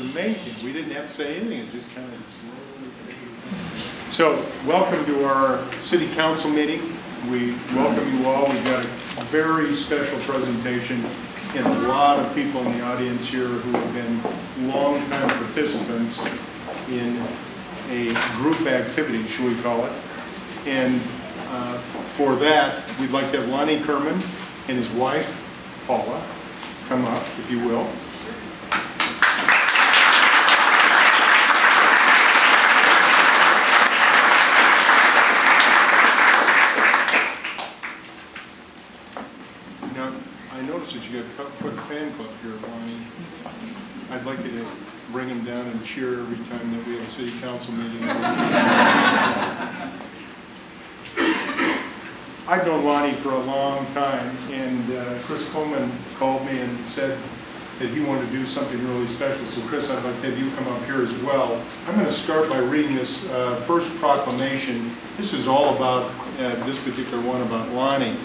amazing. We didn't have to say anything. It just kind of slowly. So, welcome to our city council meeting. We welcome you all. We've got a very special presentation and a lot of people in the audience here who have been long-time participants in a group activity, should we call it. And for that, we'd like to have Lonnie Kerman and his wife, Paula, come up, if you will. Now, I noticed that you got quite a fan club here, Lonnie. I'd like you to bring them down and cheer every time that we have a city council meeting. I've known Lonnie for a long time, and Chris Coleman called me and said that he wanted to do something really special. So Chris, I'd like to have you come up here as well. I'm going to start by reading this first proclamation. This is all about, this particular one about Lonnie.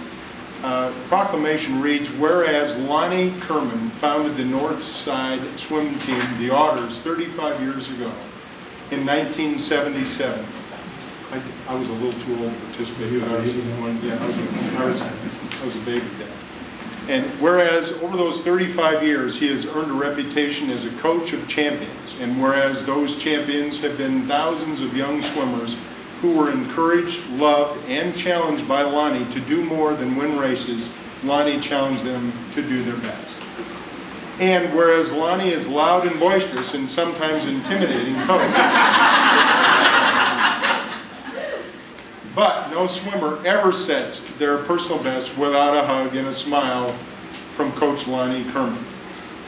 Proclamation reads, whereas Lonnie Kerman founded the North Side swim team, the Otters, 35 years ago in 1977. I was a little too old to participate. I was a baby then. And whereas over those 35 years he has earned a reputation as a coach of champions, and whereas those champions have been thousands of young swimmers who were encouraged, loved, and challenged by Lonnie to do more than win races, Lonnie challenged them to do their best. And whereas Lonnie is loud and boisterous and sometimes intimidating coach, but no swimmer ever sets their personal best without a hug and a smile from Coach Lonnie Kerman.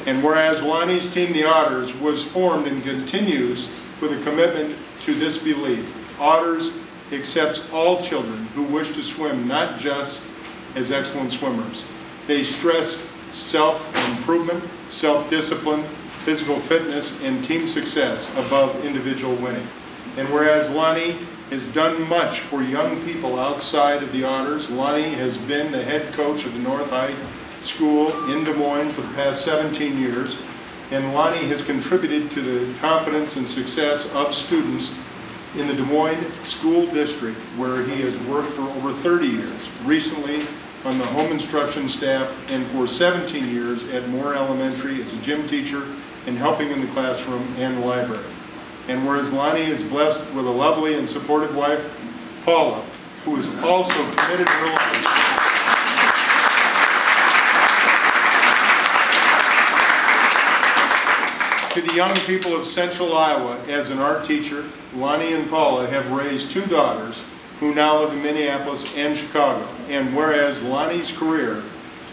And whereas Lonnie's team, the Otters, was formed and continues with a commitment to this belief, Otters accepts all children who wish to swim, not just as excellent swimmers. They stress self-improvement, self-discipline, physical fitness, and team success above individual winning. And whereas Lonnie has done much for young people outside of the Otters, Lonnie has been the head coach of the North High School in Des Moines for the past 17 years, and Lonnie has contributed to the confidence and success of students in the Des Moines School District, where he has worked for over 30 years, recently on the home instruction staff, and for 17 years at Moore Elementary as a gym teacher and helping in the classroom and the library. And whereas Lonnie is blessed with a lovely and supportive wife, Paula, who is also committed to her life. To the young people of Central Iowa, as an art teacher, Lonnie and Paula have raised two daughters who now live in Minneapolis and Chicago. And whereas Lonnie's career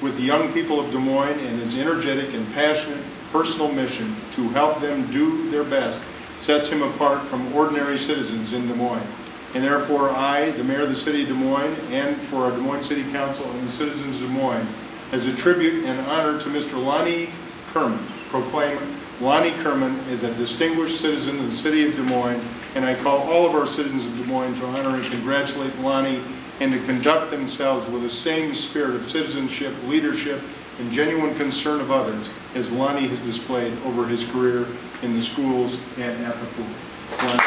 with the young people of Des Moines and his energetic and passionate personal mission to help them do their best sets him apart from ordinary citizens in Des Moines. And therefore I, the Mayor of the City of Des Moines, and for our Des Moines City Council and the citizens of Des Moines, as a tribute and honor to Mr. Lonnie Kerman, proclaim Lonnie Kerman as a distinguished citizen of the City of Des Moines, and I call all of our citizens of Des Moines to honor and congratulate Lonnie and to conduct themselves with the same spirit of citizenship, leadership, and genuine concern of others as Lonnie has displayed over his career in the schools and at the pool. Lonnie.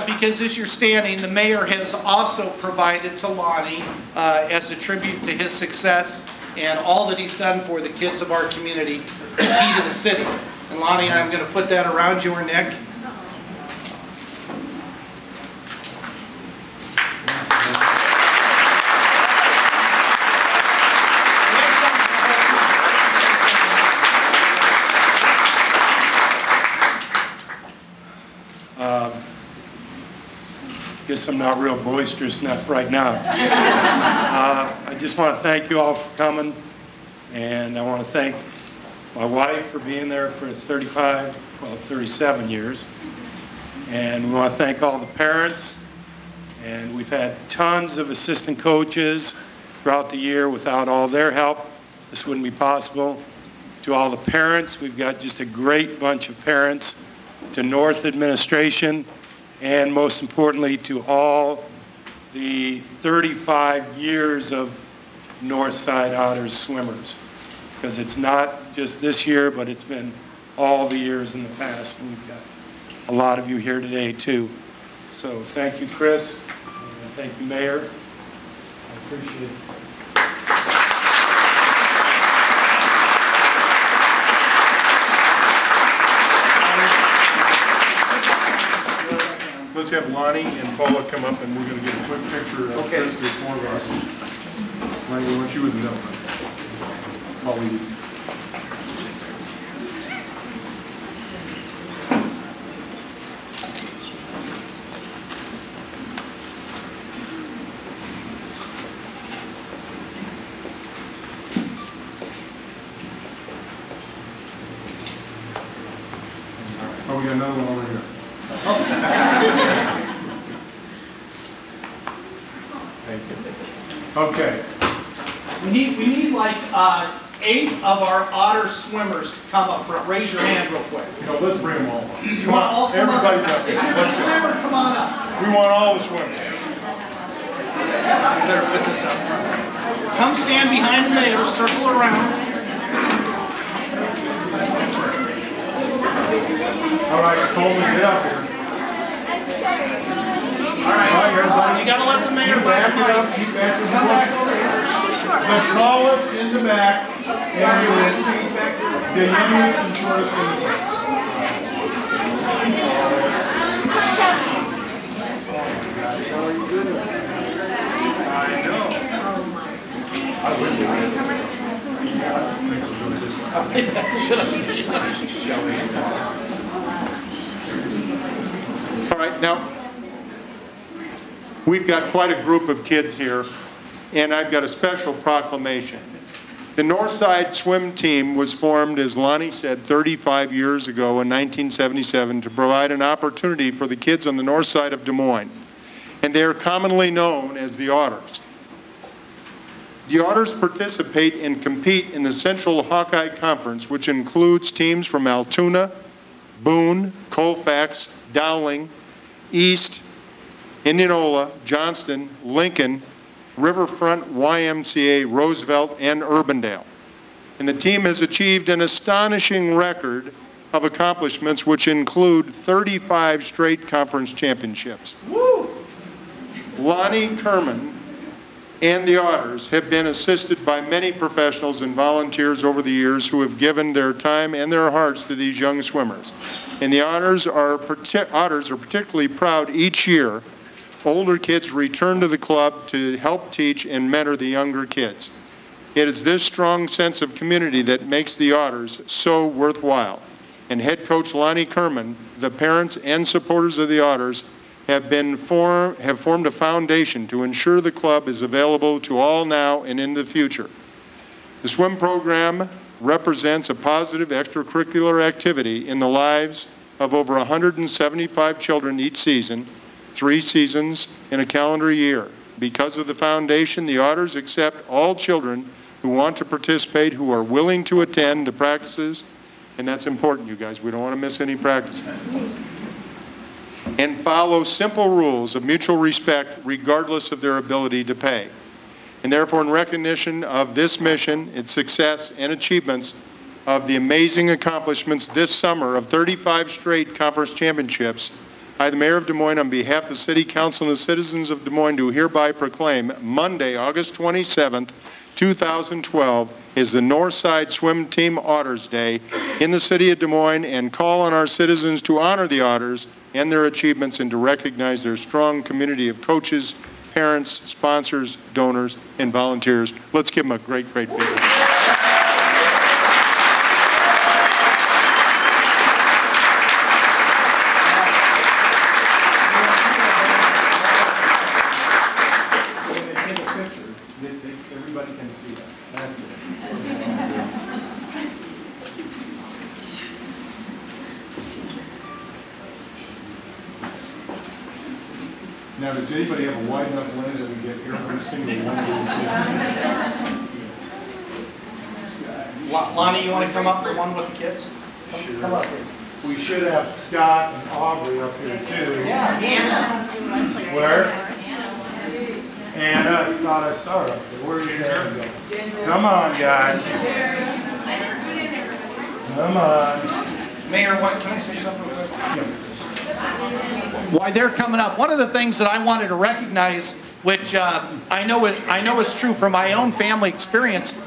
Because as you're standing, the mayor has also provided to Lonnie as a tribute to his success and all that he's done for the kids of our community, the key to the city. And Lonnie, I'm going to put that around your neck. Guess I'm not real boisterous enough right now. I just want to thank you all for coming, and I want to thank my wife for being there for 37 years. And we want to thank all the parents, and we've had tons of assistant coaches throughout the year. Without all their help, the this wouldn't be possible. To all the parents, we've got just a great bunch of parents. To North administration, and most importantly, to all the 35 years of Northside Otters swimmers. Because it's not just this year, but it's been all the years in the past. And we've got a lot of you here today, too. So thank you, Chris. And thank you, Mayor. I appreciate it. Let's have Lonnie and Paula come up, and we're going to get a quick picture of Chris, the four of us. Lonnie, we want you with the number. Paula, you. Oh, we got another one over here. Thank you. Okay. We need like 8 of our otter swimmers to come up front. Raise your hand real quick. No, let's bring them all up. You want all come Everybody's up? up If here. you're a swimmer, come on up. We want all the swimmers. You better put this up front. Come stand behind the mayor, circle around. All right, Coleman, get up here. All right, everybody. you gotta let the mayor back. Back it up. Keep back it Come back up. over here. The tallest in the back, and the youngest and shortest in the back. I know. All right, now, we've got quite a group of kids here, and I've got a special proclamation. The Northside swim team was formed, as Lonnie said, 35 years ago in 1977 to provide an opportunity for the kids on the north side of Des Moines, and they are commonly known as the Otters. The Otters participate and compete in the Central Hawkeye Conference, which includes teams from Altoona, Boone, Colfax, Dowling, East, Indianola, Johnston, Lincoln, Riverfront, YMCA, Roosevelt, and Urbandale. And the team has achieved an astonishing record of accomplishments, which include 35 straight conference championships. Woo! Lonnie Kerman and the Otters have been assisted by many professionals and volunteers over the years who have given their time and their hearts to these young swimmers. And the Otters are particularly proud each year. Older kids return to the club to help teach and mentor the younger kids. It is this strong sense of community that makes the Otters so worthwhile. And head coach Lonnie Kerman, the parents and supporters of the Otters have formed a foundation to ensure the club is available to all now and in the future. The swim program represents a positive extracurricular activity in the lives of over 175 children each season, 3 seasons in a calendar year. Because of the foundation, the Otters accept all children who want to participate, who are willing to attend the practices, and that's important, you guys. We don't want to miss any practice. And follow simple rules of mutual respect regardless of their ability to pay. And therefore, in recognition of this mission, its success and achievements of the amazing accomplishments this summer of 35 straight conference championships, I, the Mayor of Des Moines, on behalf of the City Council and the citizens of Des Moines, do hereby proclaim Monday, August 27th, 2012, is the Northside Swim Team Otters Day in the City of Des Moines, and call on our citizens to honor the Otters and their achievements and to recognize their strong community of coaches, parents, sponsors, donors, and volunteers. Let's give them a great, great big round. Everybody can see that. That's it. Now, does anybody have a wide enough lens that we get every single one of these kids? Lonnie, you want to come up for one with the kids? Come up here. We should have Scott and Aubrey up here too. Yeah. Where? Anna, I thought I saw her up there. Where are you going? Come on, guys. Come on. Mayor, can I say something real quick? Why they're coming up, one of the things that I wanted to recognize, which I know is true from my own family experience,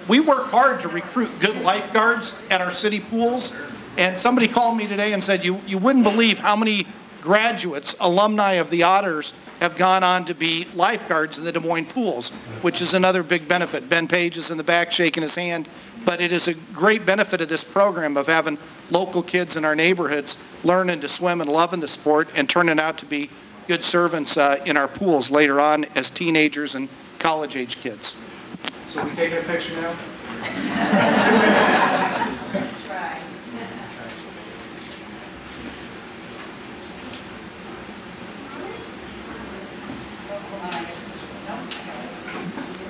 we work hard to recruit good lifeguards at our city pools. And somebody called me today and said, you wouldn't believe how many graduates, alumni of the Otters, have gone on to be lifeguards in the Des Moines pools, which is another big benefit. Ben Page is in the back shaking his hand, but it is a great benefit of this program of having local kids in our neighborhoods learning to swim and loving the sport and turning out to be good servants in our pools later on as teenagers and college-age kids. So we taking a picture now?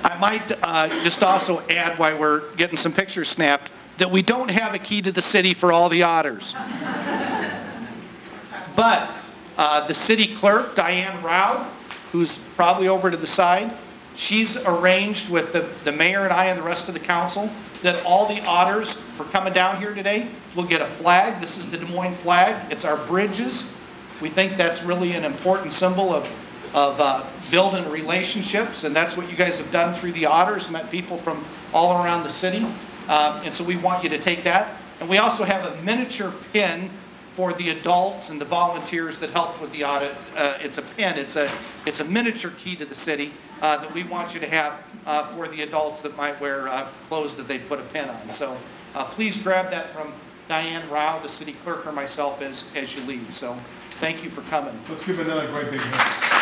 I might just also add, while we're getting some pictures snapped, that we don't have a key to the city for all the Otters. But the city clerk, Diane Rao, who's probably over to the side, she's arranged with the mayor and I and the rest of the council that all the Otters for coming down here today will get a flag. This is the Des Moines flag. It's our bridges. We think that's really an important symbol of building relationships, and that's what you guys have done through the Otters, met people from all around the city, and so we want you to take that. And we also have a miniature pin for the adults and the volunteers that help with the audit. It's a pin, it's a miniature key to the city that we want you to have for the adults that might wear clothes that they put a pin on. So please grab that from Diane Rao, the city clerk, or myself as you leave. So thank you for coming. Let's give another great big hand.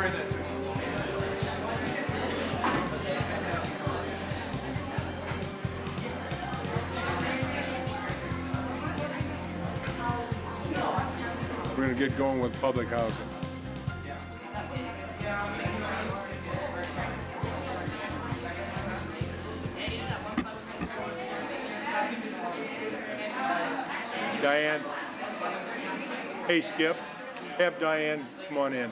Sorry that took so long. We're going to get going with public housing. Diane. Hey, Skip. Have Diane come on in.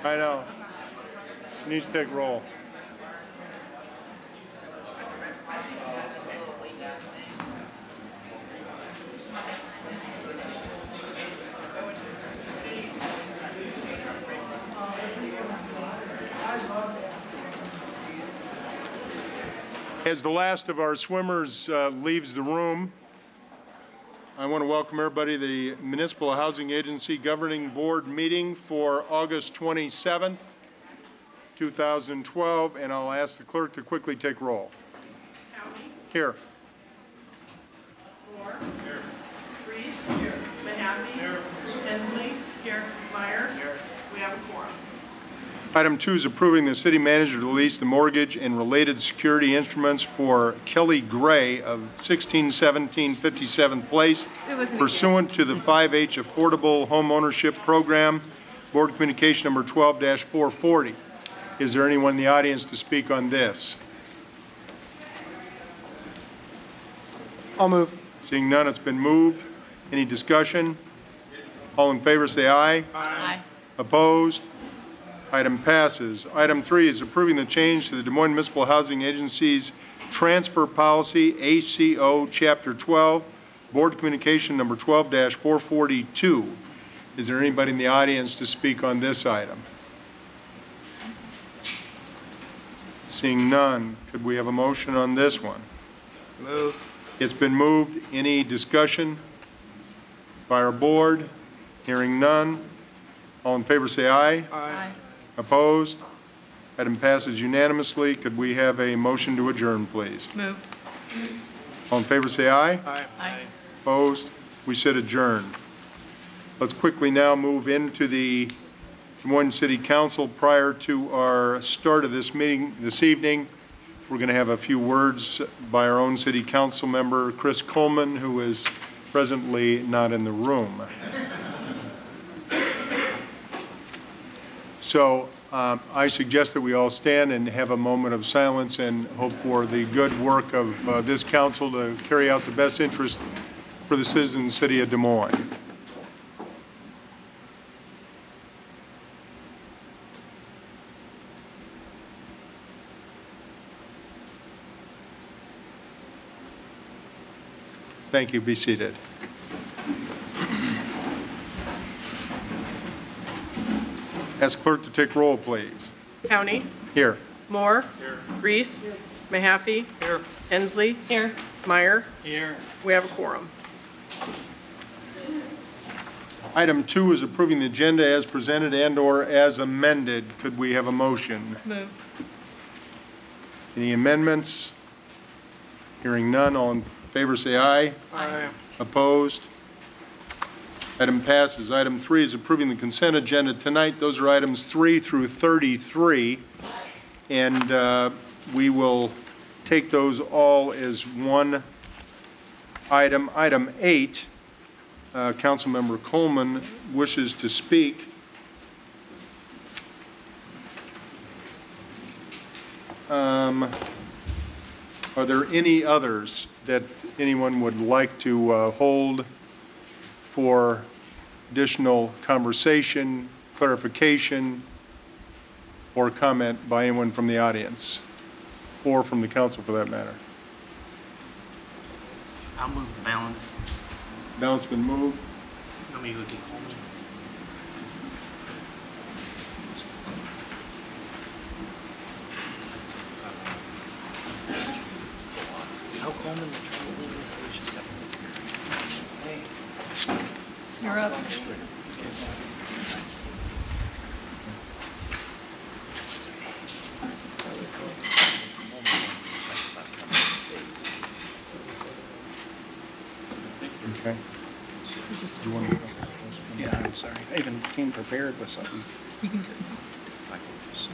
I know. She needs to take roll. As the last of our swimmers leaves the room, I want to welcome everybody to the Municipal Housing Agency Governing Board meeting for August 27th, 2012, and I'll ask the clerk to quickly take roll. County. Here. Moore. Here. Reese. Here. Mahaffey. Here. Hensley. Here. Meyer. Here. We have a quorum. Item 2 is approving the city manager to lease the mortgage and related security instruments for Kelly Gray of 1617 57th Place pursuant to the 5H Affordable Home Ownership Program, Board Communication number 12-440. Is there anyone in the audience to speak on this? I'll move. Seeing none, it's been moved. Any discussion? All in favor say aye. Aye. Opposed? Item passes. Item 3 is approving the change to the Des Moines Municipal Housing Agency's Transfer Policy, ACO, Chapter 12, Board Communication number 12-442. Is there anybody in the audience to speak on this item? Seeing none, could we have a motion on this one? Move. It's been moved. Any discussion by our board? Hearing none. All in favor say aye. Aye. Opposed? Item passes unanimously. Could we have a motion to adjourn, please? Move. All in favor say aye. Aye. Aye. Opposed? We said adjourn. Let's quickly now move into the Des Moines City Council. Prior to our start of this meeting this evening, we're going to have a few words by our own City Council member, Chris Coleman, who is presently not in the room. So I suggest that we all stand and have a moment of silence and hope for the good work of this council to carry out the best interest for the citizens of the city of Des Moines. Thank you. Be seated. Ask clerk to take roll, please. County. Here. Moore. Here. Reese. Here. Mahaffey. Here. Hensley. Here. Meyer. Here. We have a quorum. Item 2 is approving the agenda as presented and/or as amended. Could we have a motion? Move. Any amendments? Hearing none, all in favor say aye. Aye. Opposed? Item passes. Item 3 is approving the consent agenda tonight. Those are items 3 through 33, and we will take those all as one item. Item 8, Councilmember Coleman wishes to speak. Are there any others that anyone would like to hold for additional conversation, clarification, or comment by anyone from the audience, or from the council for that matter? I'll move the balance. Balance been moved. Let me look at Coleman. How Coleman tries leaving the station 7. Hey. You're up. Okay. Do you want to? Yeah, I'm sorry. even came prepared with something. You can do it.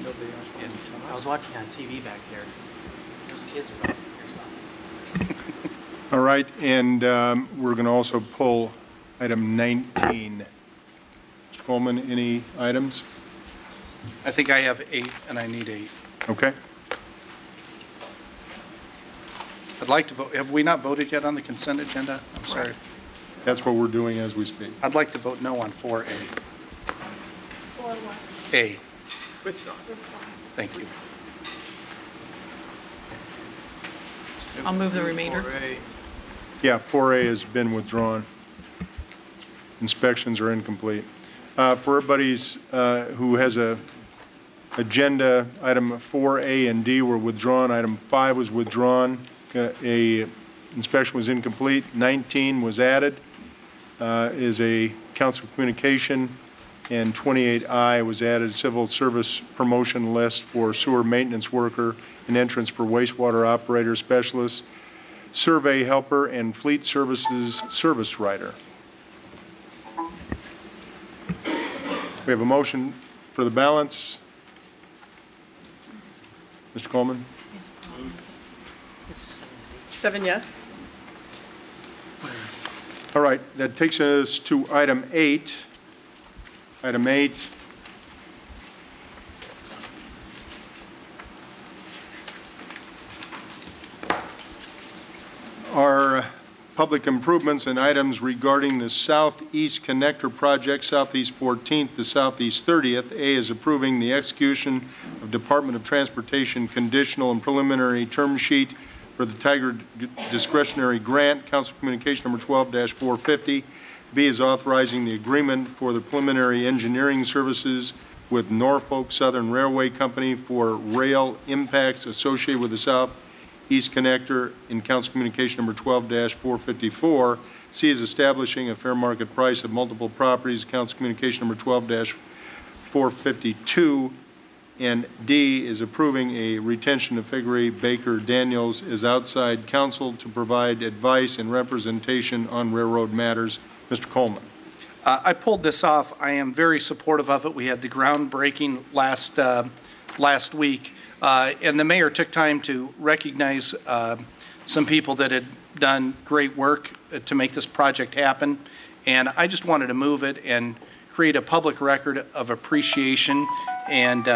Nobody else can. I was watching on TV back there. Those kids are about to hear something. All right, and we're going to also pull item 19. Mr. Coleman, any items? I think I have 8, and I need 8. Okay. I'd like to vote, have we not voted yet on the consent agenda? I'm sorry. That's what we're doing as we speak. I'd like to vote no on 4A. For what? A, It's withdrawn. thank you. I'll move the remainder. Yeah, 4A has been withdrawn. Inspections are incomplete. For everybody's who has a agenda, item 4A and D were withdrawn. Item 5 was withdrawn. A inspection was incomplete. 19 was added, is a council communication, and 28I was added, civil service promotion list for sewer maintenance worker and entrance for wastewater operator specialist, survey helper, and fleet services service writer. We have a motion for the balance. Mr. Coleman? It's 7 yes. All right, that takes us to item 8. Item 8. Are public improvements and items regarding the Southeast Connector Project, Southeast 14th to Southeast 30th. A is approving the execution of Department of Transportation conditional and preliminary term sheet for the Tiger Discretionary Grant, Council Communication number 12-450. B is authorizing the agreement for the preliminary engineering services with Norfolk Southern Railway Company for rail impacts associated with the Southeast Connector in Council Communication number 12-454. C is establishing a fair market price of multiple properties, Council Communication number 12-452. And D is approving a retention of Figueroa Baker Daniels as outside counsel to provide advice and representation on railroad matters. Mr. Coleman. I pulled this off. I am very supportive of it. We had the groundbreaking last week, and the mayor took time to recognize some people that had done great work to make this project happen. And I just wanted to move it and create a public record of appreciation and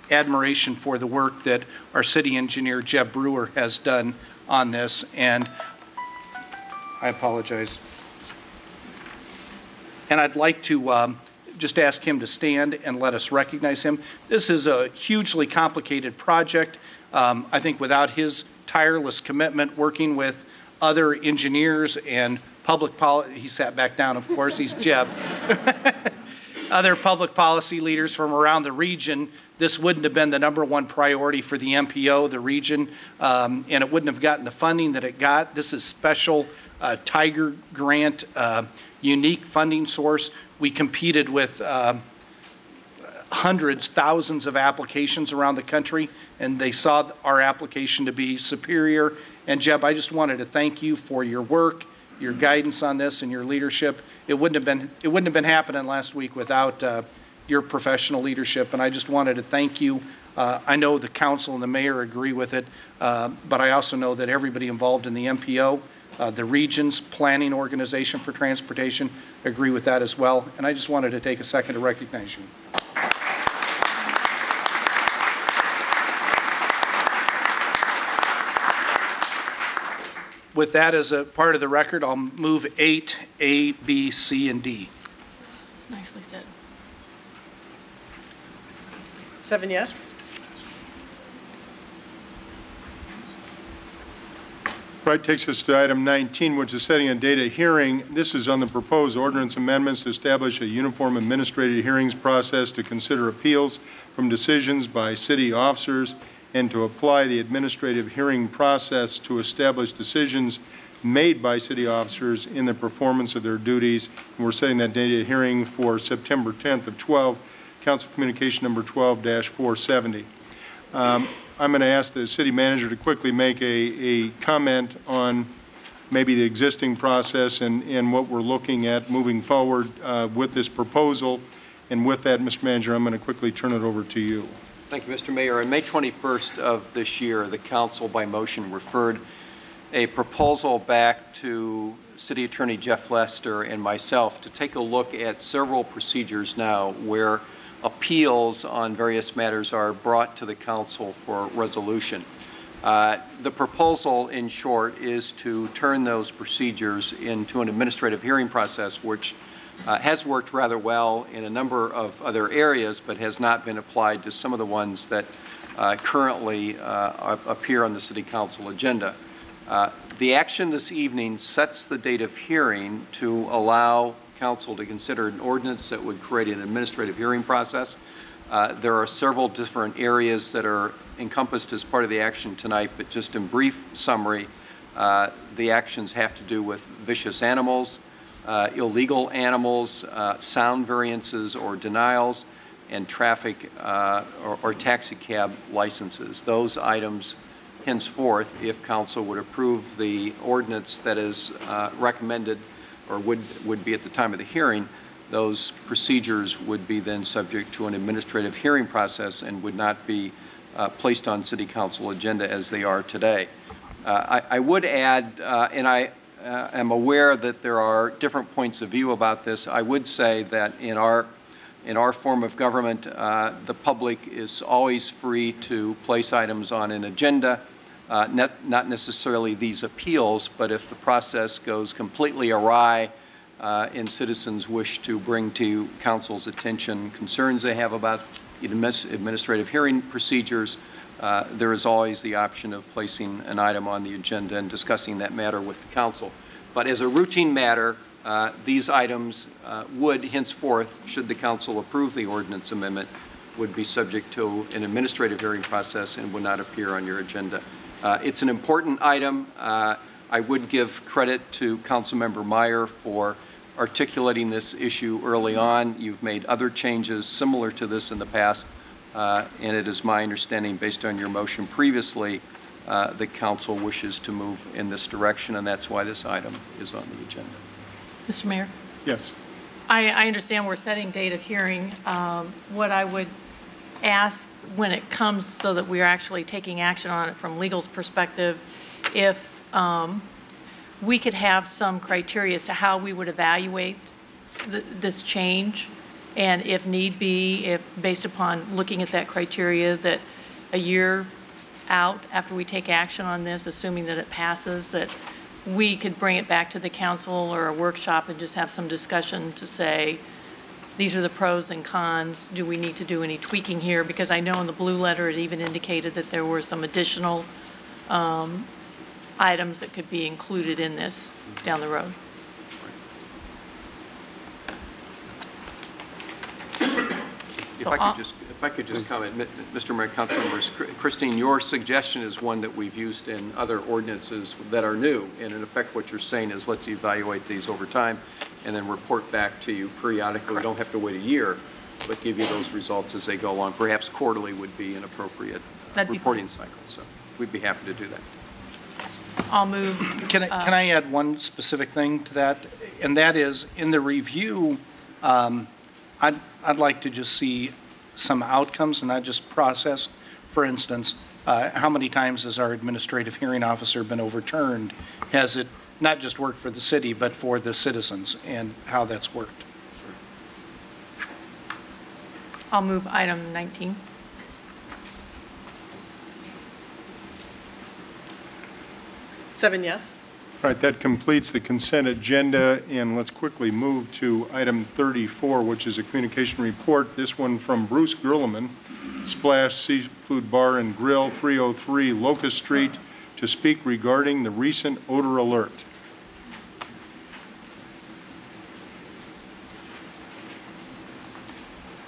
admiration for the work that our city engineer, Jeb Brewer, has done on this. And I apologize. And I'd like to just ask him to stand and let us recognize him. This is a hugely complicated project. I think without his tireless commitment working with other engineers and public policy, he sat back down, of course, he's Jeb. Other public policy leaders from around the region, this wouldn't have been the #1 priority for the MPO, the region, and it wouldn't have gotten the funding that it got. This is special Tiger grant, unique funding source. We competed with hundreds, thousands of applications around the country, and they saw our application to be superior. And Jeb, I just wanted to thank you for your work, your guidance on this, and your leadership. It wouldn't have been happening last week without your professional leadership, and I just wanted to thank you. I know the council and the mayor agree with it, but I also know that everybody involved in the MPO, the region's planning organization for transportation, agree with that as well. And I just wanted to take a second to recognize you. With that as a part of the record, I'll move 8, A, B, C, and D. Nicely said. 7 yes. Right, takes us to item 19, which is setting a date of hearing. This is on the proposed ordinance amendments to establish a uniform administrative hearings process to consider appeals from decisions by city officers and to apply the administrative hearing process to establish decisions made by city officers in the performance of their duties. And we're setting that date of hearing for September 10th of 12, Council Communication number 12-470. I'm going to ask the city manager to quickly make a comment on maybe the existing process and what we're looking at moving forward with this proposal. And with that, Mr. Manager, I'm going to quickly turn it over to you. Thank you, Mr. Mayor. On May 21st of this year, the council by motion referred a proposal back to City Attorney Jeff Lester and myself to take a look at several procedures now where appeals on various matters are brought to the council for resolution. The proposal, in short, is to turn those procedures into an administrative hearing process, which has worked rather well in a number of other areas, but has not been applied to some of the ones that currently appear on the City Council agenda. The action this evening sets the date of hearing to allow Council to consider an ordinance that would create an administrative hearing process. There are several different areas that are encompassed as part of the action tonight, but just in brief summary, the actions have to do with vicious animals, illegal animals, sound variances or denials, and traffic or taxi cab licenses. Those items, henceforth, if Council would approve the ordinance that is recommended or would be at the time of the hearing, those procedures would be then subject to an administrative hearing process and would not be placed on City Council agenda as they are today. I would add, and I am aware that there are different points of view about this, I would say that in our form of government, the public is always free to place items on an agenda, not necessarily these appeals, but if the process goes completely awry and citizens wish to bring to Council's attention concerns they have about administrative hearing procedures, there is always the option of placing an item on the agenda and discussing that matter with the Council. But as a routine matter, these items would henceforth, should the Council approve the ordinance amendment, would be subject to an administrative hearing process and would not appear on your agenda. It's an important item. I would give credit to Councilmember Meyer for articulating this issue early on. You've made other changes similar to this in the past, and it is my understanding, based on your motion previously, the Council wishes to move in this direction, and that's why this item is on the agenda. Mr. Mayor, Yes. I understand we're setting date of hearing. What I would ask when it comes so that we're actually taking action on it from legal's perspective, if we could have some criteria as to how we would evaluate this change, and if need be, if based upon looking at that criteria, that a year out after we take action on this, assuming that it passes, that we could bring it back to the council or a workshop and just have some discussion to say, these are the pros and cons. Do we need to do any tweaking here? Because I know in the blue letter it even indicated that there were some additional items that could be included in this down the road. If I could just comment, Mr. Mayor, Councilmembers, Christine, your suggestion is one that we've used in other ordinances that are new, and in effect what you're saying is let's evaluate these over time and then report back to you periodically. Correct. We don't have to wait a year, but give you those results as they go along. Perhaps quarterly would be an appropriate reporting cycle, so we'd be happy to do that. I'll move. Can I add one specific thing to that? And that is, in the review, I'd like to just see some outcomes and not just process. For instance, how many times has our administrative hearing officer been overturned? Has it not just worked for the city, but for the citizens, and how that's worked? Sure. I'll move item 19. Seven yes. All right, that completes the consent agenda, and let's quickly move to item 34, which is a communication report. This one from Bruce Gerleman, Splash Seafood Bar and Grill, 303 Locust Street, to speak regarding the recent odor alert.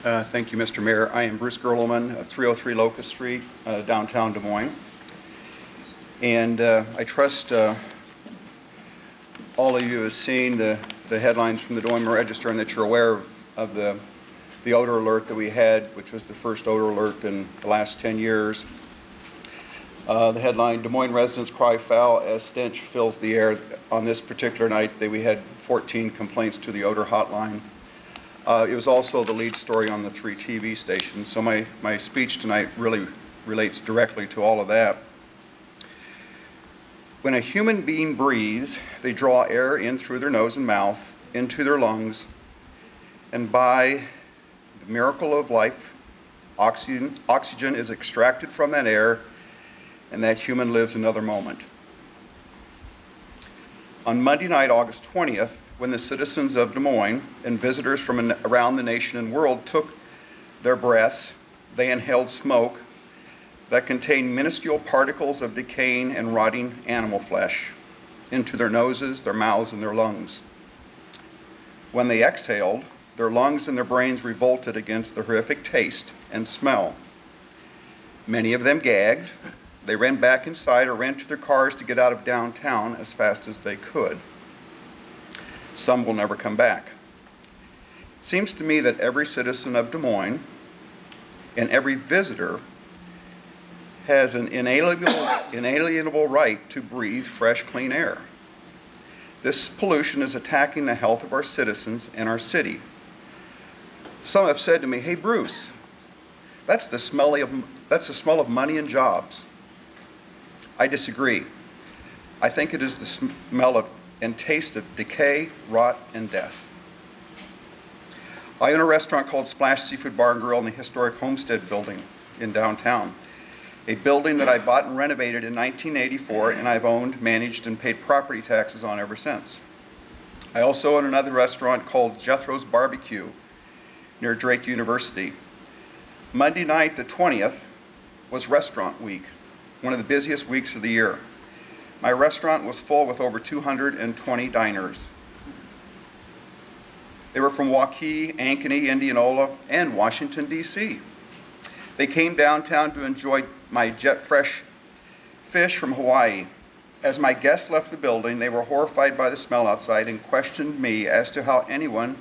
Thank you, Mr. Mayor. I am Bruce Gerleman of 303 Locust Street, downtown Des Moines. And I trust all of you have seen the headlines from the Des Moines Register and that you're aware of the odor alert that we had, which was the first odor alert in the last 10 years. The headline, Des Moines residents cry foul as stench fills the air. On this particular night, we had 14 complaints to the odor hotline. It was also the lead story on the 3 TV stations, so my speech tonight really relates directly to all of that. When a human being breathes, they draw air in through their nose and mouth, into their lungs, and by the miracle of life, oxygen is extracted from that air, and that human lives another moment. On Monday night, August 20th, when the citizens of Des Moines and visitors from around the nation and world took their breaths, they inhaled smoke that contained minuscule particles of decaying and rotting animal flesh into their noses, their mouths, and their lungs. When they exhaled, their lungs and their brains revolted against the horrific taste and smell. Many of them gagged. They ran back inside or ran to their cars to get out of downtown as fast as they could. Some will never come back. It seems to me that every citizen of Des Moines and every visitor has an inalienable right to breathe fresh, clean air. This pollution is attacking the health of our citizens and our city. Some have said to me, "Hey, Bruce, that's the smell of money and jobs." I disagree. I think it is the smell of and taste of decay, rot, and death. I own a restaurant called Splash Seafood Bar and Grill in the historic Homestead building in downtown, a building that I bought and renovated in 1984, and I've owned, managed, and paid property taxes on ever since. I also own another restaurant called Jethro's Barbecue near Drake University. Monday night, the 20th, was Restaurant Week, one of the busiest weeks of the year. My restaurant was full with over 220 diners. They were from Waukee, Ankeny, Indianola, and Washington, D.C. They came downtown to enjoy my jet fresh fish from Hawaii. As my guests left the building, they were horrified by the smell outside and questioned me as to how anyone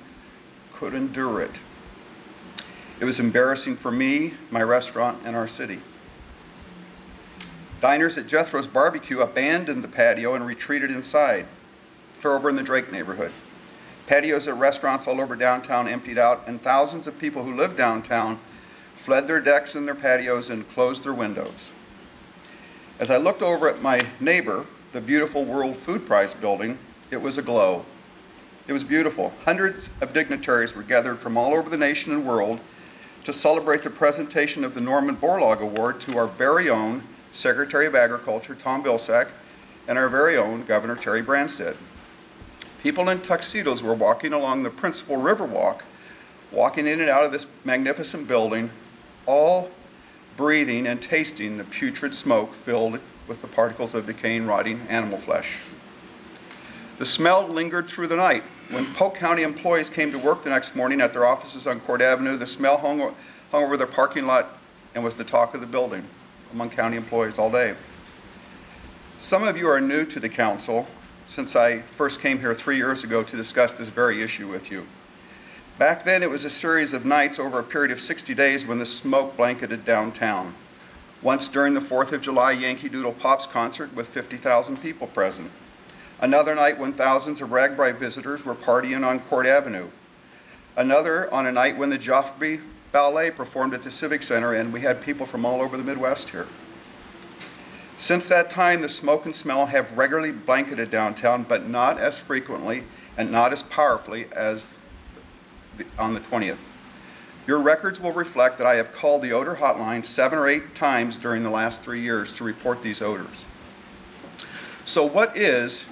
could endure it. It was embarrassing for me, my restaurant, and our city. Diners at Jethro's Barbecue abandoned the patio and retreated inside, clear over in the Drake neighborhood. Patios at restaurants all over downtown emptied out, and thousands of people who live downtown fled their decks and their patios and closed their windows. As I looked over at my neighbor, the beautiful World Food Prize building, it was aglow. It was beautiful. Hundreds of dignitaries were gathered from all over the nation and world to celebrate the presentation of the Norman Borlaug Award to our very own Secretary of Agriculture, Tom Vilsack, and our very own Governor Terry Branstad. People in tuxedos were walking along the principal Riverwalk, walking in and out of this magnificent building, all breathing and tasting the putrid smoke filled with the particles of decaying, rotting animal flesh. The smell lingered through the night. When Polk County employees came to work the next morning at their offices on Court Avenue, the smell hung over their parking lot and was the talk of the building among county employees all day. Some of you are new to the council since I first came here 3 years ago to discuss this very issue with you. Back then, it was a series of nights over a period of 60 days when the smoke blanketed downtown. Once during the 4th of July Yankee Doodle Pops concert with 50,000 people present. Another night when thousands of Ragbri visitors were partying on Court Avenue. Another on a night when the Joffrey Ballet performed at the Civic Center, and we had people from all over the Midwest here. Since that time, the smoke and smell have regularly blanketed downtown, but not as frequently and not as powerfully as on the 20th. Your records will reflect that I have called the odor hotline 7 or 8 times during the last 3 years to report these odors. So what is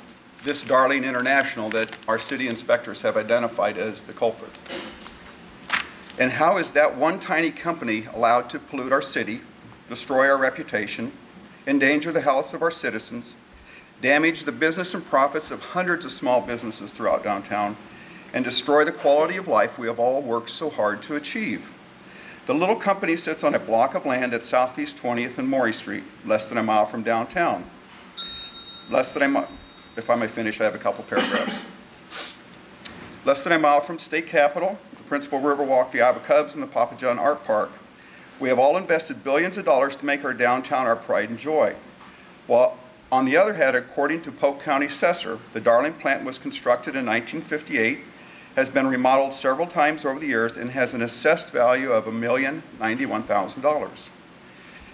this Darling International that our city inspectors have identified as the culprit? And how is that one tiny company allowed to pollute our city, destroy our reputation, endanger the health of our citizens, damage the business and profits of hundreds of small businesses throughout downtown, and destroy the quality of life we have all worked so hard to achieve? The little company sits on a block of land at Southeast 20th and Maury Street, less than a mile from downtown. If I may finish, I have a couple paragraphs. Less than a mile from State Capitol, the principal Riverwalk, the Iowa Cubs, and the Papa John Art Park. We have all invested billions of dollars to make our downtown our pride and joy. Well, on the other hand, according to Polk County Assessor, the Darling plant was constructed in 1958, has been remodeled several times over the years, and has an assessed value of $1,091,000.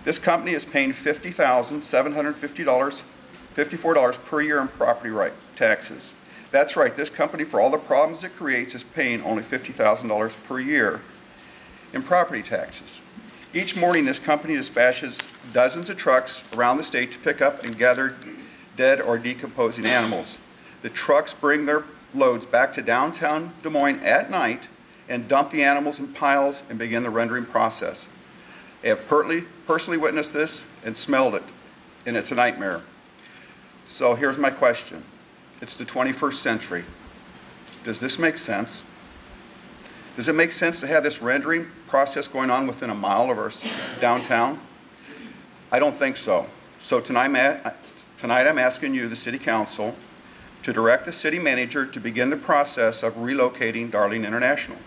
This company is paying $50,754 per year in property right taxes. That's right, this company, for all the problems it creates, is paying only $50,000 per year in property taxes. Each morning, this company dispatches dozens of trucks around the state to pick up and gather dead or decomposing animals. The trucks bring their loads back to downtown Des Moines at night and dump the animals in piles and begin the rendering process. I have personally witnessed this and smelled it, and it's a nightmare. So here's my question. It's the 21st century. Does this make sense? Does it make sense to have this rendering process going on within a mile of our downtown? I don't think so. So tonight I'm asking you, the City Council, to direct the city manager to begin the process of relocating Darling International.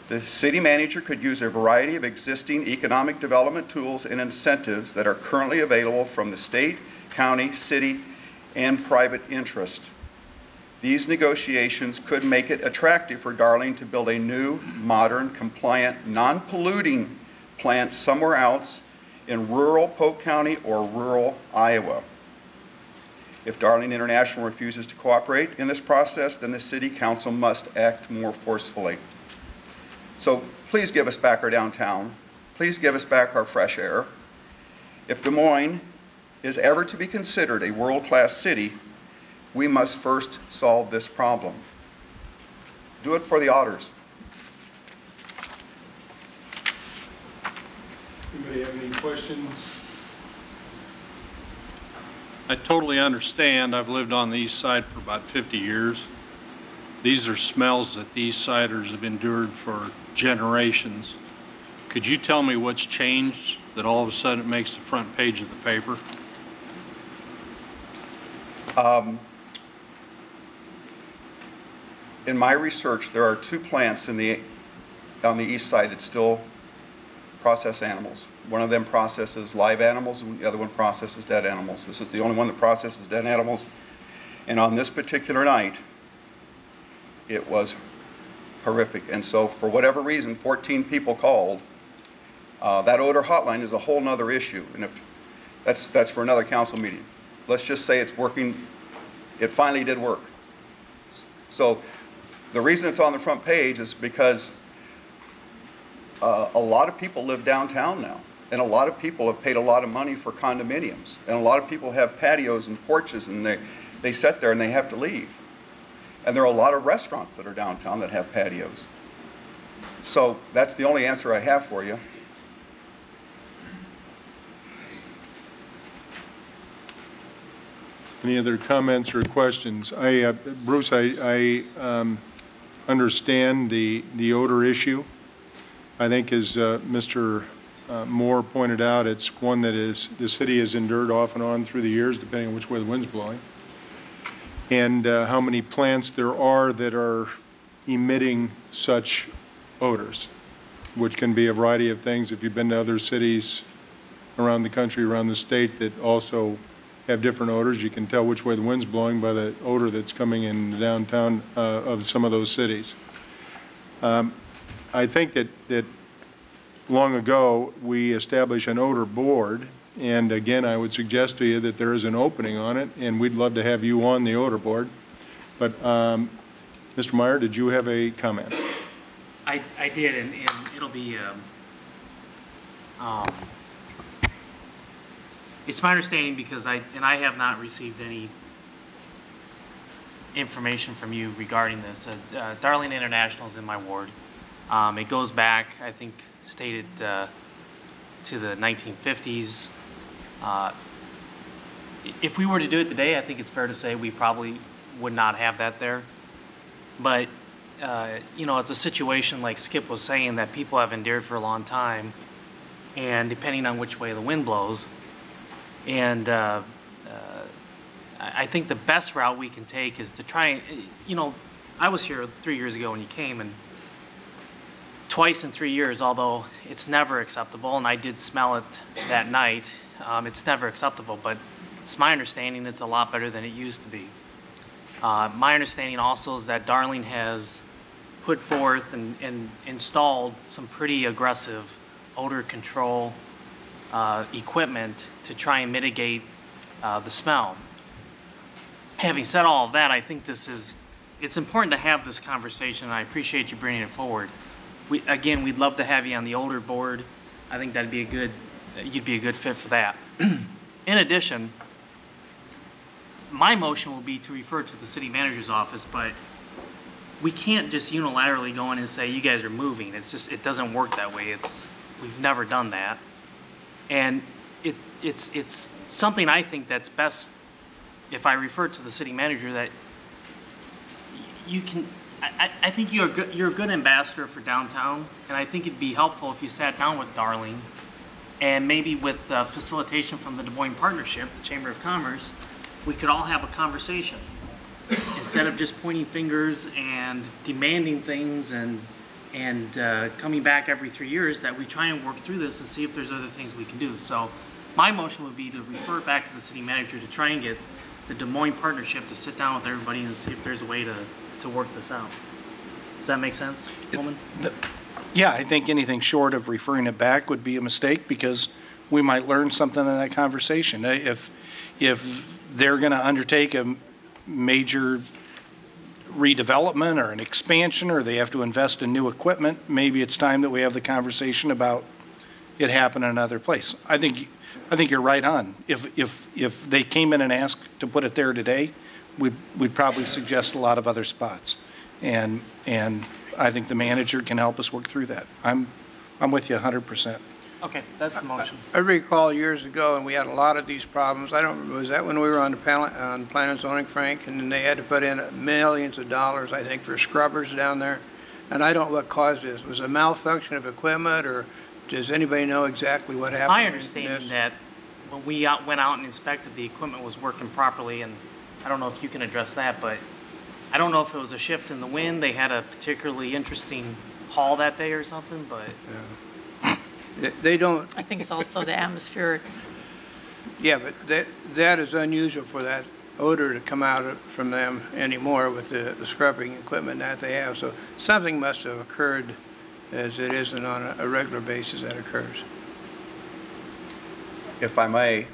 The city manager could use a variety of existing economic development tools and incentives that are currently available from the state, county, city, and private interest. These negotiations could make it attractive for Darling to build a new, modern, compliant, non-polluting plant somewhere else in rural Polk County or rural Iowa. If Darling International refuses to cooperate in this process, then the City Council must act more forcefully. So please give us back our downtown. Please give us back our fresh air. If Des Moines is ever to be considered a world-class city, we must first solve this problem. Do it for the Otters. Anybody have any questions? I totally understand. I've lived on the east side for about 50 years. These are smells that the east siders have endured for generations. Could you tell me what's changed that all of a sudden it makes the front page of the paper? In my research, there are two plants on the east side that still process animals. One of them processes live animals, and the other one processes dead animals. This is the only one that processes dead animals. And on this particular night, it was horrific. And so for whatever reason, 14 people called. That odor hotline is a whole nother issue. And if that's for another council meeting. Let's just say it's working. It finally did work. So the reason it's on the front page is because a lot of people live downtown now, and a lot of people have paid a lot of money for condominiums, and a lot of people have patios and porches, and they sit there and they have to leave. And there are a lot of restaurants that are downtown that have patios. So that's the only answer I have for you. Any other comments or questions? Bruce, I understand the odor issue. I think as Mr. Moore pointed out, it's one that the city has endured off and on through the years, depending on which way the wind's blowing. And how many plants there are that are emitting such odors, which can be a variety of things. If you've been to other cities around the country, around the state that also have different odors, you can tell which way the wind's blowing by the odor that's coming in the downtown of some of those cities. I think that long ago we established an odor board, and again I would suggest to you that there is an opening on it, and we'd love to have you on the odor board. But Mr. Meyer, did you have a comment? I did, and it'll be it's my understanding, because I have not received any information from you regarding this. Darling International is in my ward. It goes back, I think, stated to the 1950s. If we were to do it today, I think it's fair to say we probably would not have that there. But, you know, it's a situation like Skip was saying that people have endured for a long time, and depending on which way the wind blows. And I think the best route we can take is to try and, you know, I was here 3 years ago when you came, and twice in 3 years, although it's never acceptable, and I did smell it that night, It's never acceptable, but it's my understanding it's a lot better than it used to be. My understanding also is that Darling has put forth and installed some pretty aggressive odor control equipment to try and mitigate the smell. Having said all of that, I think it's important to have this conversation, and I appreciate you bringing it forward. Again, we'd love to have you on the older board. I think you'd be a good fit for that. In addition, my motion will be to refer to the city manager's office, but we can't just unilaterally go in and say, you guys are moving. It doesn't work that way. We've never done that. And it's something I think that's best if I refer to the city manager that you can, I think you're a good ambassador for downtown, and I think it'd be helpful if you sat down with Darling and maybe with facilitation from the Des Moines Partnership, the Chamber of Commerce, we could all have a conversation. Instead of just pointing fingers and demanding things and coming back every 3 years, that we try and work through this and see if there's other things we can do. So my motion would be to refer it back to the city manager to try and get the Des Moines Partnership to sit down with everybody and see if there's a way to work this out. Does that make sense, Woman? Yeah, I think anything short of referring it back would be a mistake, because we might learn something in that conversation. If they're going to undertake a major redevelopment or an expansion, or they have to invest in new equipment, maybe it's time that we have the conversation about it happening in another place. I think you're right on. If they came in and asked to put it there today, we'd probably suggest a lot of other spots. And I think the manager can help us work through that. I'm with you 100%. Okay, that's the motion. I recall years ago, and we had a lot of these problems. I don't remember, was that when we were on Plan and Zoning, Frank? And then they had to put in millions of dollars, I think, for scrubbers down there. And I don't know what caused this. Was it a malfunction of equipment, or does anybody know exactly what happened? My understanding that when we went out and inspected, the equipment was working properly, and I don't know if you can address that, but I don't know if it was a shift in the wind. They had a particularly interesting haul that day or something, but... Yeah. They don't... I think it's also the atmospheric. Yeah, but that is unusual for that odor to come out from them anymore with the scrubbing equipment that they have. So something must have occurred, as it isn't on a regular basis that occurs. If I may,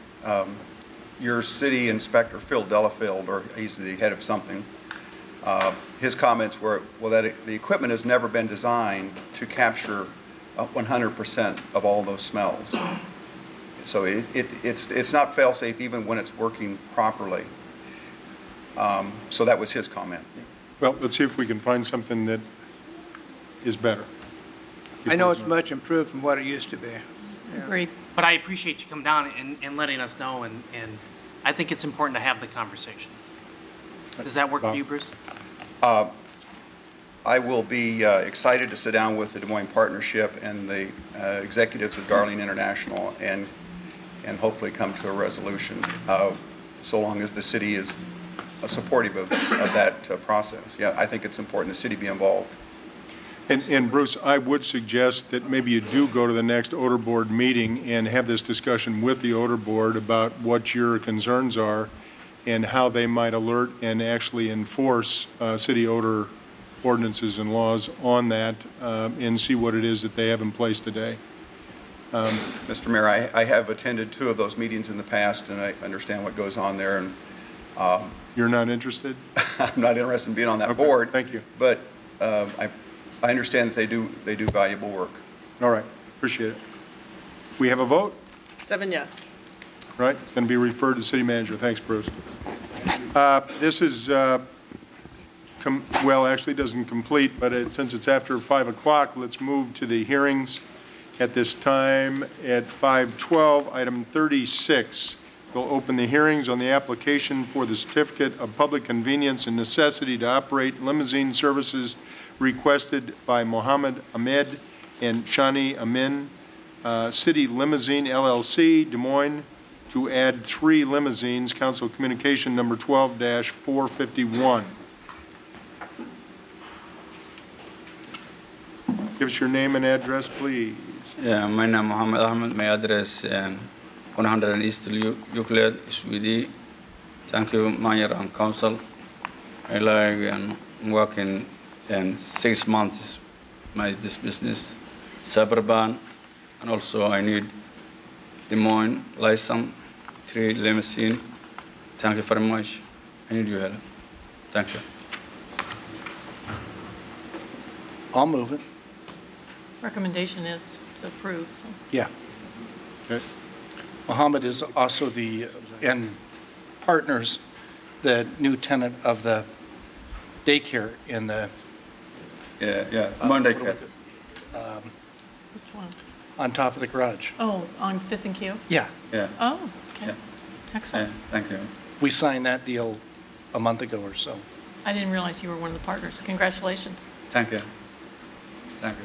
your city inspector, Phil Delafield, or he's the head of something, his comments were, well, that the equipment has never been designed to capture 100% of all those smells. So it's not fail-safe even when it's working properly. So that was his comment. Well, let's see if we can find something that is better. I know it's much improved from what it used to be. Yeah. Agreed. But I appreciate you coming down and letting us know, and I think it's important to have the conversation. Does that work for you, Bruce? I will be excited to sit down with the Des Moines Partnership and the executives of Darling International and hopefully come to a resolution, so long as the city is supportive of that process. Yeah, I think it's important the city be involved. And Bruce, I would suggest that maybe you do go to the next odor board meeting and have this discussion with the odor board about what your concerns are and how they might alert and actually enforce city odor ordinances and laws on that, and see what it is that they have in place today. Mr. Mayor, I have attended 2 of those meetings in the past, and I understand what goes on there. And you're not interested? I'm not interested in being on that board. Thank you. But I understand that they do valuable work. All right, appreciate it. We have a vote? 7 yes. Right, it's going to be referred to the city manager. Thanks, Bruce. This is, well, actually it doesn't complete, but since it's after 5 o'clock, let's move to the hearings at this time at 5:12. Item 36. We'll open the hearings on the application for the Certificate of Public Convenience and Necessity to operate limousine services requested by Mohammed Ahmed and Shani Amin, City Limousine LLC, Des Moines, to add 3 limousines, Council Communication number 12-451. Give us your name and address, please. Yeah, my name is Mohammed Ahmed. My address 100 East Euclid, Sweden. Thank you, Mayor and Council. I like working in 6 months this business, suburban, and also I need Des Moines license, 3 limousine. Thank you very much. I need your help. Thank you. I'll move it. Recommendation is to approve, so. Yeah. Okay. Mohammed is also and partners, the new tenant of the daycare in the, Yeah, Monday. Which one? on top of the garage. Oh, on Fifth and Q? Yeah, Yeah, Oh, okay. yeah, Excellent. thank you. we signed that deal a month ago or so. I didn't realize you were one of the partners. Congratulations. Thank you. Thank you.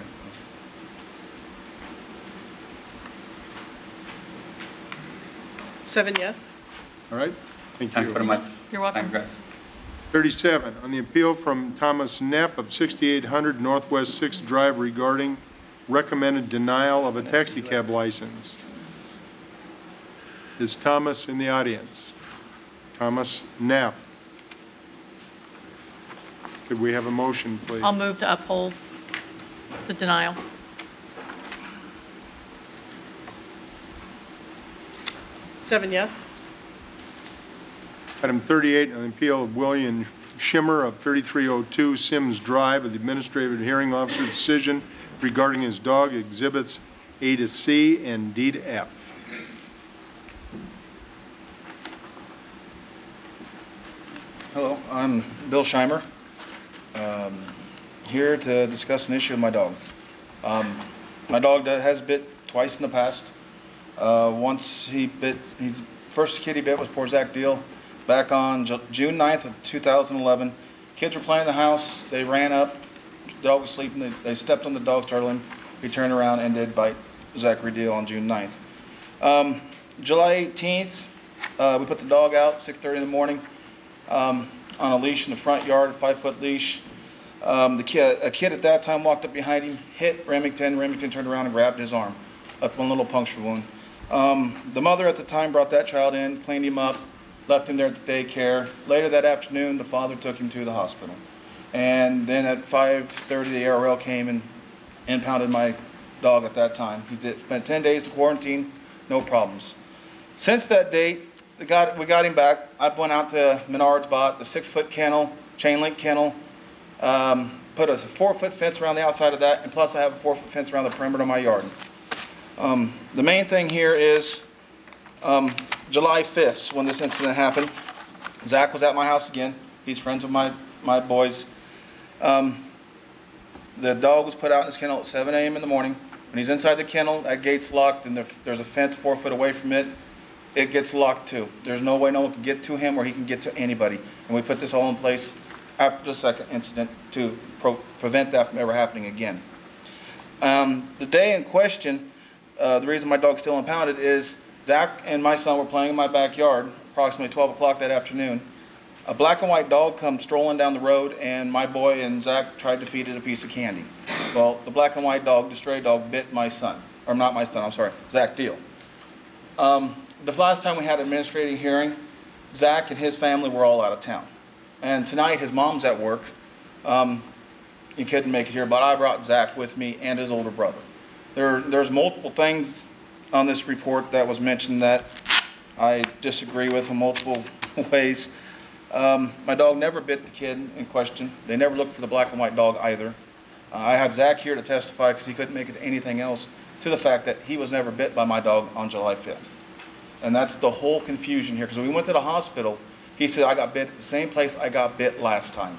7 yes. All right? Thank Thank you you. very much. You're welcome. Thank you. 37, on the appeal from Thomas Neff of 6800 Northwest 6th Drive regarding recommended denial of a taxi cab license. Is Thomas in the audience? Thomas Neff. Could we have a motion, please? I'll move to uphold the denial. Seven yes. Item 38, on the appeal of William Schimmer of 3302 Sims Drive, of the Administrative Hearing Officer's decision regarding his dog exhibits A to C and D to F. Hello, I'm Bill Scheimer, here to discuss an issue with my dog. My dog has bit twice in the past. Once his first kid he bit was poor Zach Deal back on June 9th of 2011. Kids were playing in the house, they ran up, the dog was sleeping, they stepped on the dog, startled him. He turned around and did bite Zachary Deal on June 9th. July 18th, we put the dog out, 6:30 in the morning, on a leash in the front yard, a 5-foot leash. A kid at that time walked up behind him, hit Remington. Remington turned around and grabbed his arm, left one little puncture wound. The mother at the time brought that child in, cleaned him up, left him there at the daycare. Later that afternoon, the father took him to the hospital. And then at 5:30, the ARL came and impounded my dog at that time. He spent 10 days in quarantine, no problems. Since that date, we got him back. I went out to Menards, bought the 6-foot kennel, chain link kennel, put a 4-foot fence around the outside of that, and plus I have a 4-foot fence around the perimeter of my yard. The main thing here is July 5th, when this incident happened. Zach was at my house again. He's friends with my boys. The dog was put out in his kennel at 7 a.m. in the morning. When he's inside the kennel, that gate's locked, and there's a fence 4 foot away from it. It gets locked too. There's no way no one can get to him or he can get to anybody. And we put this all in place after the second incident to prevent that from ever happening again. The day in question, the reason my dog's still impounded is Zach and my son were playing in my backyard approximately 12 o'clock that afternoon. A black and white dog comes strolling down the road, and my boy and Zach tried to feed it a piece of candy. Well, the black and white dog, the stray dog, bit my son. Or not my son, I'm sorry, Zach Deal. The last time we had an administrative hearing, Zach and his family were all out of town. And tonight his mom's at work. He couldn't make it here, but I brought Zach with me and his older brother. There's multiple things on this report that was mentioned that I disagree with in multiple ways. My dog never bit the kid in question. They never looked for the black and white dog either. I have Zach here to testify because he couldn't make it to anything else to the fact that he was never bit by my dog on July 5th. And that's the whole confusion here, because when we went to the hospital, he said, I got bit at the same place I got bit last time.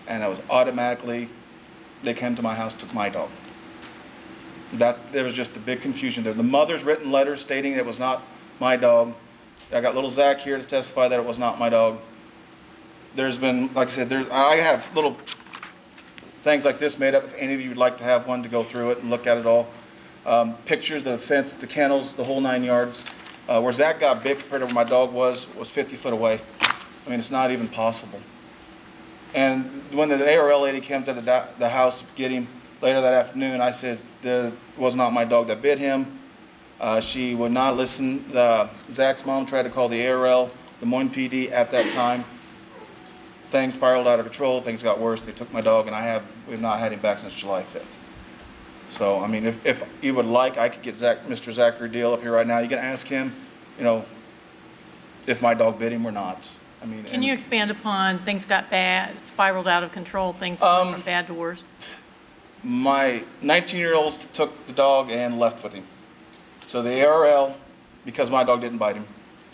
And I was automatically, they came to my house, took my dog. There was just a big confusion there. The mother's written letters stating it was not my dog. I got little Zach here to testify that it was not my dog. There's been, like I said, I have little things like this made up if any of you would like to have one to go through it and look at it all. Pictures, the fence, the kennels, the whole 9 yards. Where Zach got bit compared to where my dog was 50 foot away. I mean, it's not even possible. And when the ARL lady came to the house to get him later that afternoon, I said, it was not my dog that bit him. She would not listen. Zach's mom tried to call the ARL, the Moines PD at that time. Things spiraled out of control. Things got worse. They took my dog, and we've not had him back since July 5th. So, I mean, if you would like, I could get Mr. Zachary Deal up here right now. You can ask him, you know, if my dog bit him or not. I mean, Can you expand upon things got bad, spiraled out of control, things went from bad to worse? My 19-year-olds took the dog and left with him. So the ARL, because my dog didn't bite him,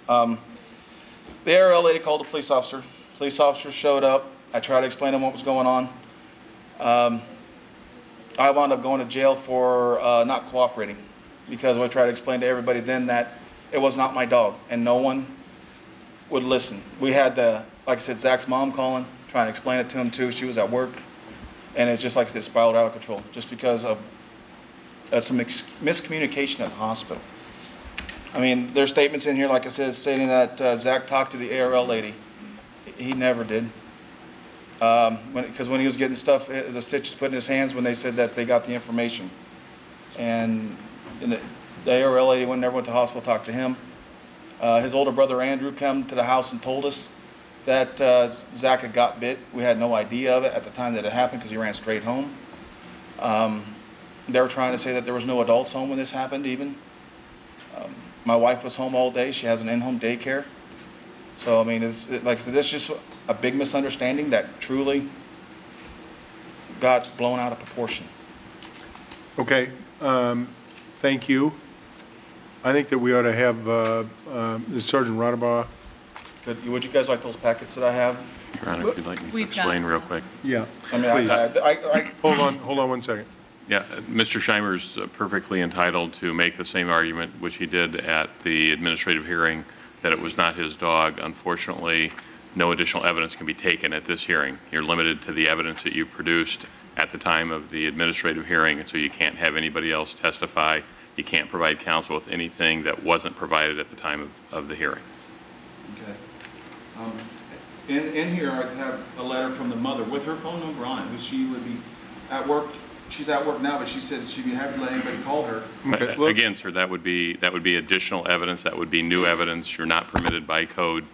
the ARL lady called the police officer. Police officer showed up. I tried to explain to him what was going on. I wound up going to jail for not cooperating because I tried to explain to everybody then that it was not my dog, and no one would listen. We had, like I said, Zach's mom calling, trying to explain it to him too. She was at work, and it's just like I said, spiraled out of control just because of some miscommunication at the hospital. I mean, there's statements in here, like I said, stating that Zach talked to the ARL lady. He never did. Because when he was getting stuff, the stitches put in his hands when they said that they got the information. And the ARL lady never went to the hospital, talked to him. His older brother Andrew came to the house and told us that Zach had got bit. We had no idea of it at the time that it happened because he ran straight home. They were trying to say that there was no adults home when this happened even. My wife was home all day. She has an in-home daycare. So, I mean, like I said, it's just a big misunderstanding that truly got blown out of proportion. Okay, thank you. I think that we ought to have Sergeant Rodabaugh. Would you guys like those packets that I have? Your Honor, if you'd like me to explain real quick. Yeah, I mean, please. Hold on 1 second. Yeah, Mr. Scheimer's perfectly entitled to make the same argument which he did at the administrative hearing, that it was not his dog. Unfortunately, no additional evidence can be taken at this hearing. You're limited to the evidence that you produced at the time of the administrative hearing, and so you can't have anybody else testify. You can't provide counsel with anything that wasn't provided at the time of the hearing. Okay. In here, I have a letter from the mother with her phone number on it. She would be at work. She's at work now, but she said she'd be happy to let anybody call her. Okay, again, sir, that would be additional evidence. That would be new evidence. You're not permitted by code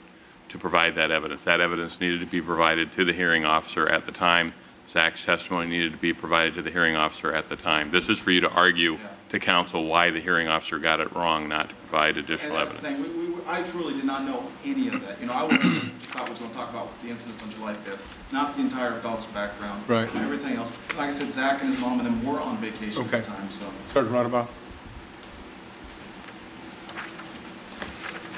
to provide that evidence. That evidence needed to be provided to the hearing officer at the time. Zach's testimony needed to be provided to the hearing officer at the time. This is for you to argue to counsel why the hearing officer got it wrong, not to provide additional evidence. And that's the thing. I truly did not know any of that. You know, I thought was going to talk about the incident on July 5th, not the entire dog's background, right? Everything else. Like I said, Zach and his mom and them were on vacation at the time. So, Sergeant Rodabaugh.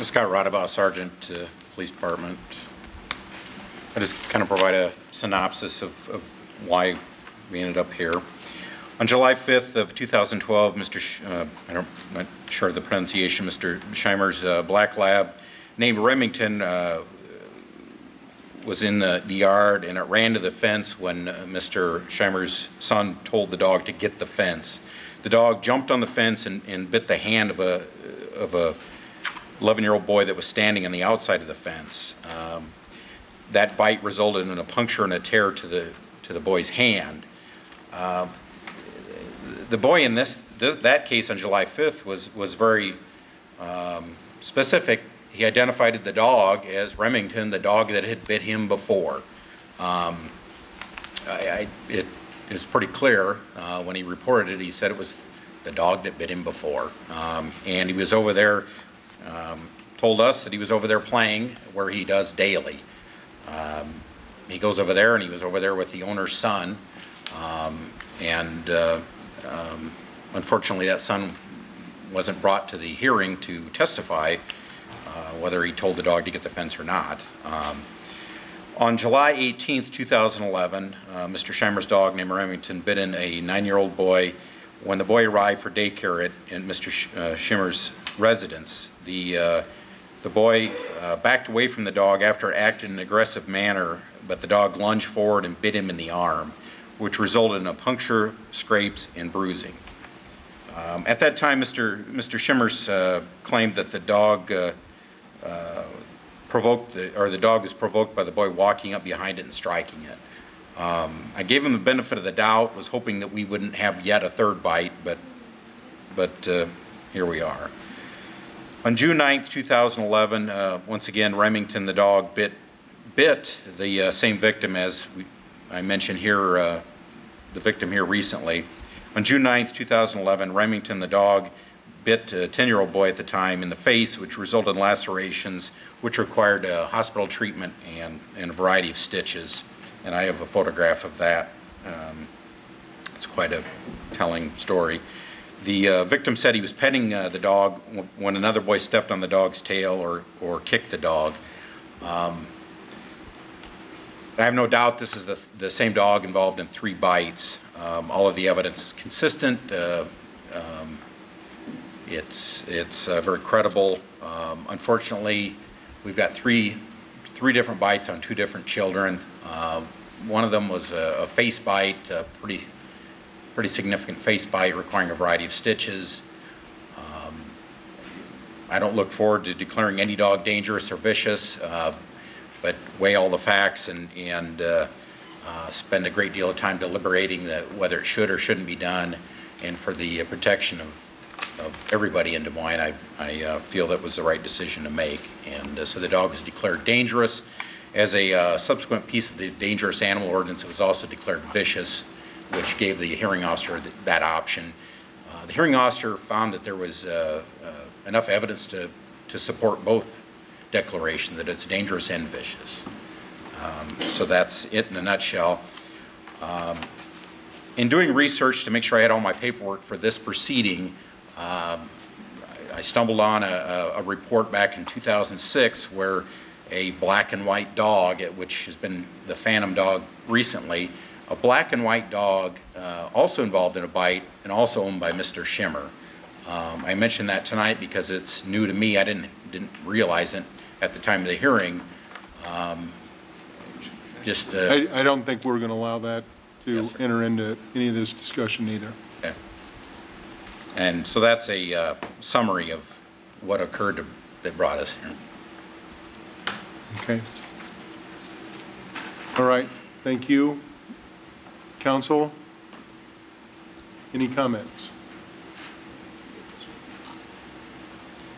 Scott Rodabaugh, Sergeant, Police Department. I just kind of provide a synopsis of why we ended up here. On July 5th of 2012, I'm not sure of the pronunciation, Mr. Scheimer's black lab named Remington was in the yard, and it ran to the fence when Mr. Scheimer's son told the dog to get the fence. The dog jumped on the fence and bit the hand of a 11-year-old boy that was standing on the outside of the fence. That bite resulted in a puncture and a tear to the boy's hand. The boy in that case on July 5th was very specific. He identified the dog as Remington, the dog that had bit him before. It is pretty clear when he reported it. He said it was the dog that bit him before, and he was over there. Told us that he was over there playing where he does daily. He goes over there, and he was over there with the owner's son, unfortunately that son wasn't brought to the hearing to testify whether he told the dog to get the fence or not. On July 18th, 2011, Mr. Scheimer's dog named Remington bit in a 9-year-old boy. When the boy arrived for daycare at Mr. Scheimer's residence, the boy backed away from the dog after it acted in an aggressive manner, but the dog lunged forward and bit him in the arm, which resulted in a puncture, scrapes, and bruising. At that time, Mr. Scheimer's claimed that the dog the dog was provoked by the boy walking up behind it and striking it. I gave him the benefit of the doubt, was hoping that we wouldn't have yet a third bite, but here we are. On June 9th, 2011, once again, Remington the dog bit the same victim as I mentioned here, the victim here recently. On June 9th, 2011, Remington the dog bit a 10-year-old boy at the time in the face, which resulted in lacerations, which required hospital treatment and a variety of stitches. And I have a photograph of that. It's quite a telling story. The victim said he was petting the dog when another boy stepped on the dog's tail or kicked the dog. I have no doubt this is the same dog involved in 3 bites. All of the evidence is consistent. It's very credible. Unfortunately, we've got three different bites on 2 different children. One of them was a face bite, a pretty significant face bite requiring a variety of stitches. I don't look forward to declaring any dog dangerous or vicious, but weigh all the facts and spend a great deal of time deliberating whether it should or shouldn't be done. And for the protection of everybody in Des Moines, I feel that was the right decision to make. And so the dog was declared dangerous. As a subsequent piece of the dangerous animal ordinance, it was also declared vicious, which gave the hearing officer that option. The hearing officer found that there was enough evidence to support both declarations, that it's dangerous and vicious. So that's it in a nutshell. In doing research to make sure I had all my paperwork for this proceeding, I stumbled on a report back in 2006 where a black and white dog, which has been the phantom dog recently, a black and white dog also involved in a bite and also owned by Mr. Schimmer. I mentioned that tonight because it's new to me. I didn't realize it at the time of the hearing. I don't think we're going to allow that to enter into any of this discussion either. Okay. And so that's a summary of what occurred that brought us here. Okay. All right. Thank you. Council, any comments?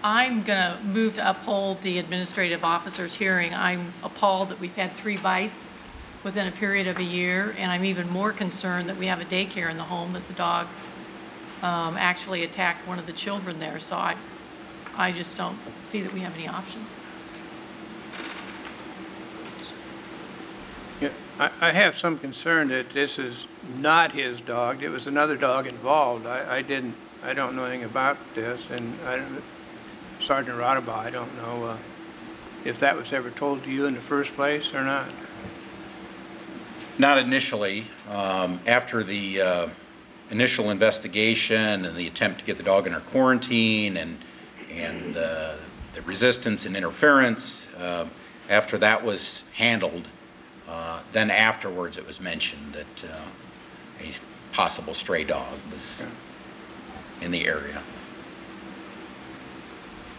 I'm going to move to uphold the administrative officer's hearing. I'm appalled that we've had 3 bites within a period of a year, and I'm even more concerned that we have a daycare in the home that the dog actually attacked one of the children there. So I just don't see that we have any options. Yeah, I have some concern that this is not his dog. It was another dog involved. I don't know anything about this, and Sergeant Rodabaugh, I don't know if that was ever told to you in the first place or not. Not initially. After the initial investigation and the attempt to get the dog under quarantine and the resistance and interference, after that was handled, then afterwards it was mentioned that a possible stray dog was in the area.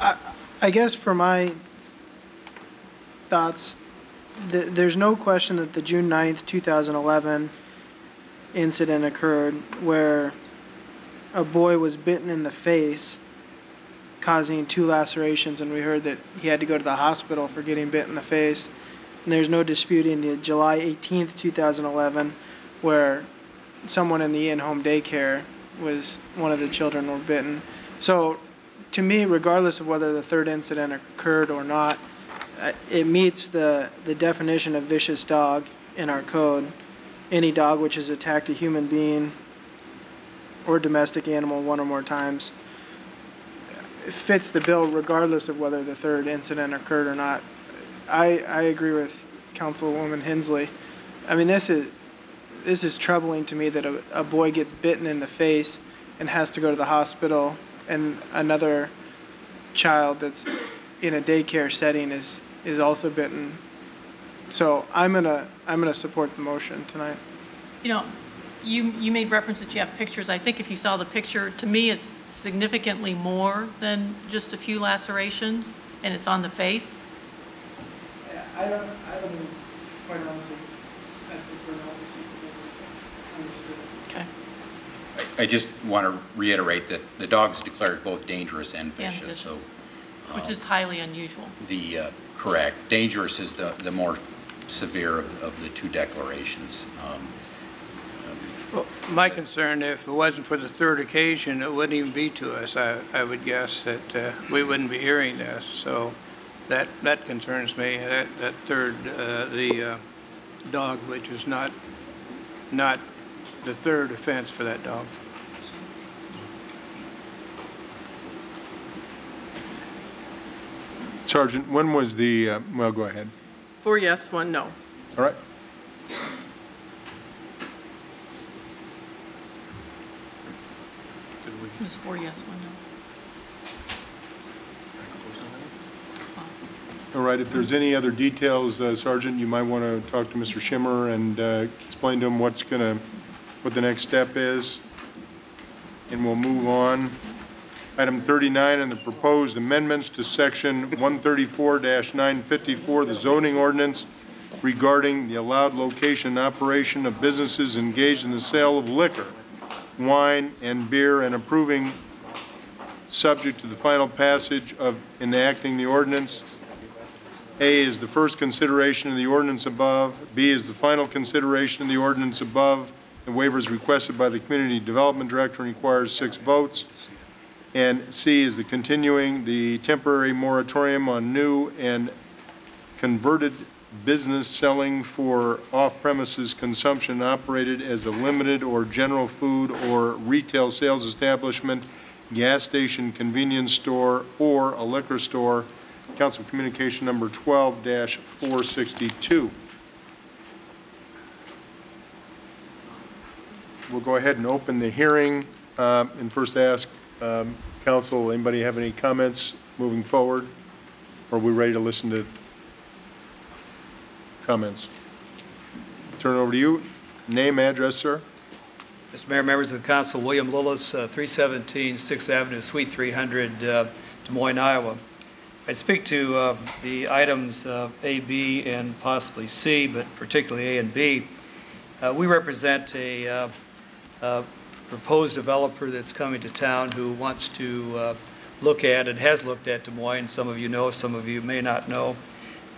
I guess for my thoughts, there's no question that the June 9th, 2011 incident occurred where a boy was bitten in the face, causing 2 lacerations, and we heard that he had to go to the hospital for getting bit in the face. And there's no disputing the July 18th, 2011, where someone in the in-home daycare one of the children were bitten. So to me, regardless of whether the 3rd incident occurred or not, it meets the definition of vicious dog in our code. Any dog which has attacked a human being or domestic animal 1 or more times fits the bill regardless of whether the 3rd incident occurred or not. I agree with Councilwoman Hensley. I mean, this is troubling to me that a boy gets bitten in the face and has to go to the hospital, and another child that's in a daycare setting is also bitten. So I'm gonna support the motion tonight. You know, you made reference that you have pictures. I think if you saw the picture, to me it's significantly more than just a few lacerations, and it's on the face. Yeah, I don't quite honestly, I prefer not to see the understood. Okay. I just want to reiterate that the dog's declared both dangerous and And vicious, so. Which is highly unusual. Correct. Dangerous is the more severe of the two declarations. Well, my concern, if it wasn't for the third occasion, it wouldn't even be to us. I would guess that we wouldn't be hearing this. So that concerns me. That third, the dog, which is not the third offense for that dog. Sergeant, when was the, well, go ahead. 4 yes, 1 no. All right. It was 4 yes, 1 no. All right, if there's any other details, Sergeant, you might want to talk to Mr. Schimmer and explain to him what the next step is, and we'll move on. Item 39 on the proposed amendments to section 134-954, the zoning ordinance regarding the allowed location and operation of businesses engaged in the sale of liquor, wine, and beer, and approving subject to the final passage of enacting the ordinance. A is the first consideration of the ordinance above. B is the final consideration of the ordinance above. The waiver is requested by the Community Development Director and requires 6 votes. And C is the continuing the temporary moratorium on new and converted business selling for off-premises consumption operated as a limited or general food or retail sales establishment, gas station, convenience store, or a liquor store. Council Communication number 12-462. We'll go ahead and open the hearing and first ask Council, anybody have any comments moving forward? Or are we ready to listen to comments? Turn it over to you. Name, address, sir. Mr. Mayor, members of the council, William Lillis, 317 6th Avenue, Suite 300, Des Moines, Iowa. I speak to the items A, B, and possibly C, but particularly A and B. We represent a proposed developer that's coming to town who wants to look at and has looked at Des Moines. Some of you know, some of you may not know.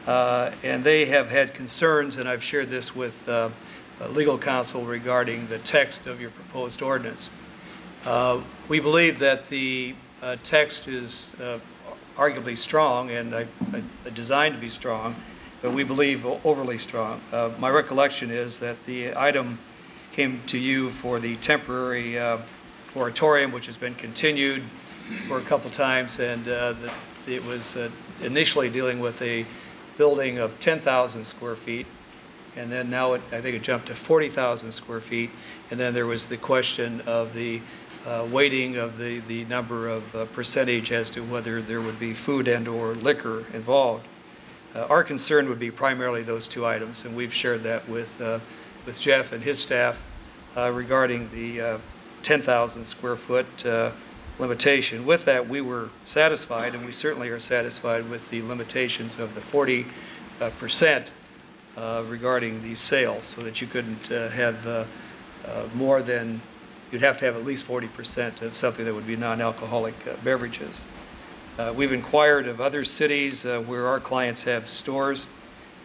And they have had concerns, and I've shared this with legal counsel regarding the text of your proposed ordinance. We believe that the text is arguably strong and designed to be strong, but we believe overly strong. My recollection is that the item came to you for the temporary moratorium, which has been continued for a couple times, and it was initially dealing with a building of 10,000 square feet, and then now I think it jumped to 40,000 square feet, and then there was the question of the weighting of the number of percentage as to whether there would be food and or liquor involved. Our concern would be primarily those 2 items, and we've shared that with Jeff and his staff regarding the 10,000 square foot limitation. With that, we were satisfied, and we certainly are satisfied with the limitations of the 40% regarding the sales, so that you couldn't have more than, you'd have to have at least 40% of something that would be non-alcoholic beverages. We've inquired of other cities where our clients have stores,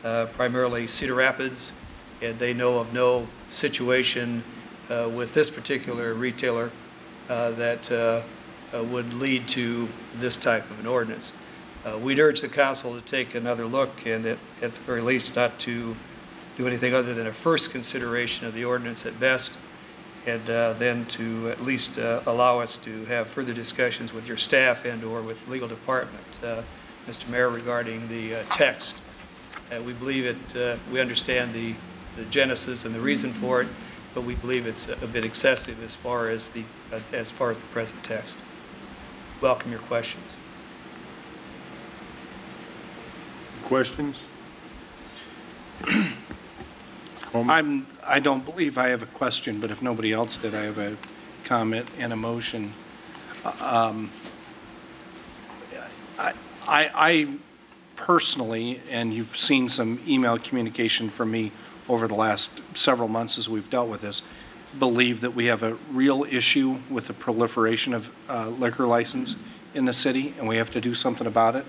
primarily Cedar Rapids, and they know of no situation with this particular retailer that would lead to this type of an ordinance. We'd urge the council to take another look and at the very least not to do anything other than a first consideration of the ordinance at best, and then to at least allow us to have further discussions with your staff and or with the legal department, Mr. Mayor, regarding the text. We believe it, we understand the genesis and the reason for it, but we believe it's a bit excessive as far as the present text. Welcome your questions. Questions? I don't believe I have a question, but if nobody else did, I have a comment and a motion. I personally, and you've seen some email communication from me over the last several months as we've dealt with this, believe that we have a real issue with the proliferation of liquor license in the city, and we have to do something about it.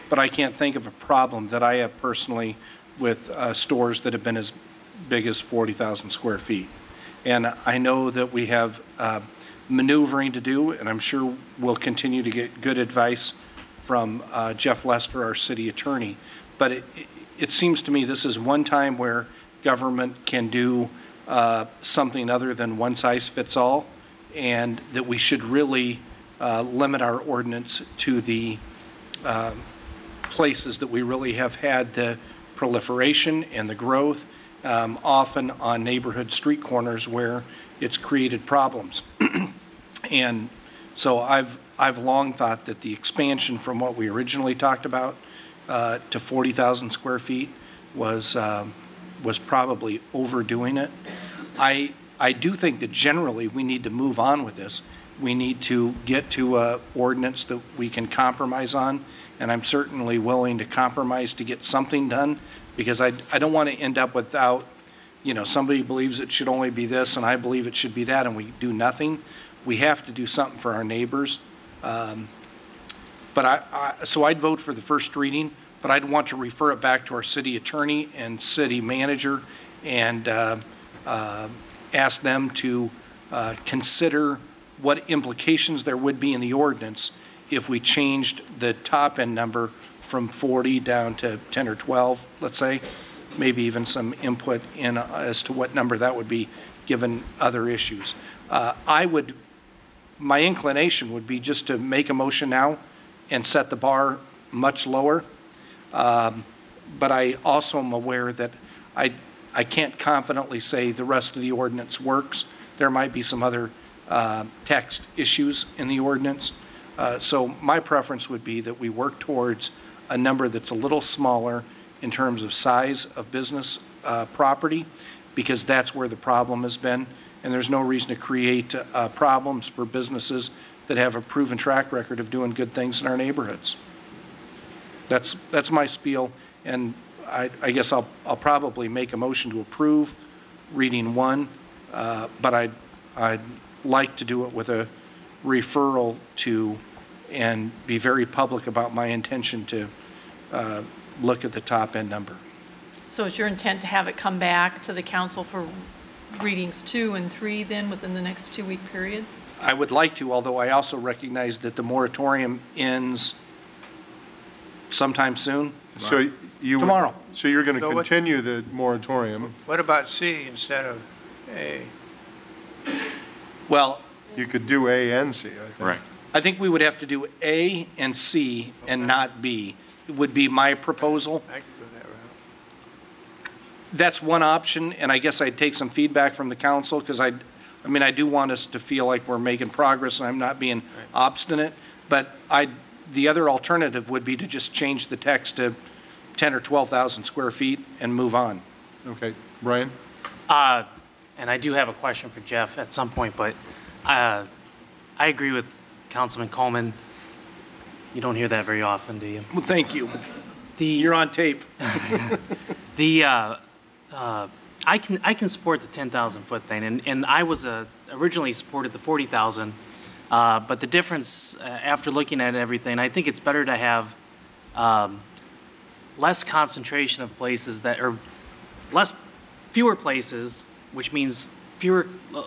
But I can't think of a problem that I have personally with stores that have been as big as 40,000 square feet. And I know that we have maneuvering to do, and I'm sure we'll continue to get good advice from Jeff Lester, our city attorney. But it seems to me this is one time where government can do something other than one size fits all, and that we should really limit our ordinance to the places that we really have had the proliferation and the growth, often on neighborhood street corners where it's created problems. And so I've long thought that the expansion from what we originally talked about to 40,000 square feet was probably overdoing it. I do think that generally we need to move on with this. We need to get to an ordinance that we can compromise on, and I'm certainly willing to compromise to get something done, because I don't want to end up without, you know, somebody believes it should only be this and I believe it should be that, and we do nothing. We have to do something for our neighbors. So I'd vote for the first reading, but I'd want to refer it back to our city attorney and city manager and ask them to consider what implications there would be in the ordinance if we changed the top end number from 40 down to 10 or 12, let's say. Maybe even some input in as to what number that would be given other issues. My inclination would be just to make a motion now and set the bar much lower. But I also am aware that I can't confidently say the rest of the ordinance works. There might be some other text issues in the ordinance. So my preference would be that we work towards a number that's a little smaller in terms of size of business property, because that's where the problem has been. And there's no reason to create problems for businesses that have a proven track record of doing good things in our neighborhoods. That's my spiel, and I guess I'll probably make a motion to approve reading one, but I'd like to do it with a referral to, and be very public about my intention to look at the top end number. So is your intent to have it come back to the council for readings 2 and 3 then within the next 2-week period? I would like to, although I also recognize that the moratorium ends sometime soon. So tomorrow. So you're going to So what- continue the moratorium? What about C instead of A? Well, you could do A and C, I think. Right. I think we would have to do A and C and not B, would be my proposal. I could go that route. That's one option, and I guess I'd take some feedback from the council, because I do want us to feel like we're making progress and I'm not being obstinate, but the other alternative would be to just change the text to 10 or 12,000 square feet and move on. Okay, Brian? And I do have a question for Jeff at some point, but I agree with Councilman Coleman. You don't hear that very often, do you? Well, thank you. You're on tape. I can support the 10,000 foot thing, and I was originally supported the 40,000, but the difference after looking at everything, I think it's better to have less concentration of places fewer places, which means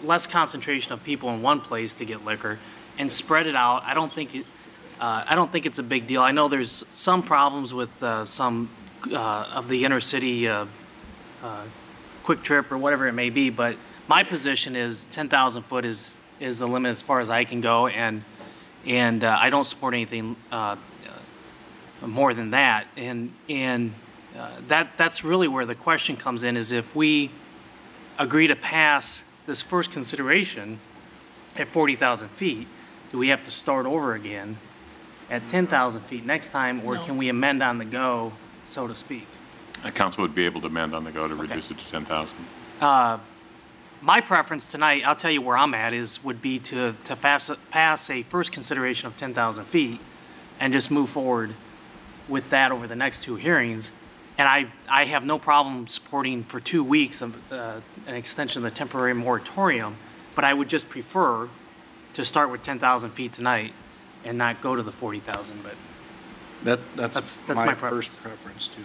less concentration of people in one place to get liquor, and spread it out. I don't think it's a big deal. I know there's some problems with some of the inner city quick trip or whatever it may be, but my position is 10,000 foot is the limit as far as I can go, and I don't support anything more than that. And that's really where the question comes in, is if we agree to pass this first consideration at 40,000 feet, do we have to start over again at 10,000 feet next time, or can we amend on the go, so to speak? A council would be able to amend on the go to reduce it to 10,000. My preference tonight, I'll tell you where I'm at, would be to pass a first consideration of 10,000 feet and just move forward with that over the next 2 hearings. And I have no problem supporting for 2 weeks of an extension of the temporary moratorium, but I would just prefer to start with 10,000 feet tonight and not go to the 40,000, but That's my my preference. first preference too.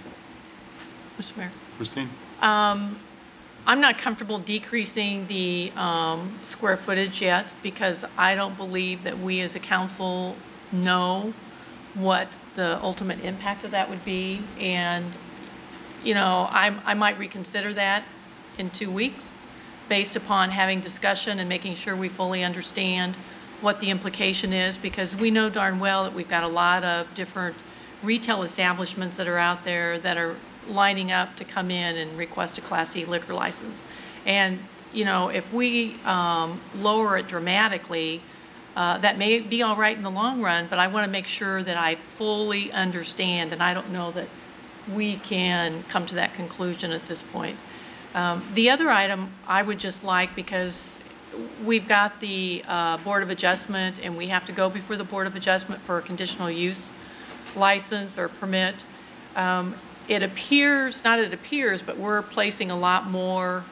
Mr. Mayor. Christine? I'm not comfortable decreasing the square footage yet because I don't believe that we as a council know what the ultimate impact of that would be. And, you know, I might reconsider that in 2 weeks based upon having discussion and making sure we fully understand what the implication is, because we know darn well that we've got a lot of different retail establishments that are out there that are lining up to come in and request a Class C liquor license. And, you know, if we lower it dramatically, that may be all right in the long run, but I want to make sure that I fully understand, and I don't know that we can come to that conclusion at this point. The other item I would just like, because we've got the Board of Adjustment and we have to go before the Board of Adjustment for a conditional use license or permit. It appears, but we're placing a lot more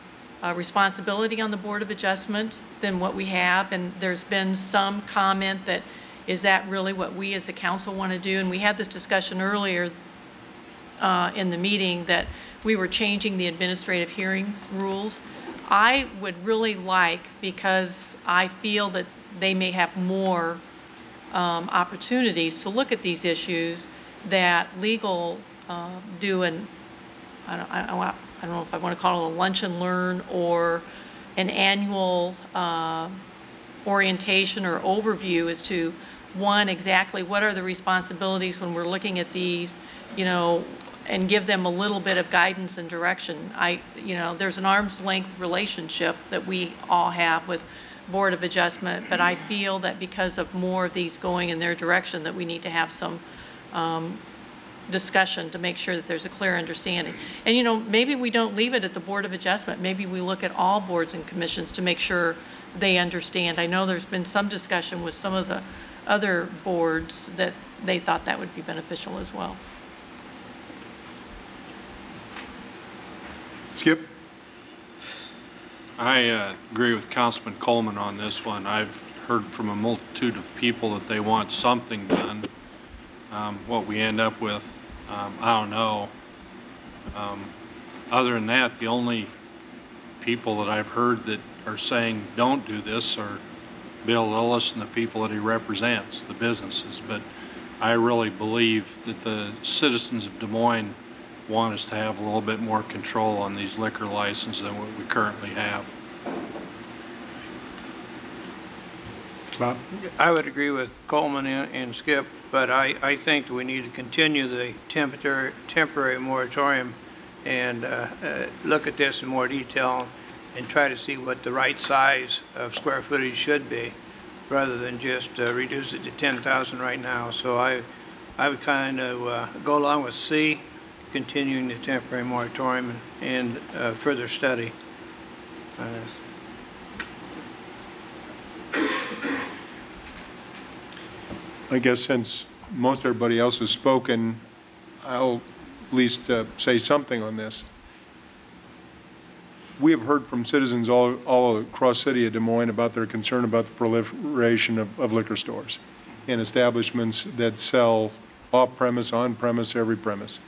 responsibility on the Board of Adjustment than what we have. And there's been some comment that, is that really what we as a council want to do? And we had this discussion earlier in the meeting that we were changing the administrative hearings rules. I would really like, because I feel that they may have more opportunities to look at these issues, that legal do an, I don't know if I want to call it a lunch and learn or an annual orientation or overview as to, one, exactly what are the responsibilities when we're looking at these, you know, and give them a little bit of guidance and direction. You know, there's an arm's length relationship that we all have with Board of Adjustment, but I feel that because of more of these going in their direction, that we need to have some discussion to make sure that there's a clear understanding. And, you know, maybe we don't leave it at the Board of Adjustment. Maybe we look at all boards and commissions to make sure they understand. I know there's been some discussion with some of the other boards that they thought that would be beneficial as well. Skip? I agree with Councilman Coleman on this one. I've heard from a multitude of people that they want something done. What we end up with, I don't know. Other than that, the only people that I've heard that are saying don't do this are Bill Lillis and the people that he represents, the businesses. But I really believe that the citizens of Des Moines want us to have a little bit more control on these liquor licenses than what we currently have. Bob? I would agree with Coleman and Skip, but I think we need to continue the temporary moratorium and look at this in more detail and try to see what the right size of square footage should be, rather than just reduce it to 10,000 right now. So I would kind of go along with C, continuing the temporary moratorium and further study on this. I guess since most everybody else has spoken, I'll at least say something on this. We have heard from citizens all across the city of Des Moines about their concern about the proliferation of liquor stores and establishments that sell off-premise, on-premise, every premise.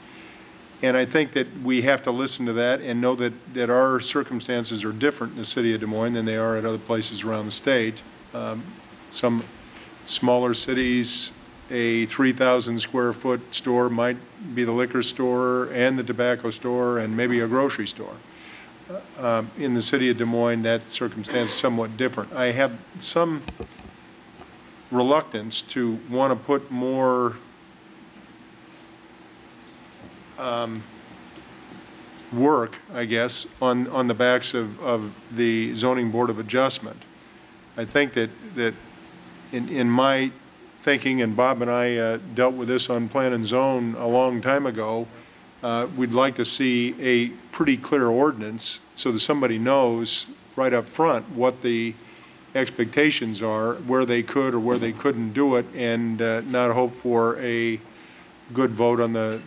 And I think that we have to listen to that and know that our circumstances are different in the city of Des Moines than they are at other places around the state. Some smaller cities, a 3,000 square foot store might be the liquor store and the tobacco store and maybe a grocery store. In the city of Des Moines, that circumstance is somewhat different. I have some reluctance to want to put more work, I guess, on the backs of the Zoning Board of Adjustment. I think that in my thinking, and Bob and I dealt with this on Plan and Zone a long time ago, we'd like to see a pretty clear ordinance so that somebody knows right up front what the expectations are, where they could or where they couldn't do it, and not hope for a good vote on the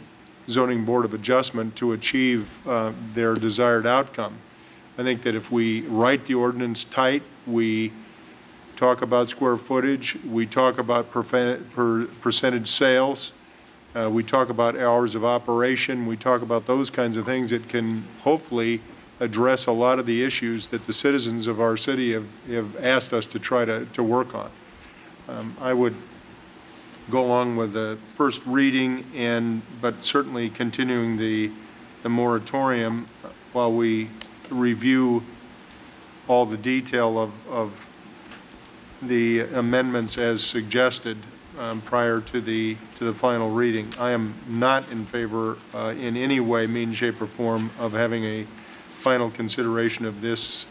Zoning Board of Adjustment to achieve their desired outcome. I think that if we write the ordinance tight, we talk about square footage, we talk about percentage sales, we talk about hours of operation, we talk about those kinds of things that can hopefully address a lot of the issues that the citizens of our city have asked us to try to work on. I would go along with the first reading but certainly continuing the moratorium while we review all the detail of the amendments as suggested prior to the final reading. I am not in favor in any way, means, shape, or form of having a final consideration of this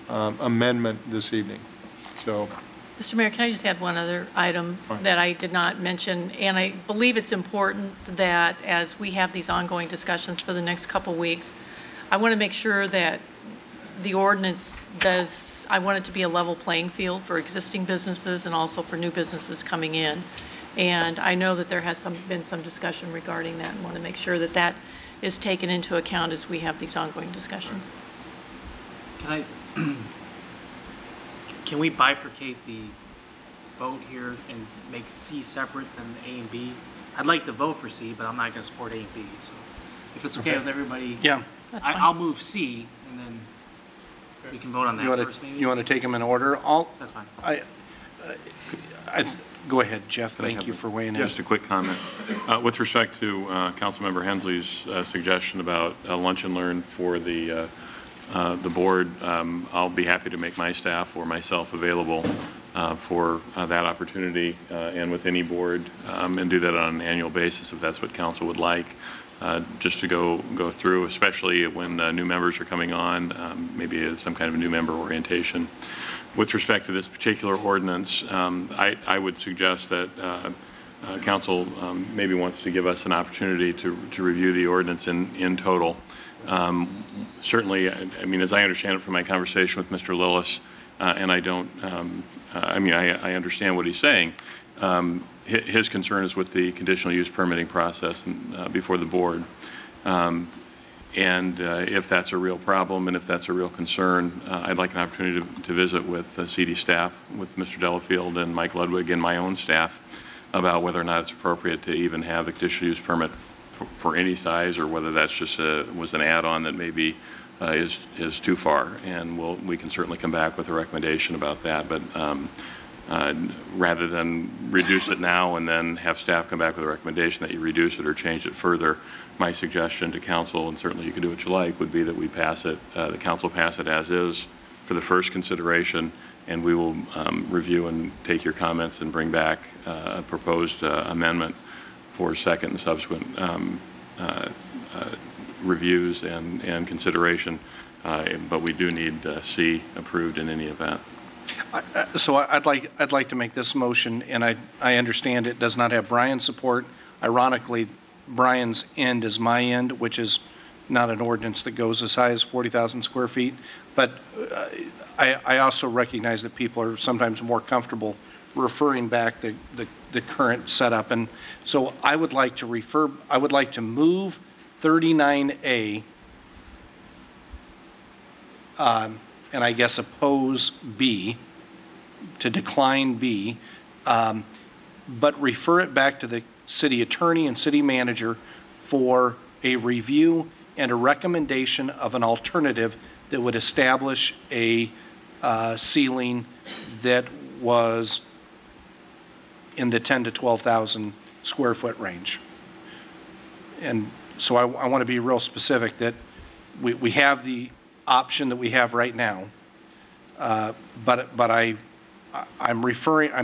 amendment this evening. So, Mr. Mayor, can I just add one other item that I did not mention? And I believe it's important that as we have these ongoing discussions for the next couple weeks, I want to make sure that the ordinance does, I want it to be a level playing field for existing businesses and also for new businesses coming in. And I know that there has been some discussion regarding that, and want to make sure that that is taken into account as we have these ongoing discussions. Can we bifurcate the vote here and make C separate than A and B? I'd like to vote for C, but I'm not going to support A and B. So if it's okay with everybody, yeah, I'll move C, and then we can vote on that first, maybe? You want to take them in order? That's fine. Go ahead, Jeff. Thank you for weighing in. Just a quick comment. With respect to Councilmember Hensley's suggestion about lunch and learn for the board, I'll be happy to make my staff or myself available for that opportunity and with any board and do that on an annual basis if that's what council would like. Just to go through, especially when new members are coming on, maybe as some kind of a new member orientation. With respect to this particular ordinance, I would suggest that council maybe wants to give us an opportunity to review the ordinance in total. Certainly, I mean, as I understand it from my conversation with Mr. Lillis, and I don't, I understand what he's saying. His concern is with the conditional use permitting process before the board. And if that's a real problem and if that's a real concern, I'd like an opportunity to visit with CD staff, with Mr. Delafield and Mike Ludwig and my own staff about whether or not it's appropriate to even have the conditional use permit for any size, or whether that's just was an add-on that maybe is too far. And we can certainly come back with a recommendation about that. But rather than reduce it now and then have staff come back with a recommendation that you reduce it or change it further, my suggestion to council, and certainly you can do what you like, would be that we pass it, the council pass it as is for the first consideration, and we will review and take your comments and bring back a proposed amendment for second and subsequent reviews and consideration. But we do need C approved in any event. So I'd like to make this motion, and I understand it does not have Brian's support. Ironically, Brian's end is my end, which is not an ordinance that goes as high as 40,000 square feet. But I also recognize that people are sometimes more comfortable referring back the current setup. And so I would like to move 39A, and I guess oppose B, to decline B, but refer it back to the city attorney and city manager for a review and a recommendation of an alternative that would establish a ceiling that was in the 10 to 12,000 square foot range. And so I want to be real specific that we have the option that we have right now, but I'm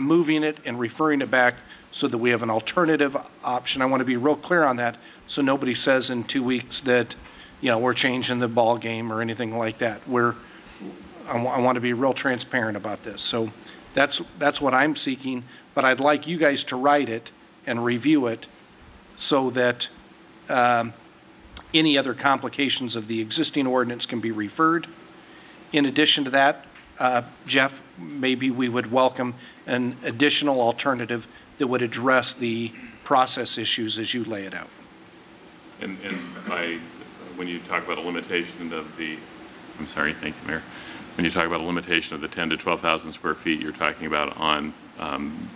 moving it and referring it back so that we have an alternative option. I want to be real clear on that, so nobody says in 2 weeks that, we're changing the ball game or anything like that. I want to be real transparent about this. So that's what I'm seeking, but I'd like you guys to write it and review it so that any other complications of the existing ordinance can be referred. In addition to that, Jeff, maybe we would welcome an additional alternative that would address the process issues as you lay it out. And by, when you talk about a limitation of the, I'm sorry, thank you, Mayor. When you talk about a limitation of the 10 to 12,000 square feet, you're talking about on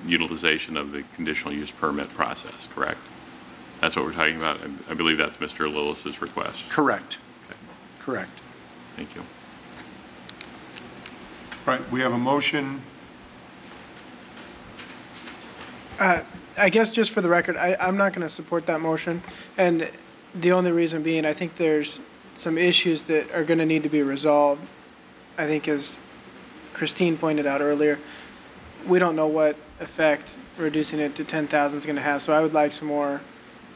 utilization of the conditional use permit process, correct? That's what we're talking about. I believe that's Mr. Lillis's request. Correct. Okay. Correct. Thank you. All right, we have a motion. I guess just for the record, I'm not going to support that motion. And the only reason being, I think there's some issues that are going to need to be resolved. I think as Christine pointed out earlier, we don't know what effect reducing it to 10,000 is going to have. So I would like some more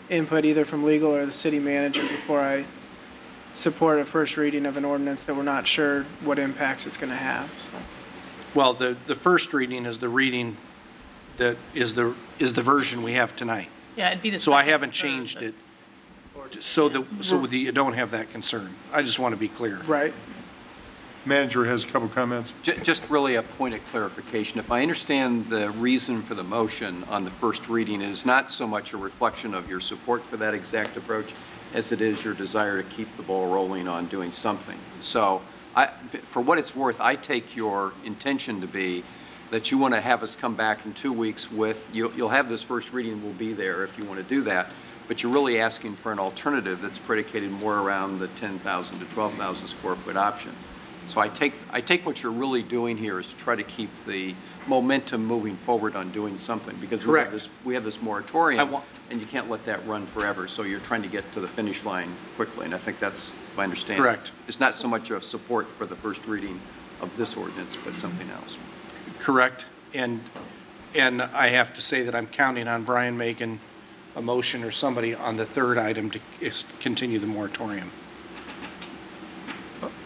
input either from legal or the city manager before I support a first reading of an ordinance that we're not sure what impacts it's going to have. So. Well, the first reading is the reading that is the version we have tonight. Yeah, it'd be the. So I second haven't or changed the- it so that you don't have that concern. I just want to be clear. Right. Manager has a couple comments. Just really a point of clarification. If I understand the reason for the motion on the first reading is not so much a reflection of your support for that exact approach as it is your desire to keep the ball rolling on doing something. So for what it's worth, I take your intention to be that you want to have us come back in 2 weeks with, you'll have this first reading, we'll be there if you want to do that, but you're really asking for an alternative that's predicated more around the 10,000 to 12,000 square foot option. So I take what you're really doing here is to try to keep the momentum moving forward on doing something, because we have this moratorium, and you can't let that run forever. So you're trying to get to the finish line quickly, and I think that's my understanding. Correct. It's not so much a support for the first reading of this ordinance, but something else. Correct. And I have to say that I'm counting on Brian making a motion or somebody on the third item to continue the moratorium.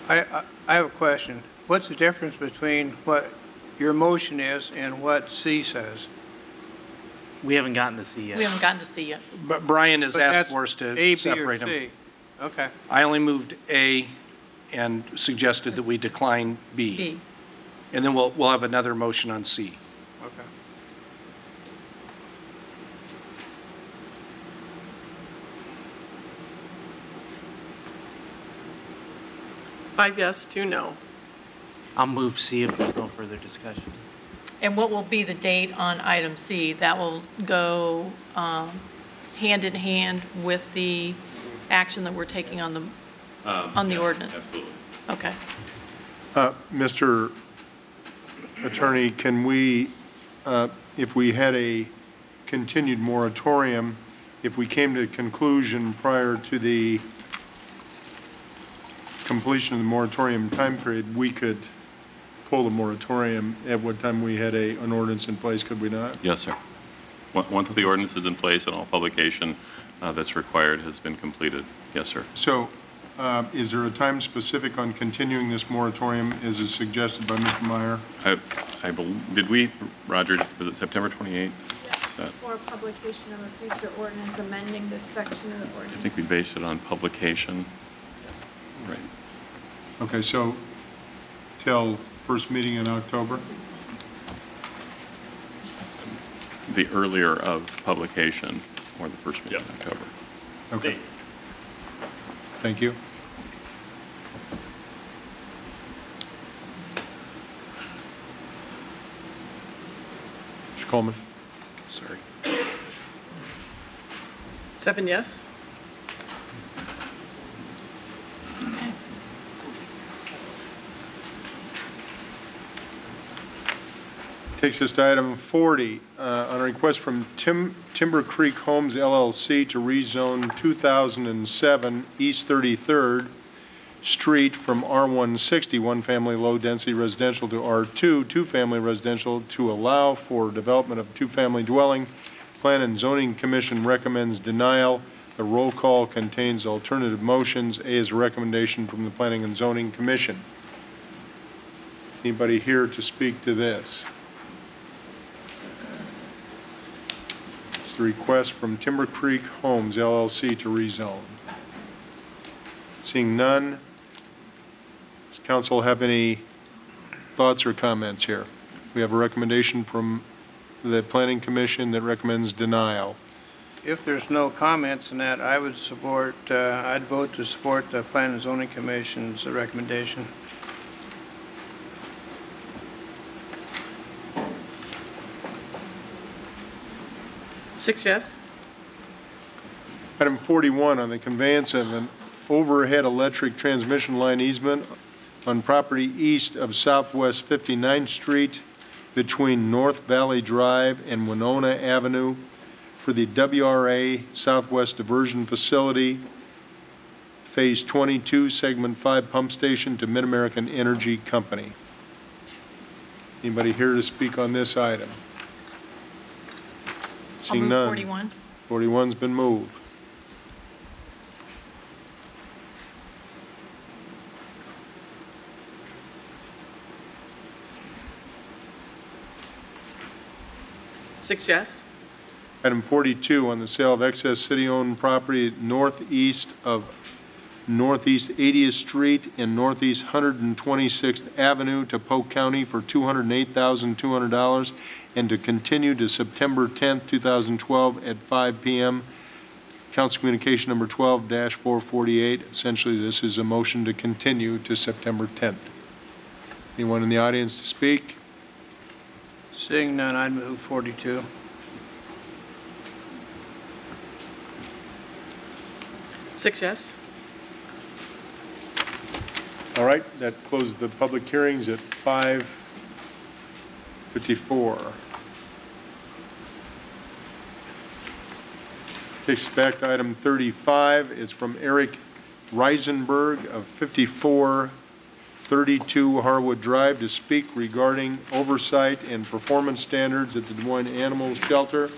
I have a question. What's the difference between what your motion is and what C says? We haven't gotten to C yet. We haven't gotten to C yet. But Brian has But asked that's for us to A, B, or separate them. C. Okay. I only moved A and suggested that we decline B. B. And then we'll have another motion on C. Okay. Five yes, 2 no. I'll move C if there's no further discussion. And what will be the date on item C? That will go hand in hand with the action that we're taking on the ordinance? Absolutely. Okay. Mr. Attorney, can we, if we had a continued moratorium, if we came to a conclusion prior to the completion of the moratorium time period, we could pull the moratorium at what time we had an ordinance in place, could we not? Yes, sir. Once the ordinance is in place and all publication that's required has been completed, yes, sir. So is there a time specific on continuing this moratorium as is suggested by Mr. Meyer? Did we, Roger, was it September 28th? Or publication of a future ordinance amending this section of the I ordinance. think we based it on publication. Right. Okay, so till first meeting in October? The earlier of publication or the first meeting in October. Okay. Thank you. Mr. Coleman. Sorry. 7 yes. Okay. Takes us to item 40, on a request from Timber Creek Homes LLC to rezone 2007 East 33rd Street from R160, one-family low-density residential, to R2, two-family residential, to allow for development of two-family dwelling. Plan and Zoning Commission recommends denial. The roll call contains alternative motions. A is a recommendation from the Planning and Zoning Commission. Anybody here to speak to this? It's the request from Timber Creek Homes LLC to rezone. Seeing none, does council have any thoughts or comments here? We have a recommendation from the Planning Commission that recommends denial. If there's no comments on that, I would support, I'd vote to support the Plan and Zoning Commission's recommendation. Six yes. Item 41 on the conveyance of an overhead electric transmission line easement on property east of Southwest 59th Street between North Valley Drive and Winona Avenue for the WRA Southwest Diversion Facility, Phase 22, Segment 5 Pump Station to Mid-American Energy Company. Anybody here to speak on this item? Seeing I'll move none. 41. 41's been moved. Six yes. Item 42 on the sale of excess city-owned property northeast of Northeast 80th Street and Northeast 126th Avenue to Polk County for $208,200 and to continue to September 10th, 2012 at 5 p.m. Council Communication number 12-448. Essentially, this is a motion to continue to September 10th. Anyone in the audience to speak? Seeing none, I'd move 42. Six yes. All right, that closes the public hearings at 5:54. Takes us back to item 35. It's from Eric Reisenberg of 5432 Harwood Drive to speak regarding oversight and performance standards at the Des Moines Animal Shelter.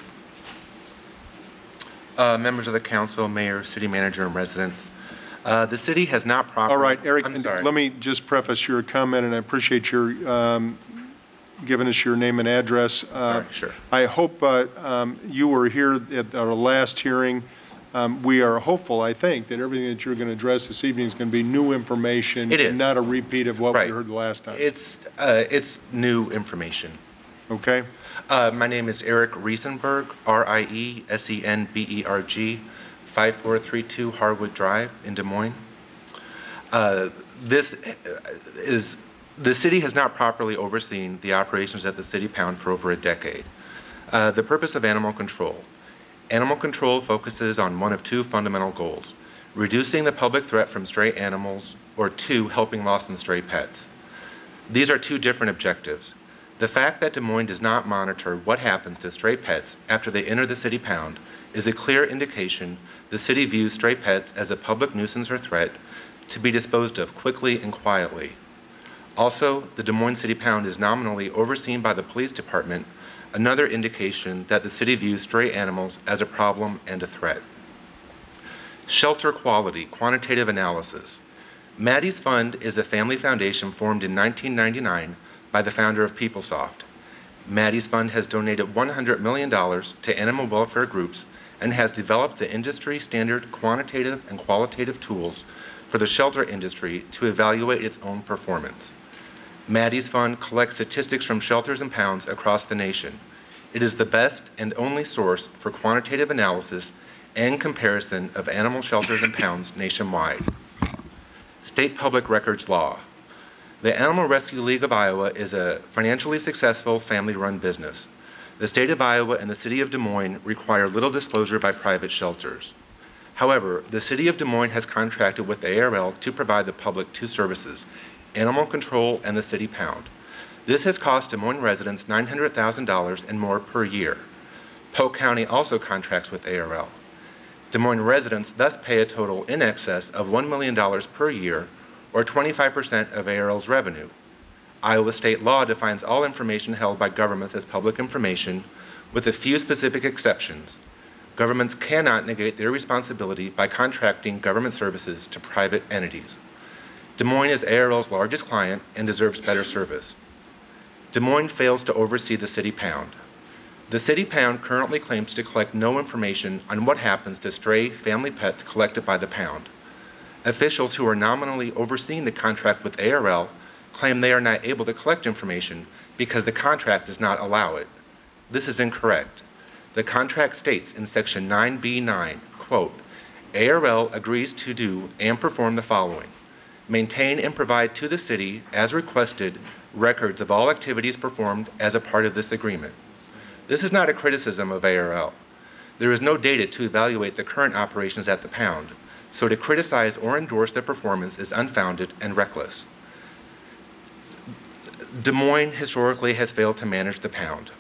Members of the council, mayor, city manager, and residents. The city has not properly... All right, Eric, I'm sorry. let me just preface your comment, and I appreciate your giving us your name and address. Sorry, sure. I hope you were here at our last hearing. We are hopeful, I think, that everything that you're going to address this evening is going to be new information. It is. And not a repeat of what Right. we heard the last time. It's new information. Okay. My name is Eric Riesenberg, R-I-E-S-E-N-B-E-R-G, 5432 Harwood Drive in Des Moines. The city has not properly overseen the operations at the city pound for over a decade. The purpose of animal control. Animal control focuses on one of two fundamental goals: reducing the public threat from stray animals, or two, helping lost and stray pets. These are two different objectives. The fact that Des Moines does not monitor what happens to stray pets after they enter the city pound is a clear indication the city views stray pets as a public nuisance or threat to be disposed of quickly and quietly. Also, the Des Moines City Pound is nominally overseen by the police department, another indication that the city views stray animals as a problem and a threat. Shelter quality, quantitative analysis. Maddie's Fund is a family foundation formed in 1999 by the founder of PeopleSoft. Maddie's Fund has donated $100 million to animal welfare groups and has developed the industry standard quantitative and qualitative tools for the shelter industry to evaluate its own performance. Maddie's Fund collects statistics from shelters and pounds across the nation. It is the best and only source for quantitative analysis and comparison of animal shelters and pounds nationwide. State Public Records Law. The Animal Rescue League of Iowa is a financially successful family-run business. The state of Iowa and the city of Des Moines require little disclosure by private shelters. However, the city of Des Moines has contracted with the ARL to provide the public two services: animal control and the city pound. This has cost Des Moines residents $900,000 and more per year. Polk County also contracts with ARL. Des Moines residents thus pay a total in excess of $1 million per year, or 25% of ARL's revenue. Iowa state law defines all information held by governments as public information, with a few specific exceptions. Governments cannot negate their responsibility by contracting government services to private entities. Des Moines is ARL's largest client and deserves better service. Des Moines fails to oversee the city pound. The city pound currently claims to collect no information on what happens to stray family pets collected by the pound. Officials who are nominally overseeing the contract with ARL claim they are not able to collect information because the contract does not allow it. This is incorrect. The contract states in section 9B9, quote, ARL agrees to do and perform the following: maintain and provide to the city, as requested, records of all activities performed as a part of this agreement. This is not a criticism of ARL. There is no data to evaluate the current operations at the pound, so to criticize or endorse their performance is unfounded and reckless. Des Moines historically has failed to manage the pound.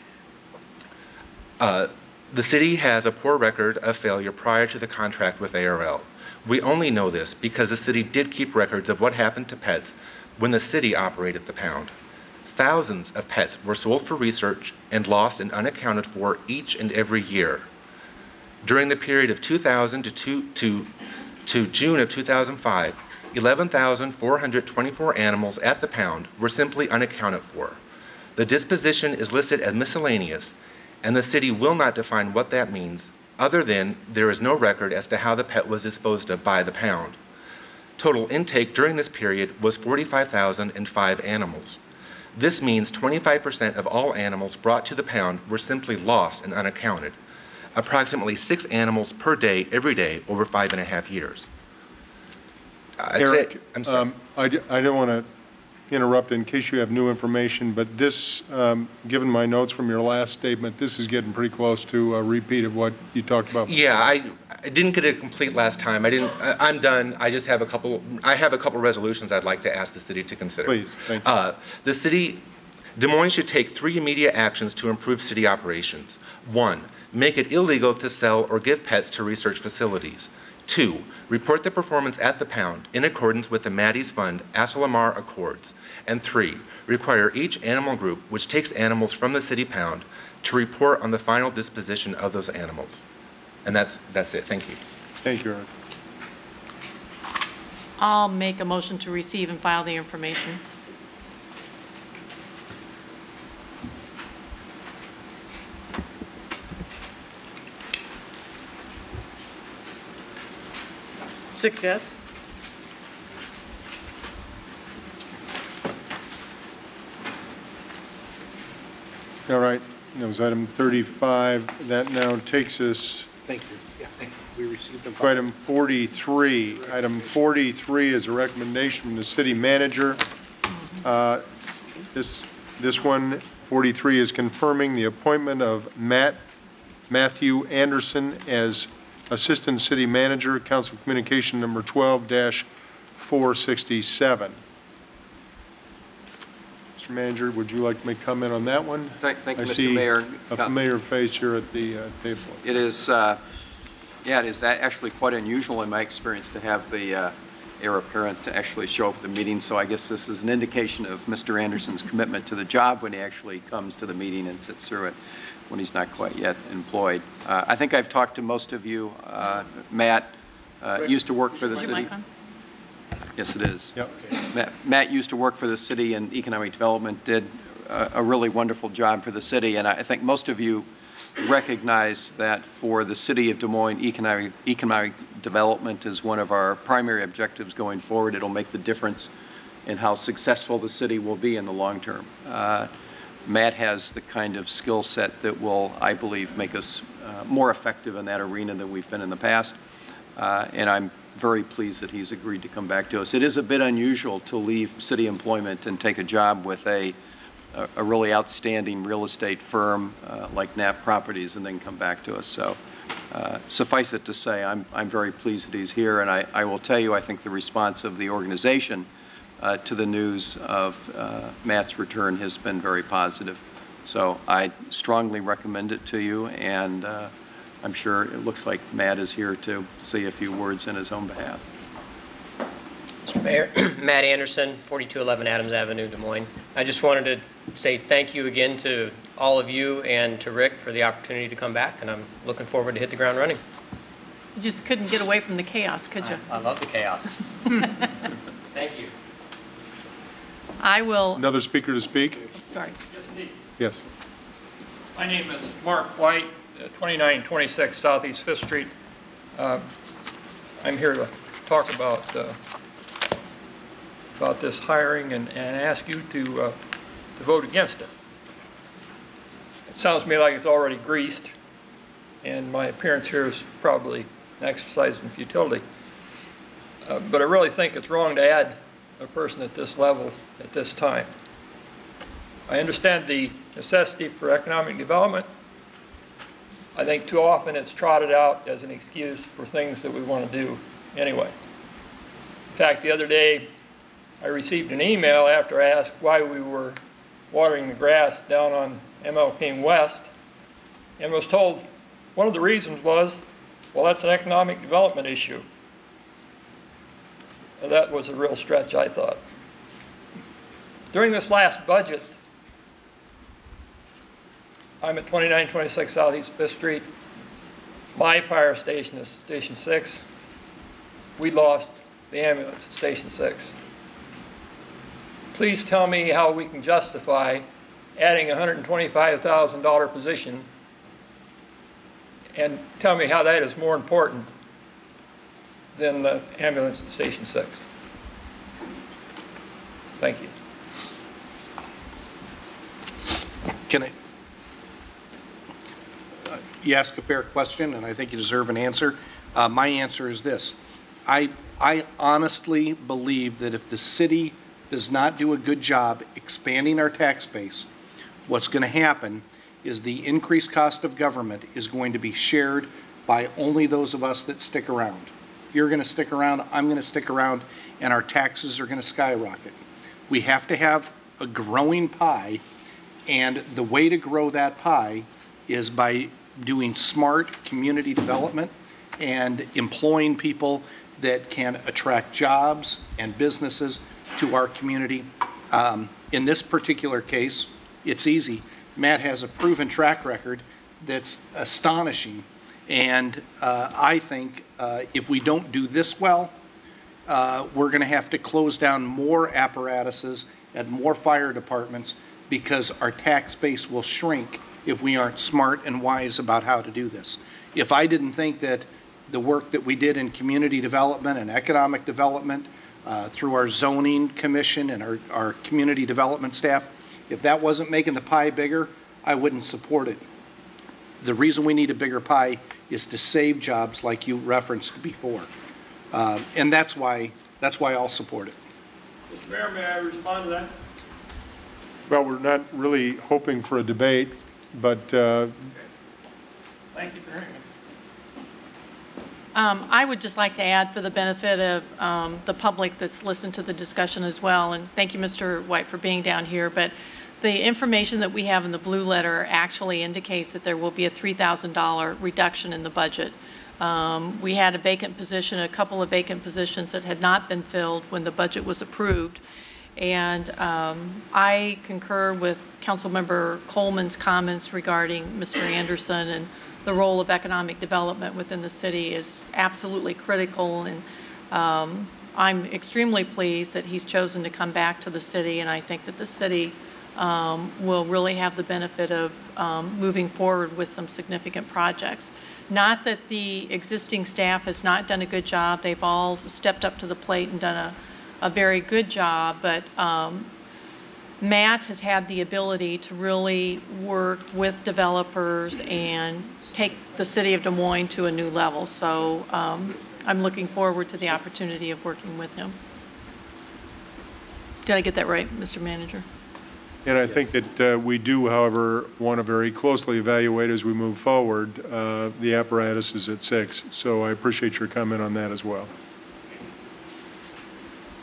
The city has a poor record of failure prior to the contract with ARL. We only know this because the city did keep records of what happened to pets when the city operated the pound. Thousands of pets were sold for research and lost and unaccounted for each and every year. During the period of 2000 to June of 2005, 11,424 animals at the pound were simply unaccounted for. The disposition is listed as miscellaneous, and the city will not define what that means, other than there is no record as to how the pet was disposed of by the pound. Total intake during this period was 45,005 animals. This means 25% of all animals brought to the pound were simply lost and unaccounted. Approximately 6 animals per day, every day, over 5.5 years. Eric, I'm sorry. I don't want to interrupt in case you have new information, but this, given my notes from your last statement, this is getting pretty close to a repeat of what you talked about before. Yeah, I didn't get it complete last time. I'm done. I just have a couple resolutions I'd like to ask the city to consider. Please, thank you. The city, Des Moines should take 3 immediate actions to improve city operations. 1, make it illegal to sell or give pets to research facilities. 2, report the performance at the pound in accordance with the Maddie's Fund Asalamar Accords. And 3, require each animal group which takes animals from the city pound to report on the final disposition of those animals. And that's it. Thank you. Thank you, Eric. I'll make a motion to receive and file the information. Six yes. All right, that was item 35. That now takes us Thank you. Yeah, thank you. We received them. to item 43. Item 43 is a recommendation from the city manager. This one, 43, is confirming the appointment of Matthew Anderson as Assistant City Manager, Council Communication number 12-467. Mr. Manager, would you like to make comment on that one? Thank you, I Mr. see Mayor. a familiar face here at the table. It is, it is actually quite unusual in my experience to have the heir apparent to actually show up at the meeting, so I guess this is an indication of Mr. Anderson's commitment to the job when he actually comes to the meeting and sits through it when he's not quite yet employed. I think I've talked to most of you. Matt used to work for the city. Yes, it is. Yep. Matt used to work for the city in economic development, did a really wonderful job for the city, and I think most of you recognize that for the city of Des Moines, economic development is one of our primary objectives going forward. It'll make the difference in how successful the city will be in the long term. Matt has the kind of skill set that will, I believe, make us more effective in that arena than we've been in the past, and I'm very pleased that he's agreed to come back to us. It is a bit unusual to leave city employment and take a job with a really outstanding real estate firm like Knapp Properties and then come back to us. So suffice it to say, I'm very pleased that he's here, and I will tell you, I think the response of the organization to the news of Matt's return has been very positive. So I strongly recommend it to you, and I'm sure it looks like Matt is here to say a few words in his own behalf. Mr. Mayor, Matt Anderson, 4211 Adams Avenue, Des Moines. I just wanted to say thank you again to all of you and to Rick for the opportunity to come back, and I'm looking forward to hit the ground running. You just couldn't get away from the chaos, could you? I love the chaos. Thank you. I will. Another speaker to speak? Sorry. Yes, indeed. Yes. My name is Mark White, 2926 Southeast 5th Street. I'm here to talk about this hiring and ask you to vote against it. It sounds to me like it's already greased, and my appearance here is probably an exercise in futility. But I really think it's wrong to add a person at this level at this time. I understand the necessity for economic development. I think too often it's trotted out as an excuse for things that we want to do anyway. In fact, the other day, I received an email after I asked why we were watering the grass down on ML King West, and was told one of the reasons was, well, that's an economic development issue. Well, that was a real stretch, I thought. During this last budget, I'm at 2926 Southeast 5th Street. My fire station is Station 6. We lost the ambulance at Station 6. Please tell me how we can justify adding a $125,000 position, and tell me how that is more important than the ambulance at Station 6. Thank you. Can I? You ask a fair question, and I think you deserve an answer. My answer is this. I honestly believe that if the city does not do a good job expanding our tax base, what's going to happen is the increased cost of government is going to be shared by only those of us that stick around. You're going to stick around, I'm going to stick around, and our taxes are going to skyrocket. We have to have a growing pie, and the way to grow that pie is by doing smart community development and employing people that can attract jobs and businesses to our community. In this particular case, it's easy. Matt has a proven track record that's astonishing, and I think if we don't do this well, we're going to have to close down more apparatuses and more fire departments because our tax base will shrink if we aren't smart and wise about how to do this. If I didn't think that the work that we did in community development and economic development through our zoning commission and our community development staff, if that wasn't making the pie bigger, I wouldn't support it. The reason we need a bigger pie is to save jobs like you referenced before. And that's why I'll support it. Mr. Mayor, may I respond to that? Well, we're not really hoping for a debate, but Thank you for hearing me. I would just like to add for the benefit of the public that's listened to the discussion as well, and thank you, Mr. White, for being down here, but the information that we have in the blue letter actually indicates that there will be a $3,000 reduction in the budget. We had a vacant position, a couple of vacant positions that had not been filled when the budget was approved, and I concur with Councilmember Coleman's comments regarding Mr. Anderson, and the role of economic development within the city is absolutely critical, and I'm extremely pleased that he's chosen to come back to the city, and I think that the city will really have the benefit of moving forward with some significant projects. Not that the existing staff has not done a good job. They've all stepped up to the plate and done a very good job, but Matt has had the ability to really work with developers and take the city of Des Moines to a new level. So I'm looking forward to the opportunity of working with him. Did I get that right, Mr. Manager? and I think that we do, however, want to very closely evaluate as we move forward. The apparatus is at 6, so I appreciate your comment on that as well.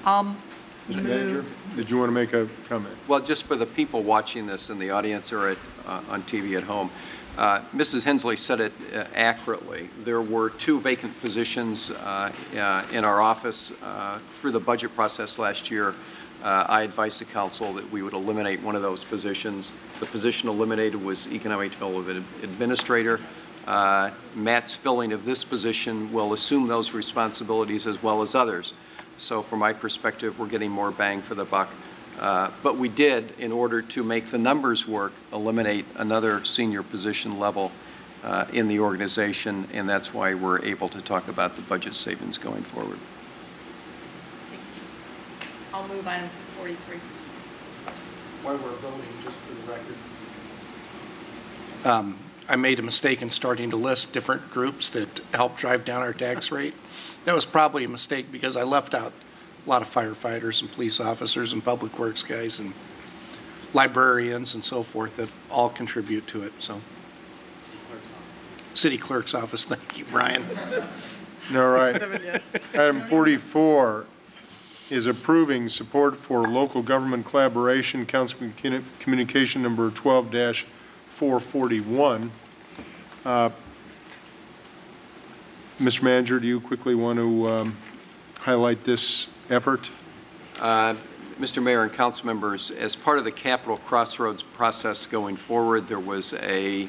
Mr. Manager, did you want to make a comment? Well, just for the people watching this in the audience or on TV at home, Mrs. Hensley said it accurately. There were 2 vacant positions in our office through the budget process last year. I advised the council that we would eliminate one of those positions. The position eliminated was Economic Development Administrator. Matt's filling of this position will assume those responsibilities as well as others. So from my perspective, we're getting more bang for the buck. But we did, in order to make the numbers work, eliminate another senior position level in the organization, and that's why we're able to talk about the budget savings going forward. I'll move item 43. While we're voting, just for the record. I made a mistake in starting to list different groups that help drive down our tax rate. That was probably a mistake because I left out a lot of firefighters and police officers and public works guys and librarians and so forth that all contribute to it. So, City Clerk's Office, thank you, Brian. All right. 7 yes. Item 44 is approving support for local government collaboration, Council Communication number 12-441. Mr. Manager, do you quickly want to highlight this effort? Mr. Mayor and council members, as part of the Capital Crossroads process going forward, there was a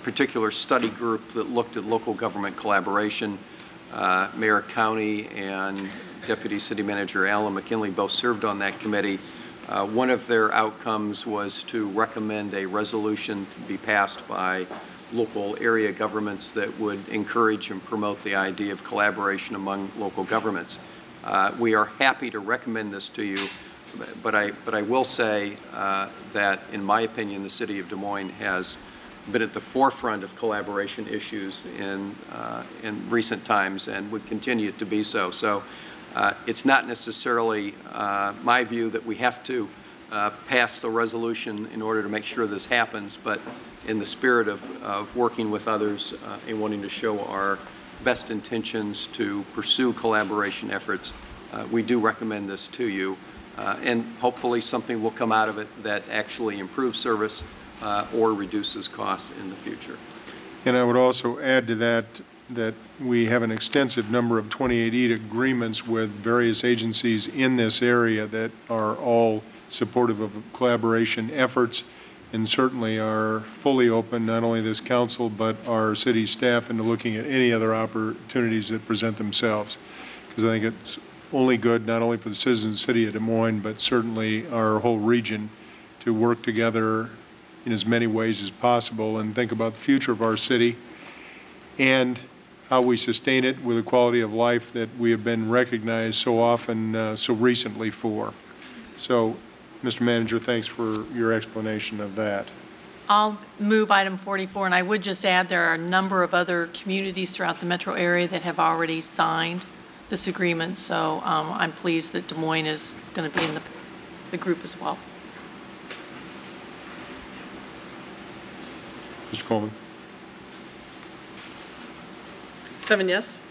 particular study group that looked at local government collaboration. Mayor County and Deputy City Manager Alan McKinley both served on that committee. One of their outcomes was to recommend a resolution be passed by local area governments that would encourage and promote the idea of collaboration among local governments. We are happy to recommend this to you, but I will say that, in my opinion, the City of Des Moines has been at the forefront of collaboration issues in recent times and would continue to be so. So it's not necessarily my view that we have to pass the resolution in order to make sure this happens, but in the spirit of working with others and wanting to show our best intentions to pursue collaboration efforts, we do recommend this to you. And hopefully something will come out of it that actually improves service or reduces costs in the future. And I would also add to that we have an extensive number of 28E agreements with various agencies in this area that are all supportive of collaboration efforts and certainly are fully open, not only this council, but our city staff, into looking at any other opportunities that present themselves. Because I think it's only good, not only for the citizens of the city of Des Moines, but certainly our whole region, to work together in as many ways as possible and think about the future of our city and how we sustain it with a quality of life that we have been recognized so often, so recently for. So, Mr. Manager, thanks for your explanation of that. I'll move item 44, and I would just add there are a number of other communities throughout the metro area that have already signed this agreement, so I'm pleased that Des Moines is going to be in the group as well. Mr. Coleman. 7 yes.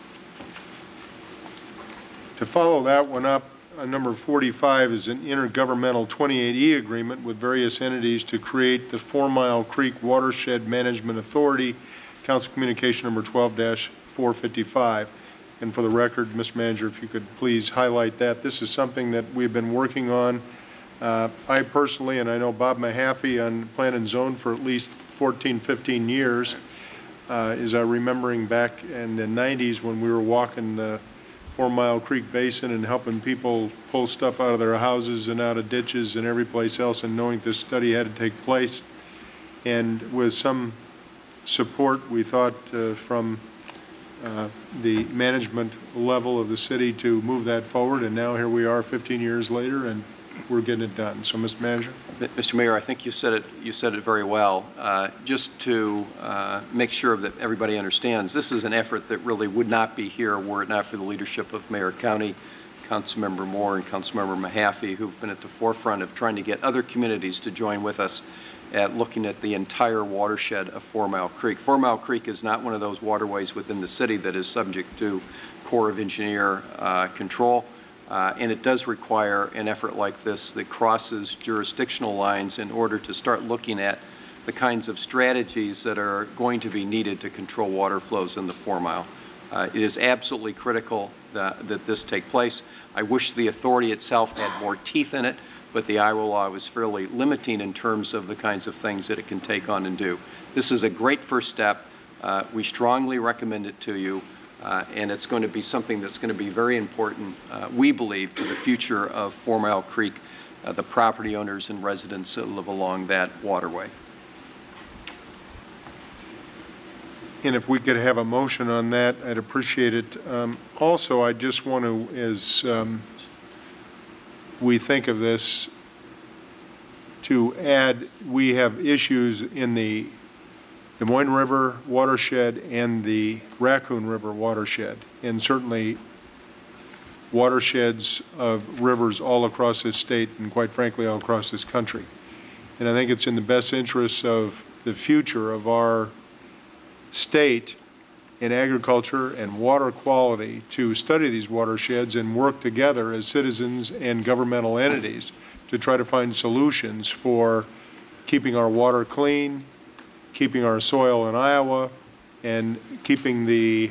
To follow that one up, number 45 is an intergovernmental 28E agreement with various entities to create the 4 Mile Creek Watershed Management Authority, Council Communication number 12-455. And for the record, Mr. Manager, if you could please highlight that. This is something that we've been working on. I personally, and I know Bob Mahaffey, on Plan and Zone for at least 14, 15 years. As I'm remembering back in the 90s when we were walking the 4 Mile Creek Basin and helping people pull stuff out of their houses and out of ditches and every place else, and knowing this study had to take place. And with some support, we thought, from the management level of the city to move that forward, and now here we are 15 years later and we're getting it done. So, Mr. Manager? Mr. Mayor, I think you said it very well. Just to make sure that everybody understands, this is an effort that really would not be here were it not for the leadership of Mayor County, Councilmember Moore, and Councilmember Mahaffey, who've been at the forefront of trying to get other communities to join with us at looking at the entire watershed of 4 Mile Creek. 4 Mile Creek is not one of those waterways within the city that is subject to Corps of Engineer control. And it does require an effort like this that crosses jurisdictional lines in order to start looking at the kinds of strategies that are going to be needed to control water flows in the 4 Mile. It is absolutely critical that this take place. I wish the authority itself had more teeth in it, but the Iowa law was fairly limiting in terms of the kinds of things that it can take on and do. This is a great first step. We strongly recommend it to you. And it's going to be something that's going to be very important, we believe, to the future of 4 Mile Creek, the property owners and residents that live along that waterway. And if we could have a motion on that, I'd appreciate it. Also, I just want to, as we think of this, to add, we have issues in the Des Moines River watershed and the Raccoon River watershed, and certainly watersheds of rivers all across this state and quite frankly all across this country. And I think it's in the best interests of the future of our state in agriculture and water quality to study these watersheds and work together as citizens and governmental entities to try to find solutions for keeping our water clean, keeping our soil in Iowa, and keeping the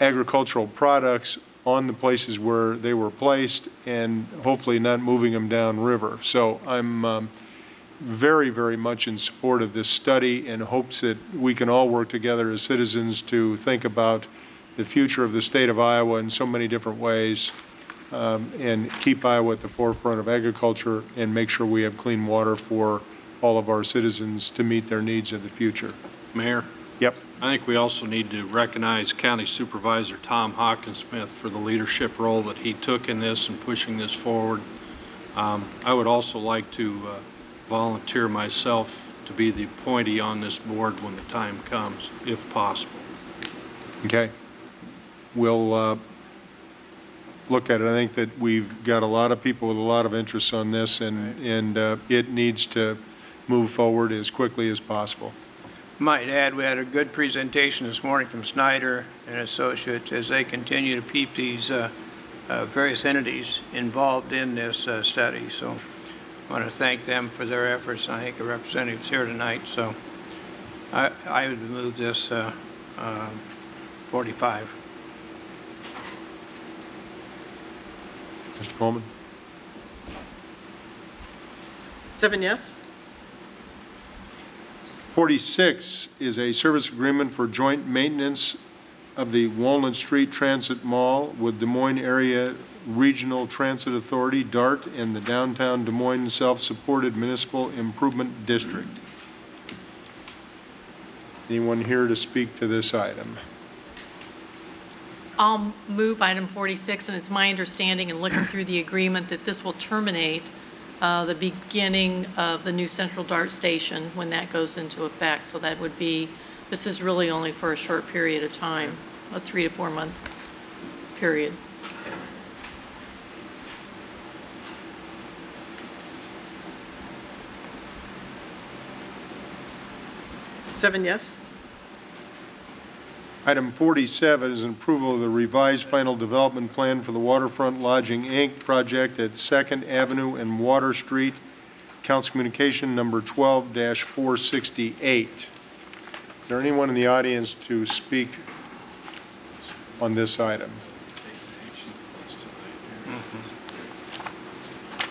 agricultural products on the places where they were placed and hopefully not moving them downriver. So I'm very, very much in support of this study and hopes that we can all work together as citizens to think about the future of the state of Iowa in so many different ways and keep Iowa at the forefront of agriculture and make sure we have clean water for all of our citizens to meet their needs of the future. Mayor? Yep. I think we also need to recognize County Supervisor Tom Hawkinsmith for the leadership role that he took in this and pushing this forward. I would also like to volunteer myself to be the appointee on this board when the time comes, if possible. Okay. We'll look at it. I think that we've got a lot of people with a lot of interests on this, and it needs to move forward as quickly as possible. Might add, we had a good presentation this morning from Snyder and Associates as they continue to keep these various entities involved in this study. So I want to thank them for their efforts. I think a representative's here tonight. So I would move this 45. Mr. Coleman? 7 yes. 46 is a service agreement for joint maintenance of the Walnut Street Transit Mall with Des Moines Area Regional Transit Authority, DART, and the Downtown Des Moines Self-Supported Municipal Improvement District. Anyone here to speak to this item? I'll move item 46, and it's my understanding in looking through the agreement that this will terminate the beginning of the new Central DART station when that goes into effect. So that would be, this is really only for a short period of time, a 3 to 4 month period. Seven yes. Item 47 is an approval of the revised final development plan for the Waterfront Lodging, Inc. project at 2nd Avenue and Water Street. Council Communication number 12-468. Is there anyone in the audience to speak on this item?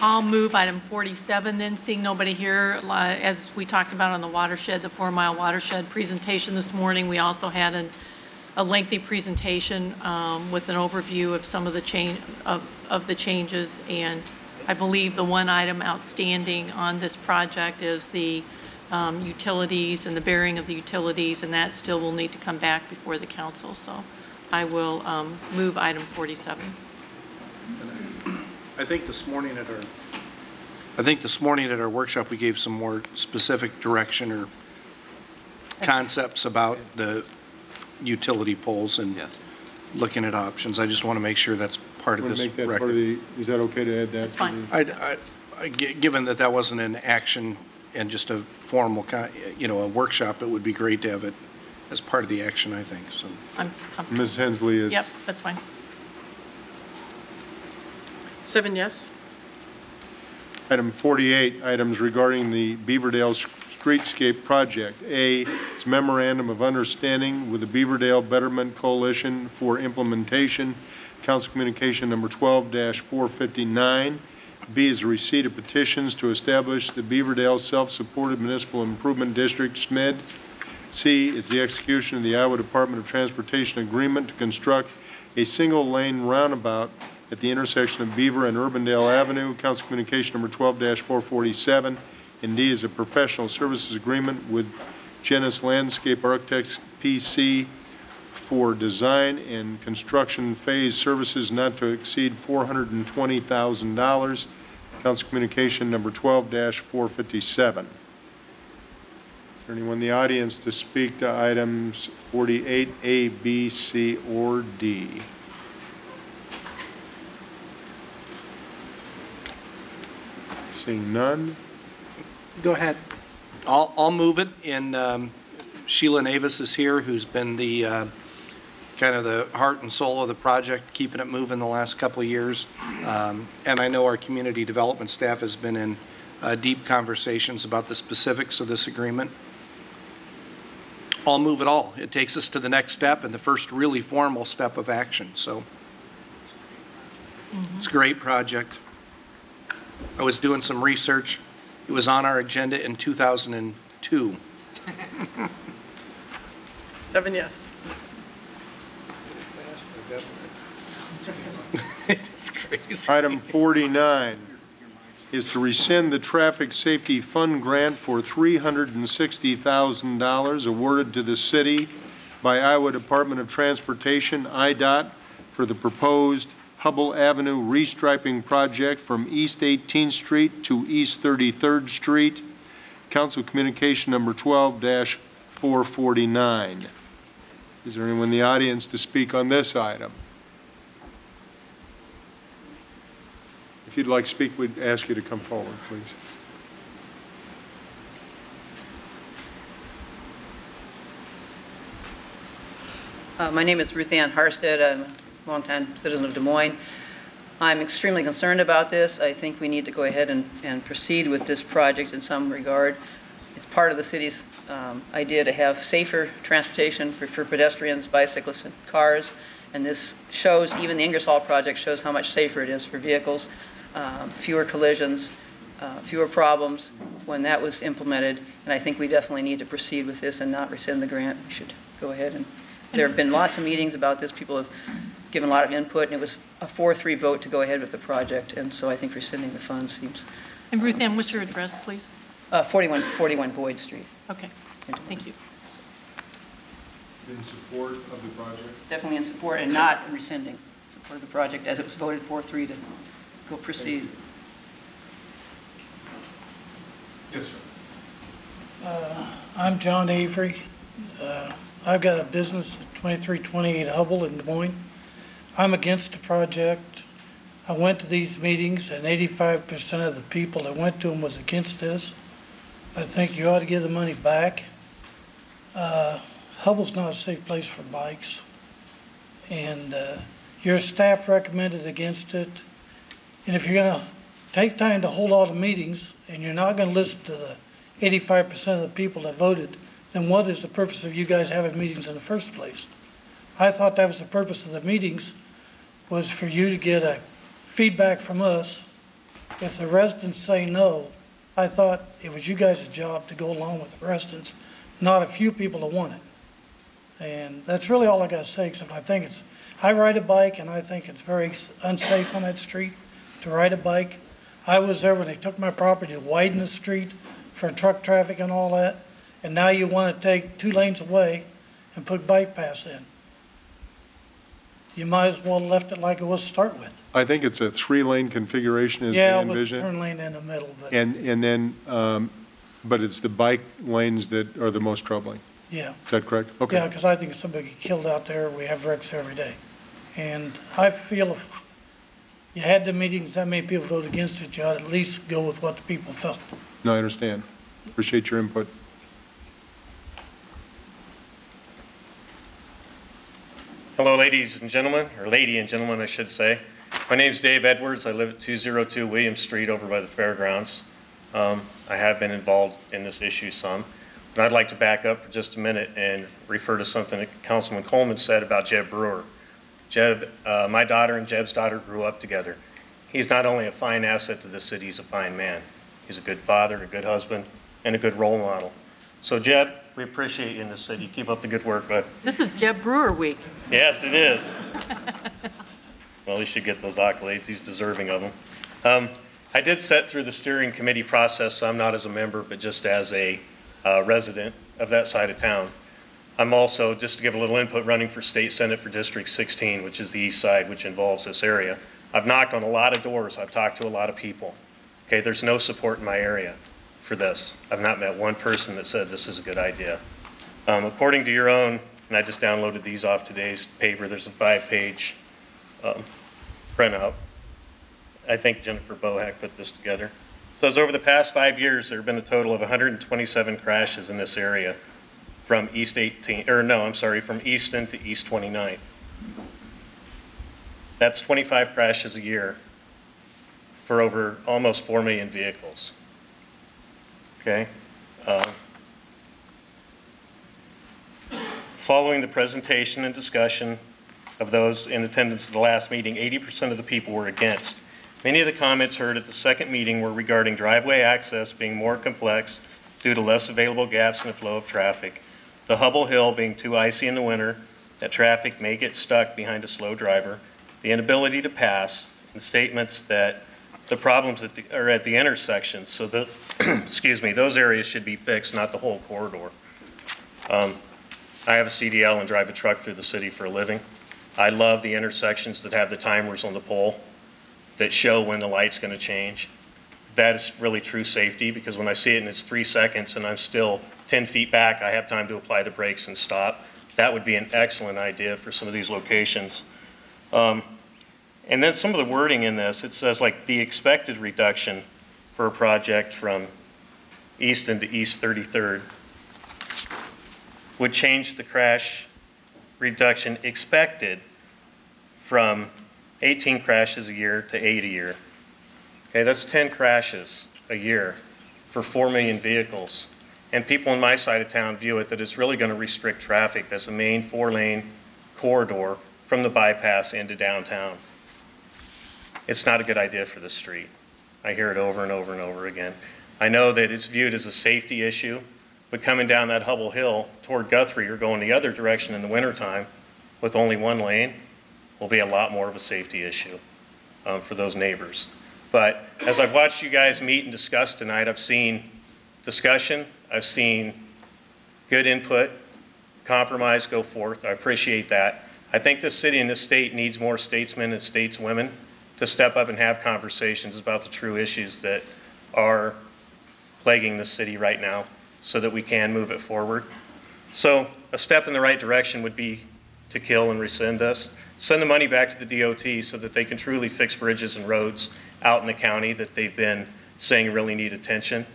I'll move item 47 then, seeing nobody here. As we talked about on the watershed, the 4-mile watershed presentation this morning, we also had a lengthy presentation with an overview of some of the changes, and I believe the one item outstanding on this project is the utilities and the bearing of the utilities, and that still will need to come back before the council. So I will move item 47. I think this morning at our workshop we gave some more specific direction or concepts about the utility poles and looking at options. I just want to make sure that's part of this record. Is that okay to add that? That's fine. Given that wasn't an action and just a formal, a workshop, it would be great to have it as part of the action, I think. So I'm comfortable. Ms. Hensley is. Yep, that's fine. 7 yes. Item 48, items regarding the Beaverdale Streetscape Project. A, it's memorandum of understanding with the Beaverdale Betterment Coalition for implementation, Council Communication number 12-459. B is a receipt of petitions to establish the Beaverdale Self-Supported Municipal Improvement District, SMID. C is the execution of the Iowa Department of Transportation agreement to construct a single-lane roundabout at the intersection of Beaver and Urbandale Avenue, Council Communication number 12-447. And D is a professional services agreement with Genis Landscape Architects, PC, for design and construction phase services not to exceed $420,000. Council Communication number 12-457. Is Is there anyone in the audience to speak to items 48A, B, C, or D? Seeing none. Go ahead. I'll move it, and Sheila Navis is here, who's been the kind of the heart and soul of the project, keeping it moving the last couple of years. And I know our community development staff has been in deep conversations about the specifics of this agreement. I'll move it all. It takes us to the next step and the first really formal step of action. So it's a great project. I was doing some research. It was on our agenda in 2002. 7 yes. It's crazy. Item 49 is to rescind the Traffic Safety Fund grant for $360,000 awarded to the city by Iowa Department of Transportation, IDOT, for the proposed Hubble Avenue restriping project from East 18th Street to East 33rd Street. Council Communication number 12-449. Is there anyone in the audience to speak on this item? If you'd like to speak, we'd ask you to come forward, please. My name is Ruth Ann Harstead. I'm a longtime citizen of Des Moines. I'm extremely concerned about this. I think we need to go ahead and proceed with this project in some regard. It's part of the city's idea to have safer transportation for pedestrians, bicyclists, and cars. And this shows, even the Ingersoll project shows how much safer it is for vehicles, fewer collisions, fewer problems when that was implemented. And I think we definitely need to proceed with this and not rescind the grant. We should go ahead and there have been lots of meetings about this. People have given a lot of input, and it was a 4-3 vote to go ahead with the project. And so I think rescinding the funds seems... And Ruth Ann, what's your address, please? 41 Boyd Street. Okay, thank you. In support of the project? Definitely in support and not rescinding. Support of the project as it was voted 4-3 to go proceed. Yes, sir. I'm John Avery. I've got a business at 2328 Hubble in Des Moines. I'm against the project. I went to these meetings and 85% of the people that went to them was against this. I think you ought to give the money back. Hubble's not a safe place for bikes. And your staff recommended against it. And if you're going to take time to hold all the meetings and you're not going to listen to the 85% of the people that voted, then what is the purpose of you guys having meetings in the first place? I thought that was the purpose of the meetings, was for you to get a feedback from us. If the residents say no, I thought it was you guys' job to go along with the residents, not a few people that want it. And that's really all I got to say, except I ride a bike and I think it's very unsafe on that street to ride a bike. I was there when they took my property to widen the street for truck traffic and all that. And now you want to take 2 lanes away and put bike paths in. You might as well have left it like it was to start with. I think it's a 3-lane configuration as they envision. Yeah, with turn lane in the middle. But and then, but it's the bike lanes that are the most troubling. Yeah. Is that correct? Okay. Yeah, because I think if somebody get killed out there, we have wrecks every day. And I feel if you had the meetings, that many people vote against it, you ought to at least go with what the people felt. No, I understand. Appreciate your input. Hello, ladies and gentlemen, or lady and gentlemen, I should say. My name is Dave Edwards. I live at 202 William Street over by the fairgrounds. I have been involved in this issue some, but I'd like to back up for just a minute and refer to something that Councilman Coleman said about Jeb Brewer. Jeb, my daughter and Jeb's daughter grew up together. He's not only a fine asset to the city, he's a fine man. He's a good father, a good husband, and a good role model. So Jeb, we appreciate you in this city. Keep up the good work, bud. This is Jeb Brewer week. Yes, it is. Well, he should get those accolades. He's deserving of them. I did sit through the steering committee process, some not as a member, but just as a resident of that side of town. I'm also, just to give a little input, running for state senate for District 16, which is the east side, which involves this area. I've knocked on a lot of doors. I've talked to a lot of people. Okay, there's no support in my area for this. I've not met one person that said this is a good idea. According to your own, and I just downloaded these off today's paper, there's a 5-page printout. I think Jennifer Bohack put this together. So as over the past 5 years, there have been a total of 127 crashes in this area from from Easton to East 29th. That's 25 crashes a year for over almost 4 million vehicles. Okay. Following the presentation and discussion of those in attendance at the last meeting, 80% of the people were against. Many of the comments heard at the second meeting were regarding driveway access being more complex due to less available gaps in the flow of traffic, the Hubble Hill being too icy in the winter, that traffic may get stuck behind a slow driver, the inability to pass, and statements that the problems are at the intersections, so that, excuse me, those areas should be fixed, not the whole corridor. I have a CDL and drive a truck through the city for a living. I love the intersections that have the timers on the pole that show when the light's going to change. That is really true safety, because when I see it and it's 3 seconds and I'm still 10 feet back, I have time to apply the brakes and stop. That would be an excellent idea for some of these locations. And then some of the wording in this, it says like the expected reduction for a project from Easton to East 33rd would change the crash reduction expected from 18 crashes a year to 8 a year. Okay, that's 10 crashes a year for 4 million vehicles. And people on my side of town view it that it's really going to restrict traffic as a main 4-lane corridor from the bypass into downtown. It's not a good idea for the street. I hear it over and over and over again. I know that it's viewed as a safety issue, but coming down that Hubble Hill toward Guthrie or going the other direction in the wintertime with only 1 lane will be a lot more of a safety issue for those neighbors. But as I've watched you guys meet and discuss tonight, I've seen discussion, I've seen good input, compromise go forth. I appreciate that. I think this city and this state needs more statesmen and stateswomen to step up and have conversations about the true issues that are plaguing the city right now so that we can move it forward. So a step in the right direction would be to kill and rescind this. Send the money back to the DOT so that they can truly fix bridges and roads out in the county that they've been saying really need attention.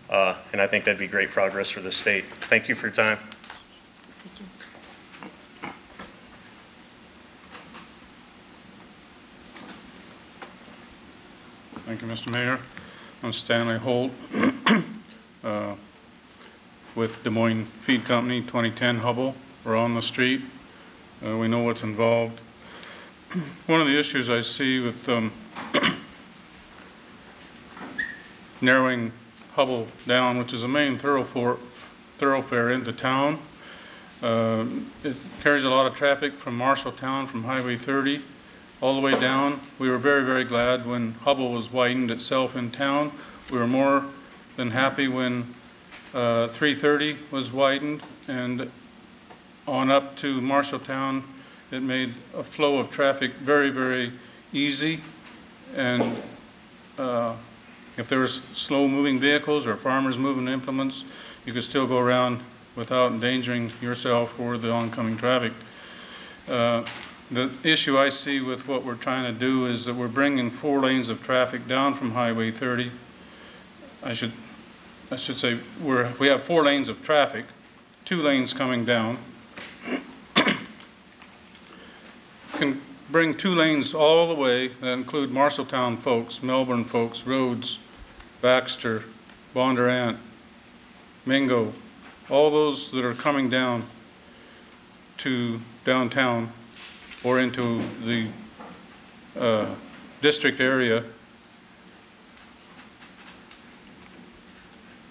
And I think that'd be great progress for the state. Thank you for your time. Thank you, Mr. Mayor. I'm Stanley Holt with Des Moines Feed Company, 2010 Hubble. We're on the street. We know what's involved. One of the issues I see with narrowing Hubble down, which is a main thoroughfare into town, it carries a lot of traffic from Marshalltown, from Highway 30, all the way down. We were very, very glad when Hubble was widened itself in town. We were more than happy when 330 was widened, and on up to Marshalltown, it made a flow of traffic very, very easy. And if there was slow-moving vehicles or farmers moving implements, you could still go around without endangering yourself or the oncoming traffic. The issue I see with what we're trying to do is that we're bringing 4 lanes of traffic down from Highway 30. I should say we have 4 lanes of traffic, 2 lanes coming down. Can bring 2 lanes all the way that include Marshalltown folks, Melbourne folks, Rhodes, Baxter, Bondurant, Mingo, all those that are coming down to downtown or into the district area,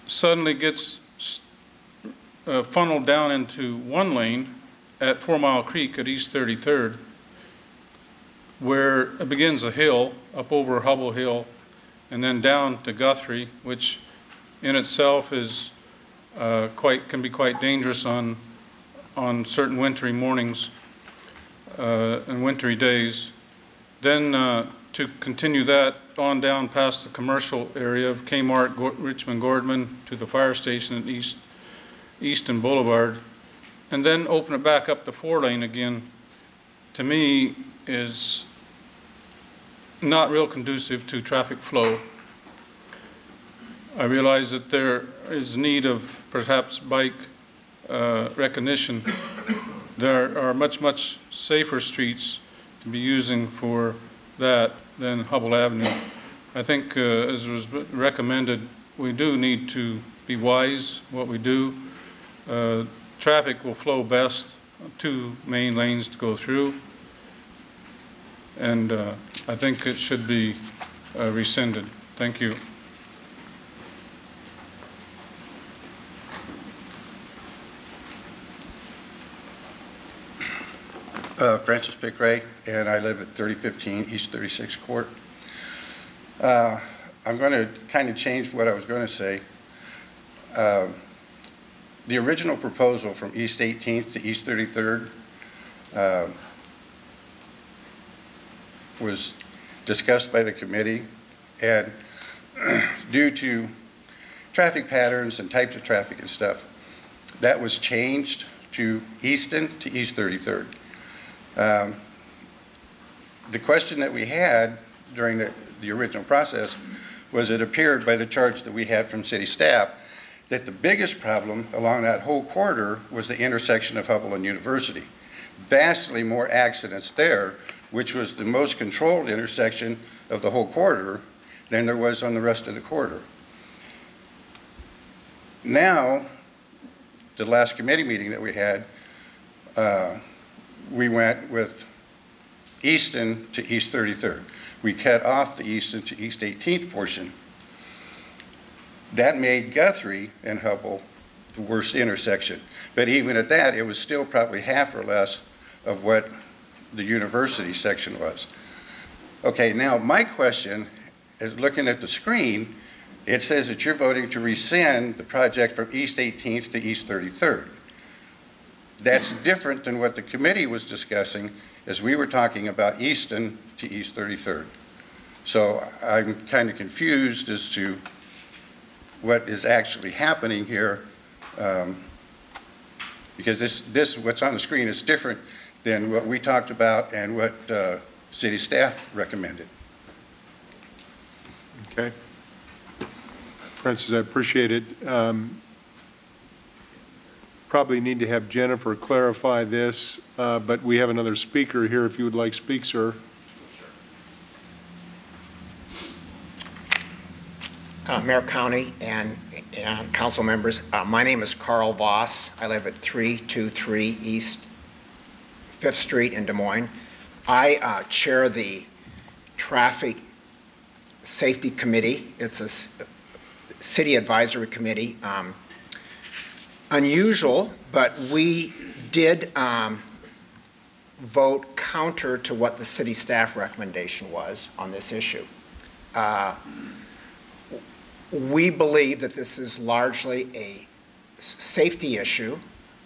suddenly gets funneled down into 1 lane at 4 Mile Creek at East 33rd, where it begins a hill up over Hubble Hill and then down to Guthrie, which in itself is can be quite dangerous on certain wintry mornings and wintry days. Then to continue that on down past the commercial area of Kmart, Richmond Gordman to the fire station at Easton Boulevard, and then open it back up to 4-lane again, to me is not real conducive to traffic flow. I realize that there is need of perhaps bike recognition. There are much safer streets to be using for that than Hubble Avenue. I think, as was recommended, we do need to be wise what we do. Traffic will flow best, 2 main lanes to go through, and I think it should be rescinded. Thank you. Francis Pickray, and I live at 3015 East 36th Court. I'm going to kind of change what I was going to say. The original proposal from East 18th to East 33rd was discussed by the committee, and due to traffic patterns and types of traffic and stuff, that was changed to Easton to East 33rd. The question that we had during the original process was it appeared by the charge that we had from city staff that the biggest problem along that whole corridor was the intersection of Hubble and University. Vastly more accidents there, which was the most controlled intersection of the whole corridor, than there was on the rest of the corridor. Now, the last committee meeting that we had, we went with Easton to East 33rd. We cut off the Easton to East 18th portion. That made Guthrie and Hubble the worst intersection. But even at that, it was still probably half or less of what the university section was. Okay, now my question is, looking at the screen, it says that you're voting to rescind the project from East 18th to East 33rd. That's different than what the committee was discussing as we were talking about Easton to East 33rd. So I'm kind of confused as to what is actually happening here, because this what's on the screen is different than what we talked about and what city staff recommended. Okay. Francis, I appreciate it. Probably need to have Jennifer clarify this, but we have another speaker here if you would like to speak, sir. Mayor County and council members, my name is Carl Voss. I live at 323 East 5th Street in Des Moines. I chair the Traffic Safety Committee. It's a city advisory committee. Unusual, but we did vote counter to what the city staff recommendation was on this issue. We believe that this is largely a safety issue.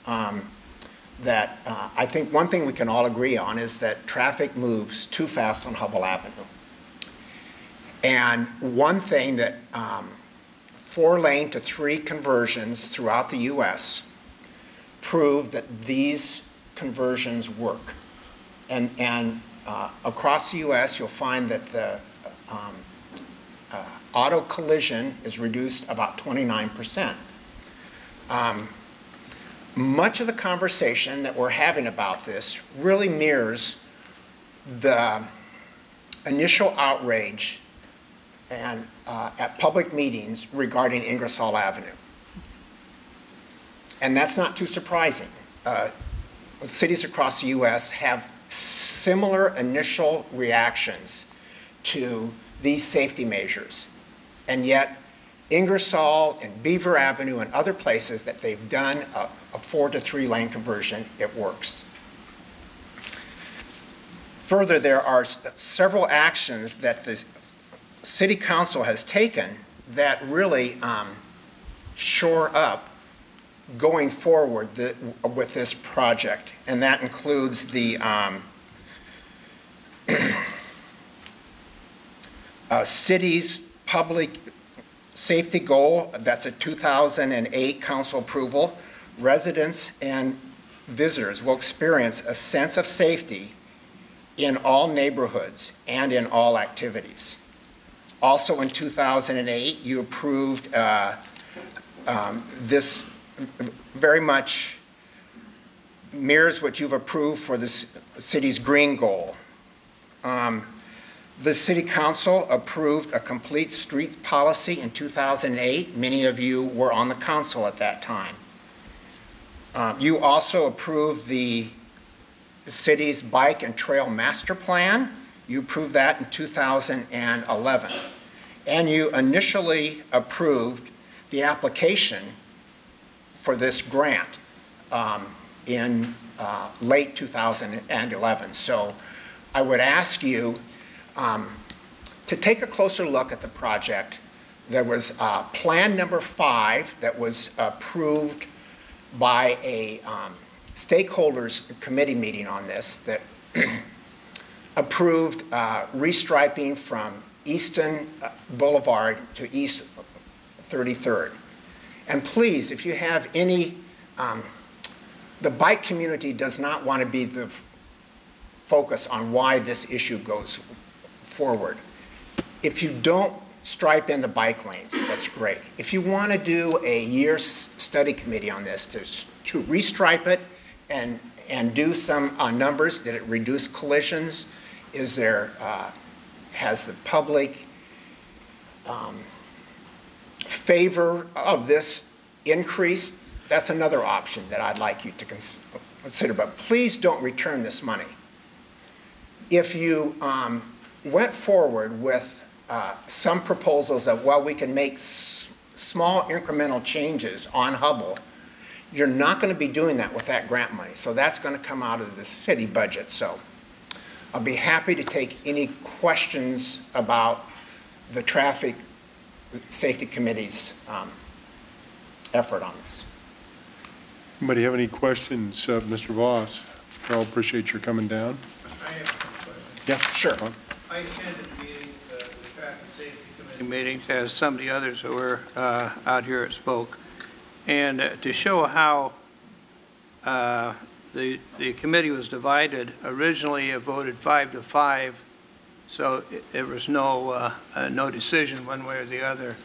That I think one thing we can all agree on is that traffic moves too fast on Hubble Avenue. And one thing that 4-lane to 3 conversions throughout the U.S. prove that these conversions work. And across the U.S., you'll find that the auto collision is reduced about 29%. Much of the conversation that we're having about this really mirrors the initial outrage and at public meetings regarding Ingersoll Avenue. And that's not too surprising. Cities across the U.S. have similar initial reactions to these safety measures. And yet, Ingersoll and Beaver Avenue and other places that they've done a 4 to 3 lane conversion, it works. Further, there are several actions that the City Council has taken that really shore up going forward with this project. And that includes the City's public safety goal, that's a 2008 council approval. Residents and visitors will experience a sense of safety in all neighborhoods and in all activities. Also in 2008, you approved this very much mirrors what you've approved for the city's green goal. The City Council approved a complete street policy in 2008. Many of you were on the council at that time. You also approved the city's bike and trail master plan. You approved that in 2011. And you initially approved the application for this grant in late 2011. So I would ask you to take a closer look at the project. There was plan number 5 that was approved by a stakeholders committee meeting on this that approved restriping from Easton Boulevard to East 33rd. And please, if you have any, the bike community does not want to be the focus on why this issue goes forward. If you don't stripe in the bike lanes, that's great. If you want to do a year study committee on this to restripe it and do some numbers, did it reduce collisions? Is there, has the public favor of this increased? That's another option that I'd like you to consider, but please don't return this money. If you went forward with some proposals of, well, we can make small incremental changes on Hubble, you're not going to be doing that with that grant money. So that's going to come out of the city budget. So I'll be happy to take any questions about the Traffic Safety Committee's effort on this. Anybody have any questions of Mr. Voss? Carl, appreciate your coming down. I have a question. Yeah, sure. I attended the Traffic Safety Committee meetings, as some of the others who were out here spoke. And to show how the committee was divided, originally it voted 5-5, so there was no decision one way or the other.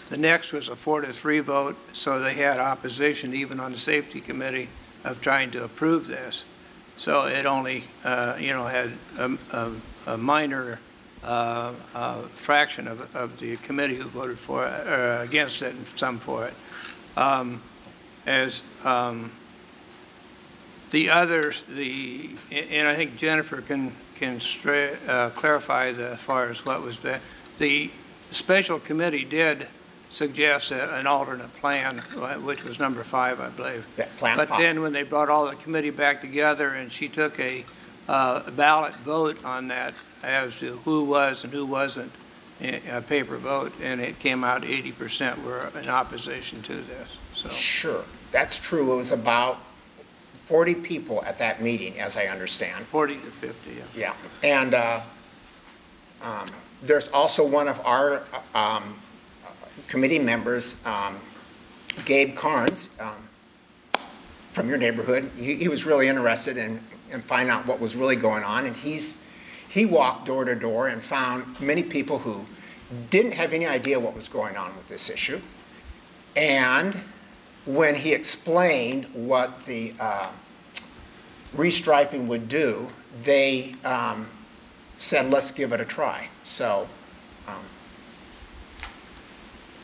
The next was a 4-3 vote, so they had opposition even on the safety committee of trying to approve this. So it only, had a minor fraction of the committee who voted for it, or against it, and some for it. The others, and I think Jennifer can clarify as far as what was there. The special committee did suggest an alternate plan, which was number 5, I believe. Plan but 5. Then when they brought all the committee back together and she took a ballot vote on that as to who was and who wasn't, a paper vote, and it came out 80% were in opposition to this. So. Sure, that's true. It was about 40 people at that meeting, as I understand. 40 to 50, yeah. Yeah, and there's also one of our committee members, Gabe Carnes, from your neighborhood. He was really interested in finding out what was really going on, and he walked door to door and found many people who didn't have any idea what was going on with this issue. And when he explained what the restriping would do, they said, let's give it a try. So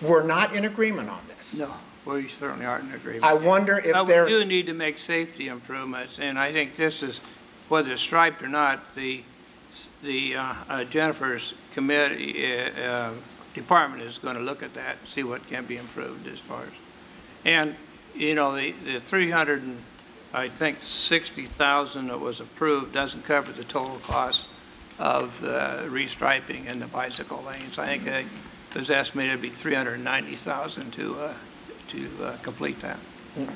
we're not in agreement on this. No, we certainly aren't in agreement. I wonder if we do need to make safety improvements, and I think this is, whether it's striped or not, the Jennifer's committee department is going to look at that and see what can be improved as far as. And the 300 and I think 60,000 that was approved doesn't cover the total cost of restriping in the bicycle lanes. I think it was estimated to be 390,000 to complete that.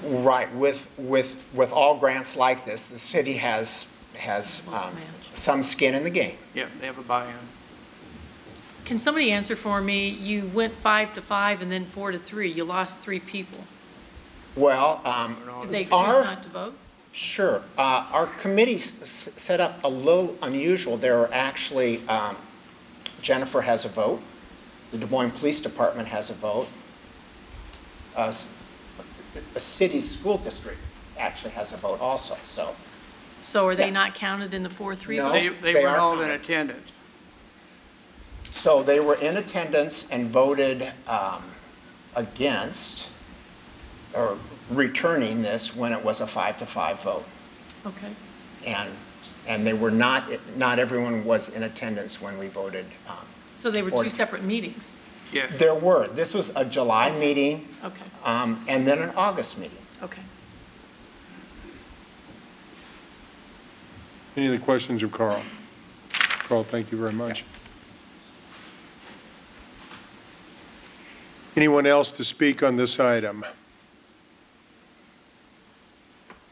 Right. With all grants like this, the city has some skin in the game. Yeah, they have a buy-in. Can somebody answer for me? You went 5-5 and then 4-3. You lost 3 people. Well, Did they choose not to vote? Sure. Our committee set up a little unusual. There are actually, Jennifer has a vote. The Des Moines Police Department has a vote. A city school district actually has a vote also, so. So are they not counted in the 4-3 No. vote? They weren't all in attendance. So they were in attendance and voted against or returning this when it was a 5-5 vote. Okay. And they were not everyone was in attendance when we voted. So they were 2 separate meetings? Yeah. There were. This was a July meeting. Okay. And then an August meeting. Okay. Any other questions of Carl? Carl, thank you very much. Anyone else to speak on this item?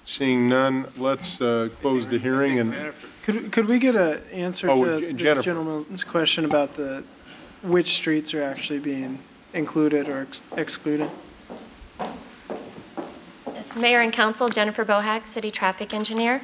Seeing none, let's close the hearing and. Could we get an answer to the Jennifer. gentleman's question about which streets are actually being included or excluded? Yes, Mayor and Council, Jennifer Bohack, City Traffic Engineer.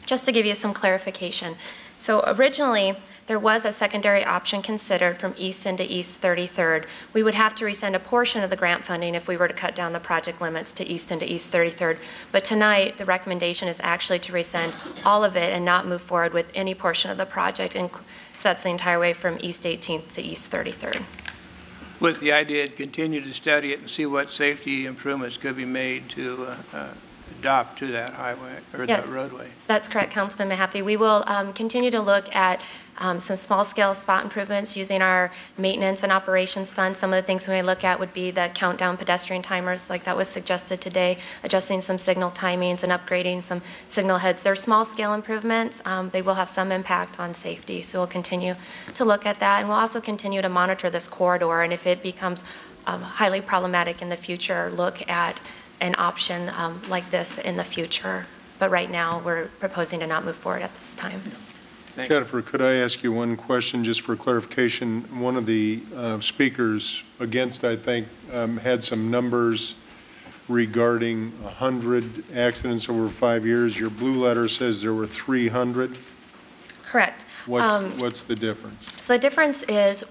Just to give you some clarification. So originally, there was a secondary option considered from Easton to East 33rd. We would have to rescind a portion of the grant funding if we were to cut down the project limits to Easton to East 33rd. But tonight, the recommendation is actually to rescind all of it and not move forward with any portion of the project. So that's the entire way from East 18th to East 33rd. With the idea to continue to study it and see what safety improvements could be made to adopt to that highway or Yes, that roadway. That's correct, Councilman Mahaffey. We will continue to look at some small-scale spot improvements using our maintenance and operations fund. Some of the things we may look at would be the countdown pedestrian timers, like that was suggested today, adjusting some signal timings and upgrading some signal heads. They're small-scale improvements. They will have some impact on safety, so we'll continue to look at that. And we'll also continue to monitor this corridor, and if it becomes highly problematic in the future, look at an option like this in the future. But right now, we're proposing to not move forward at this time. Jennifer, could I ask you one question just for clarification? One of the speakers against, I think, had some numbers regarding 100 accidents over 5 years. Your blue letter says there were 300. Correct. What's the difference? So the difference is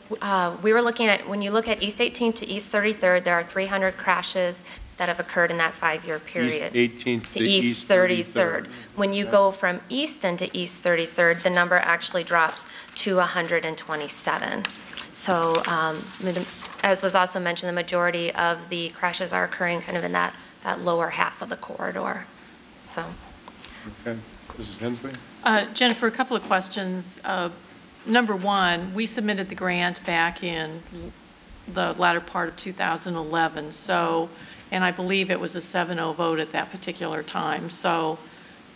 we were looking at, when you look at East 18th to East 33rd, there are 300 crashes that have occurred in that 5-year period. East 18th to East 33rd. When you go from Easton to East 33rd, the number actually drops to 127. So as was also mentioned, the majority of the crashes are occurring kind of in that lower half of the corridor. So. Okay. Mrs. Hensley? Jennifer, a couple of questions. Number one, we submitted the grant back in the latter part of 2011. So, and I believe it was a 7-0 vote at that particular time. So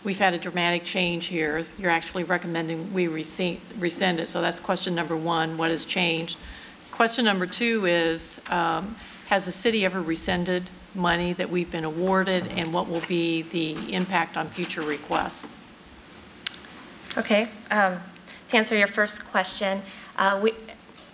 we've had a dramatic change here. You're actually recommending we rescind it. So that's question number one, what has changed? Question number two is, has the city ever rescinded money that we've been awarded, and what will be the impact on future requests? Okay, to answer your first question,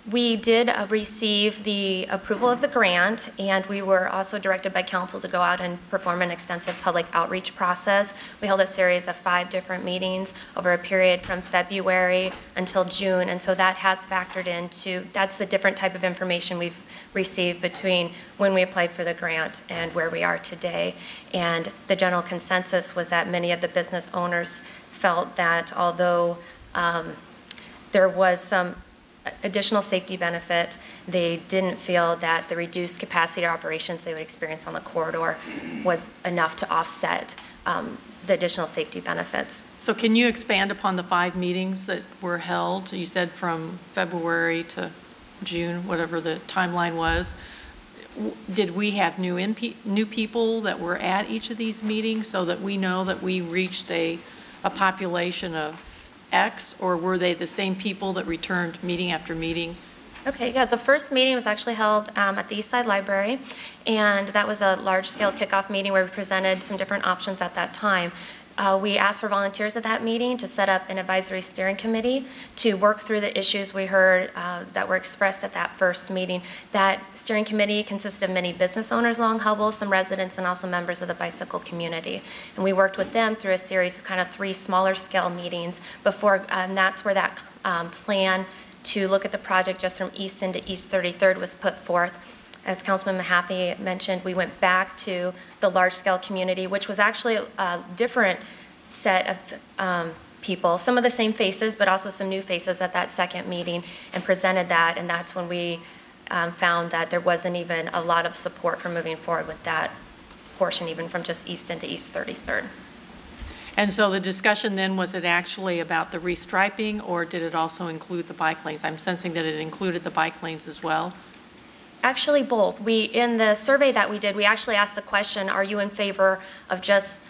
we did receive the approval of the grant, and we were also directed by council to go out and perform an extensive public outreach process. We held a series of 5 different meetings over a period from February until June, and so that has factored into, that's the different type of information we've received between when we applied for the grant and where we are today. And the general consensus was that many of the business owners felt that although there was some additional safety benefit, they didn't feel that the reduced capacity operations they would experience on the corridor was enough to offset the additional safety benefits. So can you expand upon the 5 meetings that were held? You said from February to June, whatever the timeline was. Did we have new people that were at each of these meetings so that we know that we reached a population of X, or were they the same people that returned meeting after meeting? Okay, yeah, the first meeting was actually held at the East Side Library, and that was a large-scale kickoff meeting where we presented some different options at that time. We asked for volunteers at that meeting to set up an advisory steering committee to work through the issues we heard that were expressed at that first meeting. That steering committee consisted of many business owners along Hubble, some residents, and also members of the bicycle community. And we worked with them through a series of kind of 3 smaller scale meetings before, and that's where that plan to look at the project just from Easton to East 33rd was put forth. As Councilman Mahaffey mentioned, we went back to the large-scale community, which was actually a different set of people, some of the same faces, but also some new faces at that second meeting, and presented that, and that's when we found that there wasn't even a lot of support for moving forward with that portion, even from just Easton to East 33rd. And so the discussion then, was it actually about the restriping, or did it also include the bike lanes? I'm sensing that it included the bike lanes as well. Actually, both. In the survey that we did, we actually asked the question, are you in favor of just,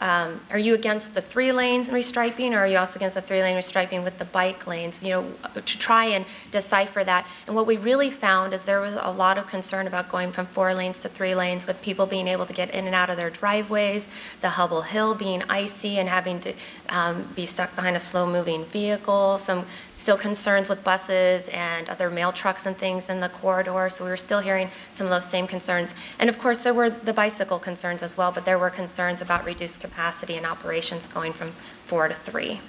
are you against the 3 lanes restriping, or are you also against the 3-lane restriping with the bike lanes, to try and decipher that. And what we really found is there was a lot of concern about going from 4 lanes to 3 lanes, with people being able to get in and out of their driveways, the Hubble Hill being icy and having to be stuck behind a slow-moving vehicle, some still concerns with buses and other mail trucks and things in the corridor, so we were still hearing some of those same concerns. And of course, there were the bicycle concerns as well, but there were concerns about reduced capacity and operations going from 4 to 3.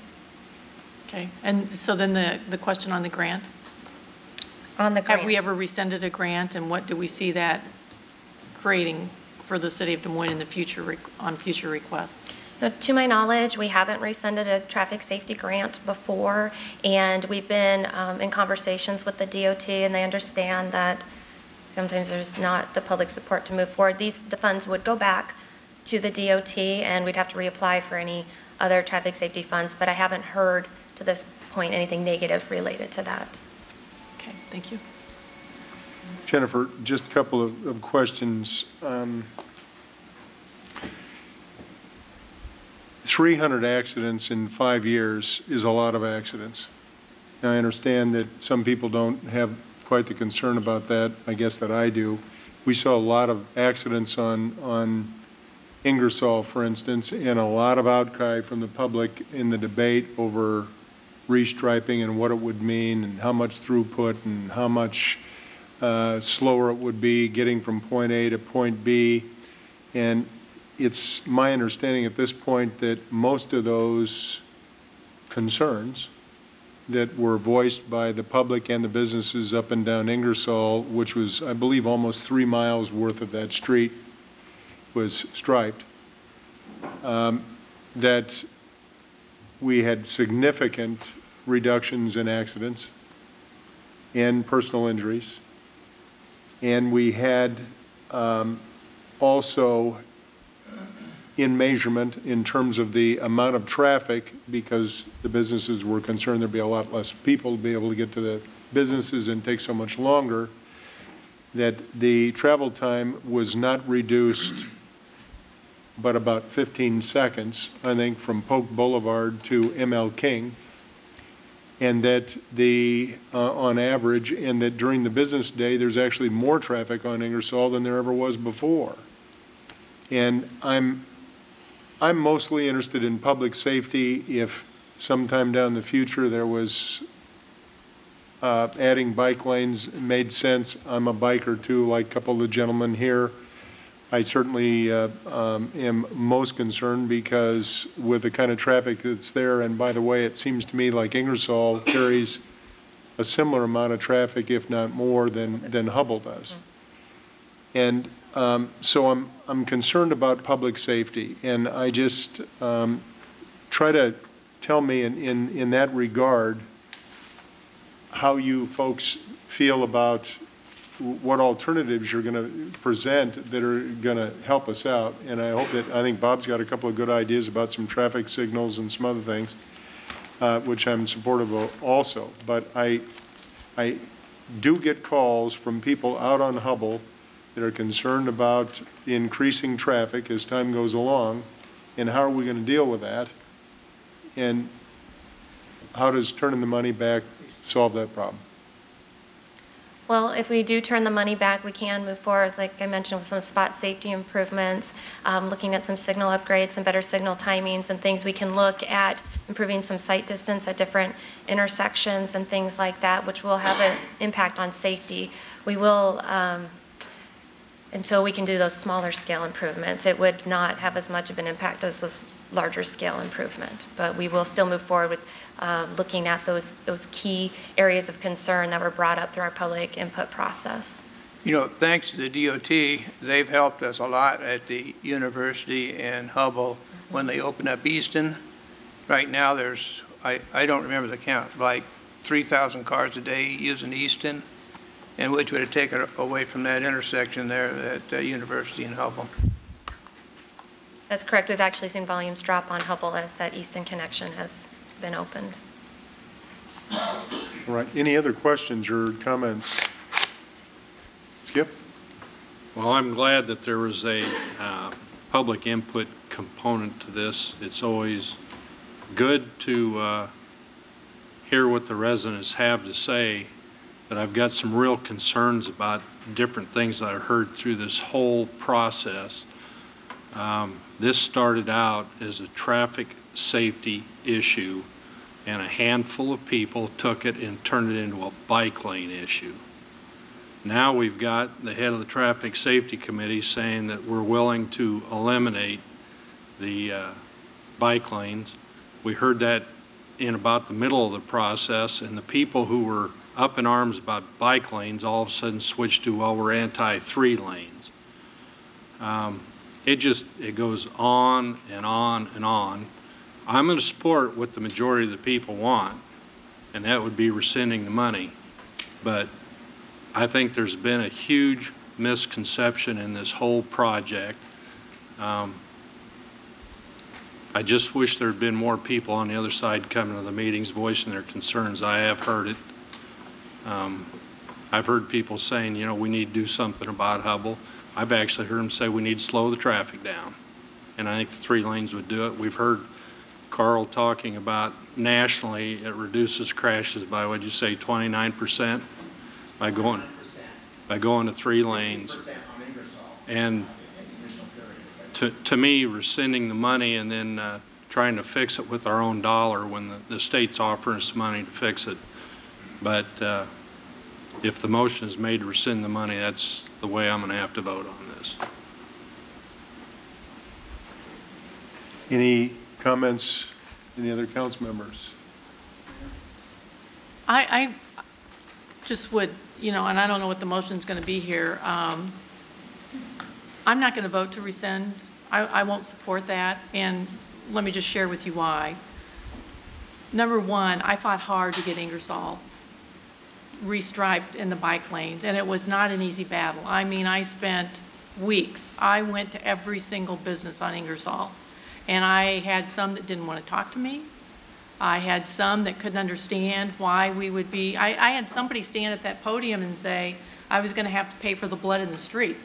Okay, and so then the question on the grant? On the grant. Have we ever rescinded a grant, and what do we see that creating for the city of Des Moines in the future on future requests? To my knowledge, we haven't rescinded a traffic safety grant before, and we've been in conversations with the DOT, and they understand that sometimes there's not the public support to move forward. The funds would go back to the DOT, and we'd have to reapply for any other traffic safety funds, but I haven't heard to this point anything negative related to that. Okay, thank you. Jennifer, just a couple of questions. 300 accidents in 5 years is a lot of accidents. Now, I understand that some people don't have quite the concern about that, I guess, that I do. We saw a lot of accidents on Ingersoll, for instance, and a lot of outcry from the public in the debate over restriping and what it would mean and how much throughput and how much slower it would be getting from point A to point B. And it's my understanding at this point that most of those concerns that were voiced by the public and the businesses up and down Ingersoll, which was, I believe, almost 3 miles worth of that street was striped, that we had significant reductions in accidents and personal injuries, and we had also in measurement in terms of the amount of traffic, because the businesses were concerned there'd be a lot less people to be able to get to the businesses and take so much longer, that the travel time was not reduced but about 15 seconds, I think, from Polk Boulevard to ML King, and that on average, and that during the business day, there's actually more traffic on Ingersoll than there ever was before. And I'm mostly interested in public safety. If sometime down the future there was adding bike lanes made sense, I'm a biker too, like a couple of the gentlemen here. I certainly am most concerned because with the kind of traffic that's there, and by the way, it seems to me like Ingersoll carries a similar amount of traffic, if not more, than Hubble does. And so I'm concerned about public safety, and I just try to tell me in that regard how you folks feel about what alternatives you're going to present that are going to help us out. And I think Bob's got a couple of good ideas about some traffic signals and some other things, which I'm supportive of also. But I do get calls from people out on Hubble that are concerned about increasing traffic as time goes along, and how are we going to deal with that, and how does turning the money back solve that problem? Well, if we do turn the money back, we can move forward, like I mentioned, with some spot safety improvements, looking at some signal upgrades, some better signal timings and things. We can look at improving some sight distance at different intersections and things like that, which will have an impact on safety. We will, until we can do those smaller scale improvements, it would not have as much of an impact as this larger scale improvement. But we will still move forward with looking at those key areas of concern that were brought up through our public input process. You know, thanks to the DOT, they've helped us a lot at the university and Hubble when they opened up Easton. Right now there's, I don't remember the count, like 3,000 cars a day using Easton, and which would have taken away from that intersection there at the university and Hubble. That's correct. We've actually seen volumes drop on Hubble as that Easton connection has been opened. All right, any other questions or comments? Skip? Well, I'm glad that there was a public input component to this. It's always good to hear what the residents have to say, but I've got some real concerns about different things that I heard through this whole process. This started out as a traffic safety issue, and a handful of people took it and turned it into a bike lane issue. Now we've got the head of the Traffic Safety Committee saying that we're willing to eliminate the bike lanes. We heard that in about the middle of the process, and the people who were up in arms about bike lanes all of a sudden switched to, well, we're anti-3 lanes. It goes on and on and on. I'm going to support what the majority of the people want, and that would be rescinding the money. But I think there's been a huge misconception in this whole project. I just wish there had been more people on the other side coming to the meetings voicing their concerns. I have heard it. I've heard people saying, you know, we need to do something about Hubble. I've actually heard them say we need to slow the traffic down, and I think the 3 lanes would do it. We've heard Carl talking about nationally it reduces crashes by, what'd you say, 29% by going to 3 lanes. And to me, rescinding the money and then trying to fix it with our own dollar when the state's offering us money to fix it. But if the motion is made to rescind the money, that's the way I'm going to have to vote on this. Any comments? Any other council members? I just would, you know, and I don't know what the motion's going to be here. I'm not going to vote to rescind. I won't support that, and let me just share with you why. Number one, I fought hard to get Ingersoll restriped in the bike lanes, and it was not an easy battle. I mean, I spent weeks. I went to every single business on Ingersoll, and I had some that didn't want to talk to me. I had some that couldn't understand why we would be, I had somebody stand at that podium and say I was going to have to pay for the blood in the street.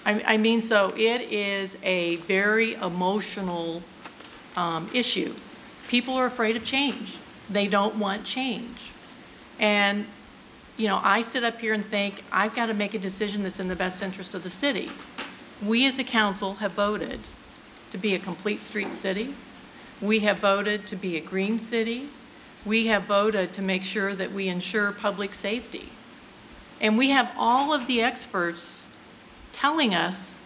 I mean, so it is a very emotional issue. People are afraid of change. They don't want change. And, you know, I sit up here and think I've got to make a decision that's in the best interest of the city. We as a council have voted to be a complete street city. We have voted to be a green city. We have voted to make sure that we ensure public safety. And we have all of the experts telling us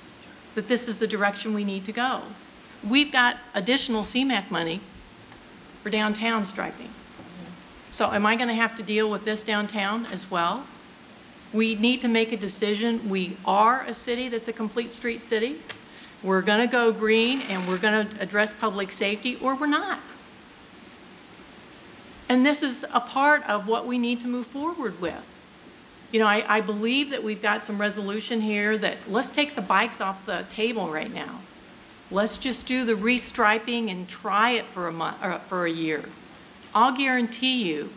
that this is the direction we need to go. We've got additional CMAQ money for downtown striping. So am I going to have to deal with this downtown as well? We need to make a decision. We are a city that's a complete street city. We're going to go green and we're going to address public safety, or we're not. And this is a part of what we need to move forward with. You know, I believe that we've got some resolution here that let's take the bikes off the table right now. Let's just do the restriping and try it for a month or for a year. I'll guarantee you,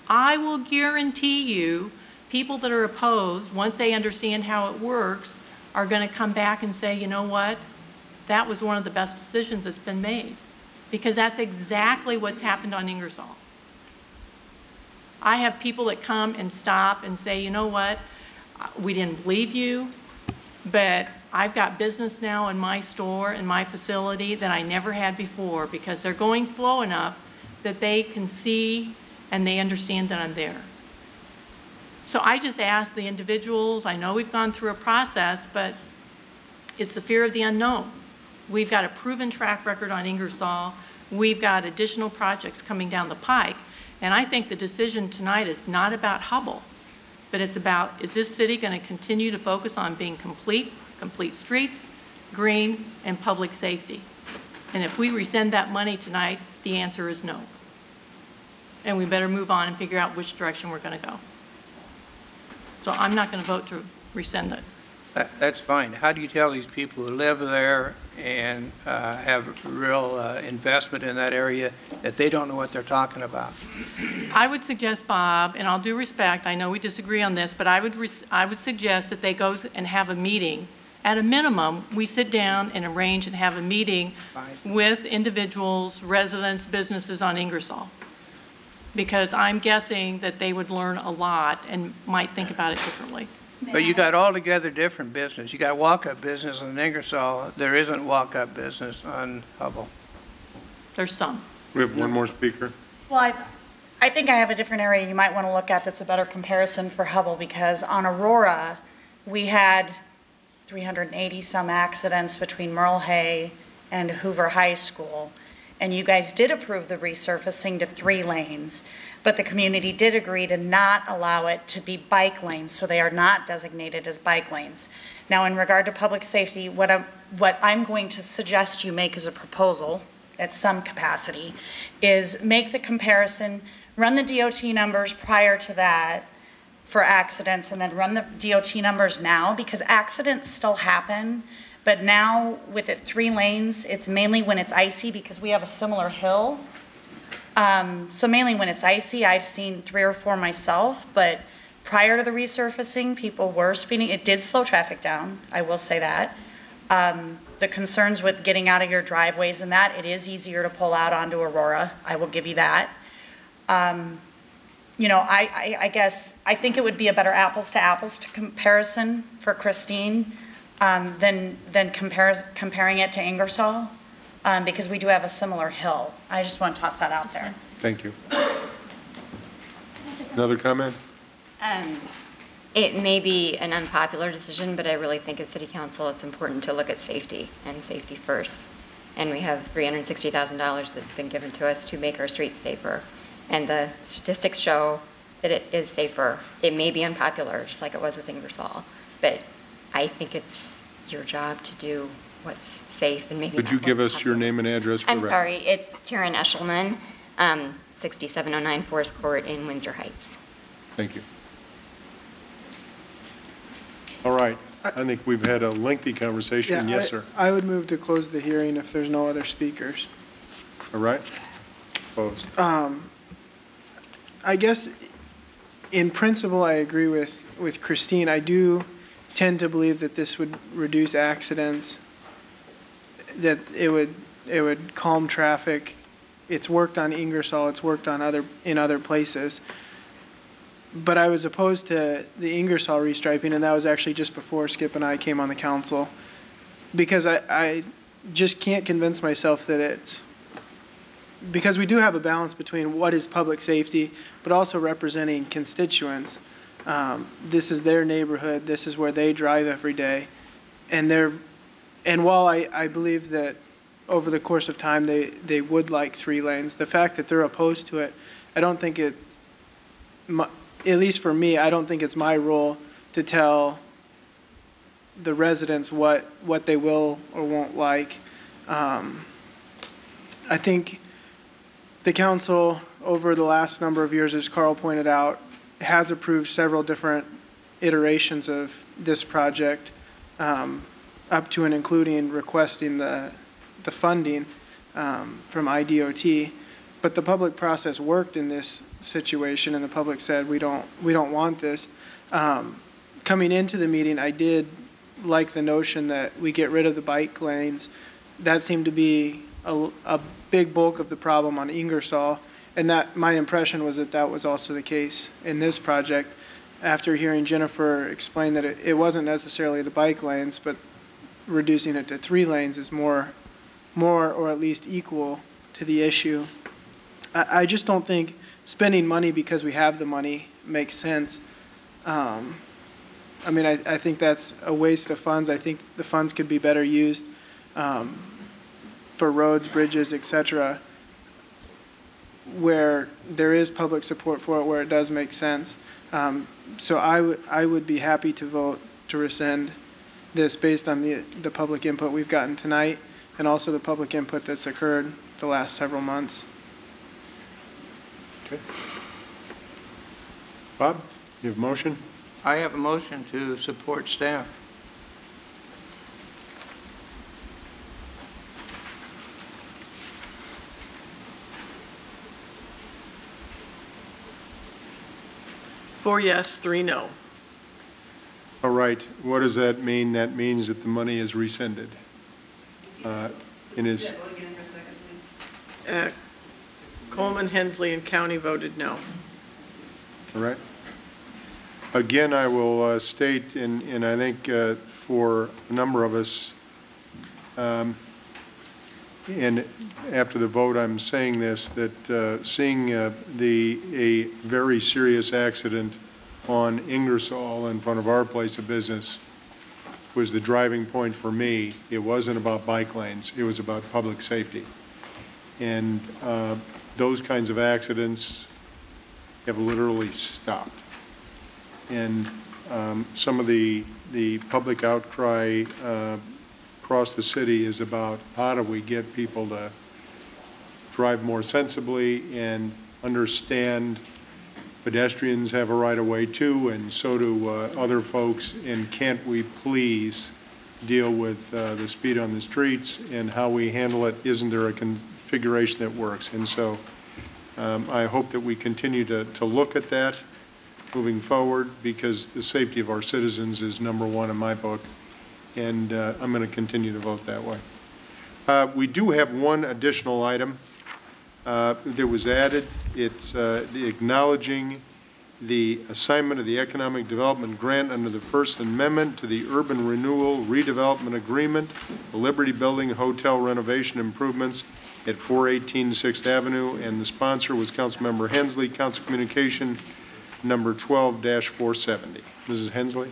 I will guarantee you, people that are opposed, once they understand how it works, are going to come back and say, you know what, that was one of the best decisions that's been made. Because that's exactly what's happened on Ingersoll. I have people that come and stop and say, you know what, we didn't believe you, but I've got business now in my store, in my facility that I never had before because they're going slow enough that they can see and they understand that I'm there. So I just ask the individuals, I know we've gone through a process, but it's the fear of the unknown. We've got a proven track record on Ingersoll. We've got additional projects coming down the pike. And I think the decision tonight is not about Hubble, but it's about, is this city going to continue to focus on being complete streets, green, and public safety? And if we rescind that money tonight, the answer is no. And we better move on and figure out which direction we're going to go. So I'm not going to vote to rescind it. That's fine. How do you tell these people who live there and have real investment in that area that they don't know what they're talking about? I would suggest, Bob, and I'll do respect, I know we disagree on this, but I would suggest that they go and have a meeting. At a minimum, we sit down and arrange and have a meeting with individuals, residents, businesses on Ingersoll. Because I'm guessing that they would learn a lot and might think about it differently. But you got altogether different business. You got walk-up business in Ingersoll. There isn't walk-up business on Hubble. There's some. We have one more speaker. Well, I think I have a different area you might want to look at that's a better comparison for Hubble, because on Aurora, we had 380 some accidents between Merle Hay and Hoover High School. And you guys did approve the resurfacing to 3 lanes, but the community did agree to not allow it to be bike lanes, so they are not designated as bike lanes. Now, in regard to public safety, what I'm going to suggest you make as a proposal at some capacity is make the comparison, run the DOT numbers prior to that for accidents, and then run the DOT numbers now, because accidents still happen. But now, with it 3 lanes, it's mainly when it's icy, because we have a similar hill. So mainly when it's icy, I've seen 3 or 4 myself, but prior to the resurfacing, people were speeding. It did slow traffic down, I will say that. The concerns with getting out of your driveways and that, it is easier to pull out onto Aurora, I will give you that. You know, I guess, I think it would be a better apples to apples comparison for Christine, than comparing it to Ingersoll, because we do have a similar hill. I just want to toss that out there. Thank you. Another comment? It may be an unpopular decision, but I really think as City Council, it's important to look at safety and safety first. And we have $360,000 that's been given to us to make our streets safer. And the statistics show that it is safer. It may be unpopular, just like it was with Ingersoll, but I think it's your job to do what's safe and maybe. Could you give us your name and address for I'm record? sorry, it's Karen Eshelman, 6709 Forest Court in Windsor Heights. Thank you. All right. I think we've had a lengthy conversation. Yes, sir. I would move to close the hearing if there's no other speakers. All right. Opposed. I guess in principle, I agree with Christine. I do tend to believe that this would reduce accidents, that it would calm traffic. It's worked on Ingersoll, it's worked on other places. But I was opposed to the Ingersoll restriping, and that was actually just before Skip and I came on the council, because I just can't convince myself that it's, because we do have a balance between what is public safety, but also representing constituents. This is their neighborhood, this is where they drive every day. And while I believe that over the course of time they would like 3 lanes, the fact that they're opposed to it, I don't think it's, at least for me, I don't think it's my role to tell the residents what they will or won't like. I think the council over the last number of years, as Carl pointed out, has approved several different iterations of this project, up to and including requesting the funding from IDOT. But the public process worked in this situation, and the public said, we don't want this. Coming into the meeting, I did like the notion that we get rid of the bike lanes. That seemed to be a big bulk of the problem on Ingersoll. And that, my impression was that that was also the case in this project. After hearing Jennifer explain that it wasn't necessarily the bike lanes, but reducing it to 3 lanes is more or at least equal to the issue. I just don't think spending money because we have the money makes sense. I mean, I think that's a waste of funds. I think the funds could be better used for roads, bridges, et cetera, where there is public support for it, where it does make sense. So I would be happy to vote to rescind this based on the public input we've gotten tonight and also the public input that's occurred the last several months. Okay. Bob, you have a motion? I have a motion to support staff. Four yes, 3 no. All right, what does that mean? That means that the money is rescinded. Coleman, Hensley, and County voted no. All right. Again, I will state, and I think for a number of us, and after the vote I'm saying this, that seeing a very serious accident on Ingersoll in front of our place of business was the driving point for me. It wasn't about bike lanes, it was about public safety. And those kinds of accidents have literally stopped. And some of the public outcry across the city is about how do we get people to drive more sensibly and understand pedestrians have a right of way too, and so do other folks, and can't we please deal with the speed on the streets, and how we handle it, isn't there a configuration that works? And so I hope that we continue to look at that moving forward, because the safety of our citizens is #1 in my book, and I'm going to continue to vote that way. We do have one additional item that was added. It's acknowledging the assignment of the Economic Development Grant under the First Amendment to the Urban Renewal Redevelopment Agreement, the Liberty Building Hotel renovation improvements at 418 6th Avenue, and the sponsor was Councilmember Hensley. Council Communication number 12-470. Mrs. Hensley?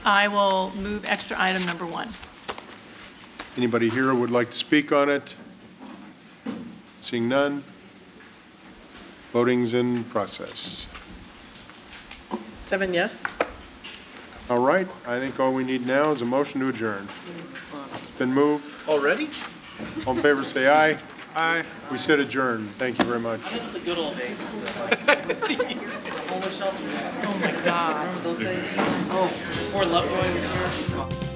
I will move extra item number 1. Anybody here who would like to speak on it? Seeing none, voting's in process. 7 yes. All right, I think all we need now is a motion to adjourn. It's been moved. Already? All in favor, say aye. Aye. We said adjourn. Thank you very much. I miss the good old days. Homeless shelter. Oh my God. Remember those days? Oh, before Lovejoy was here.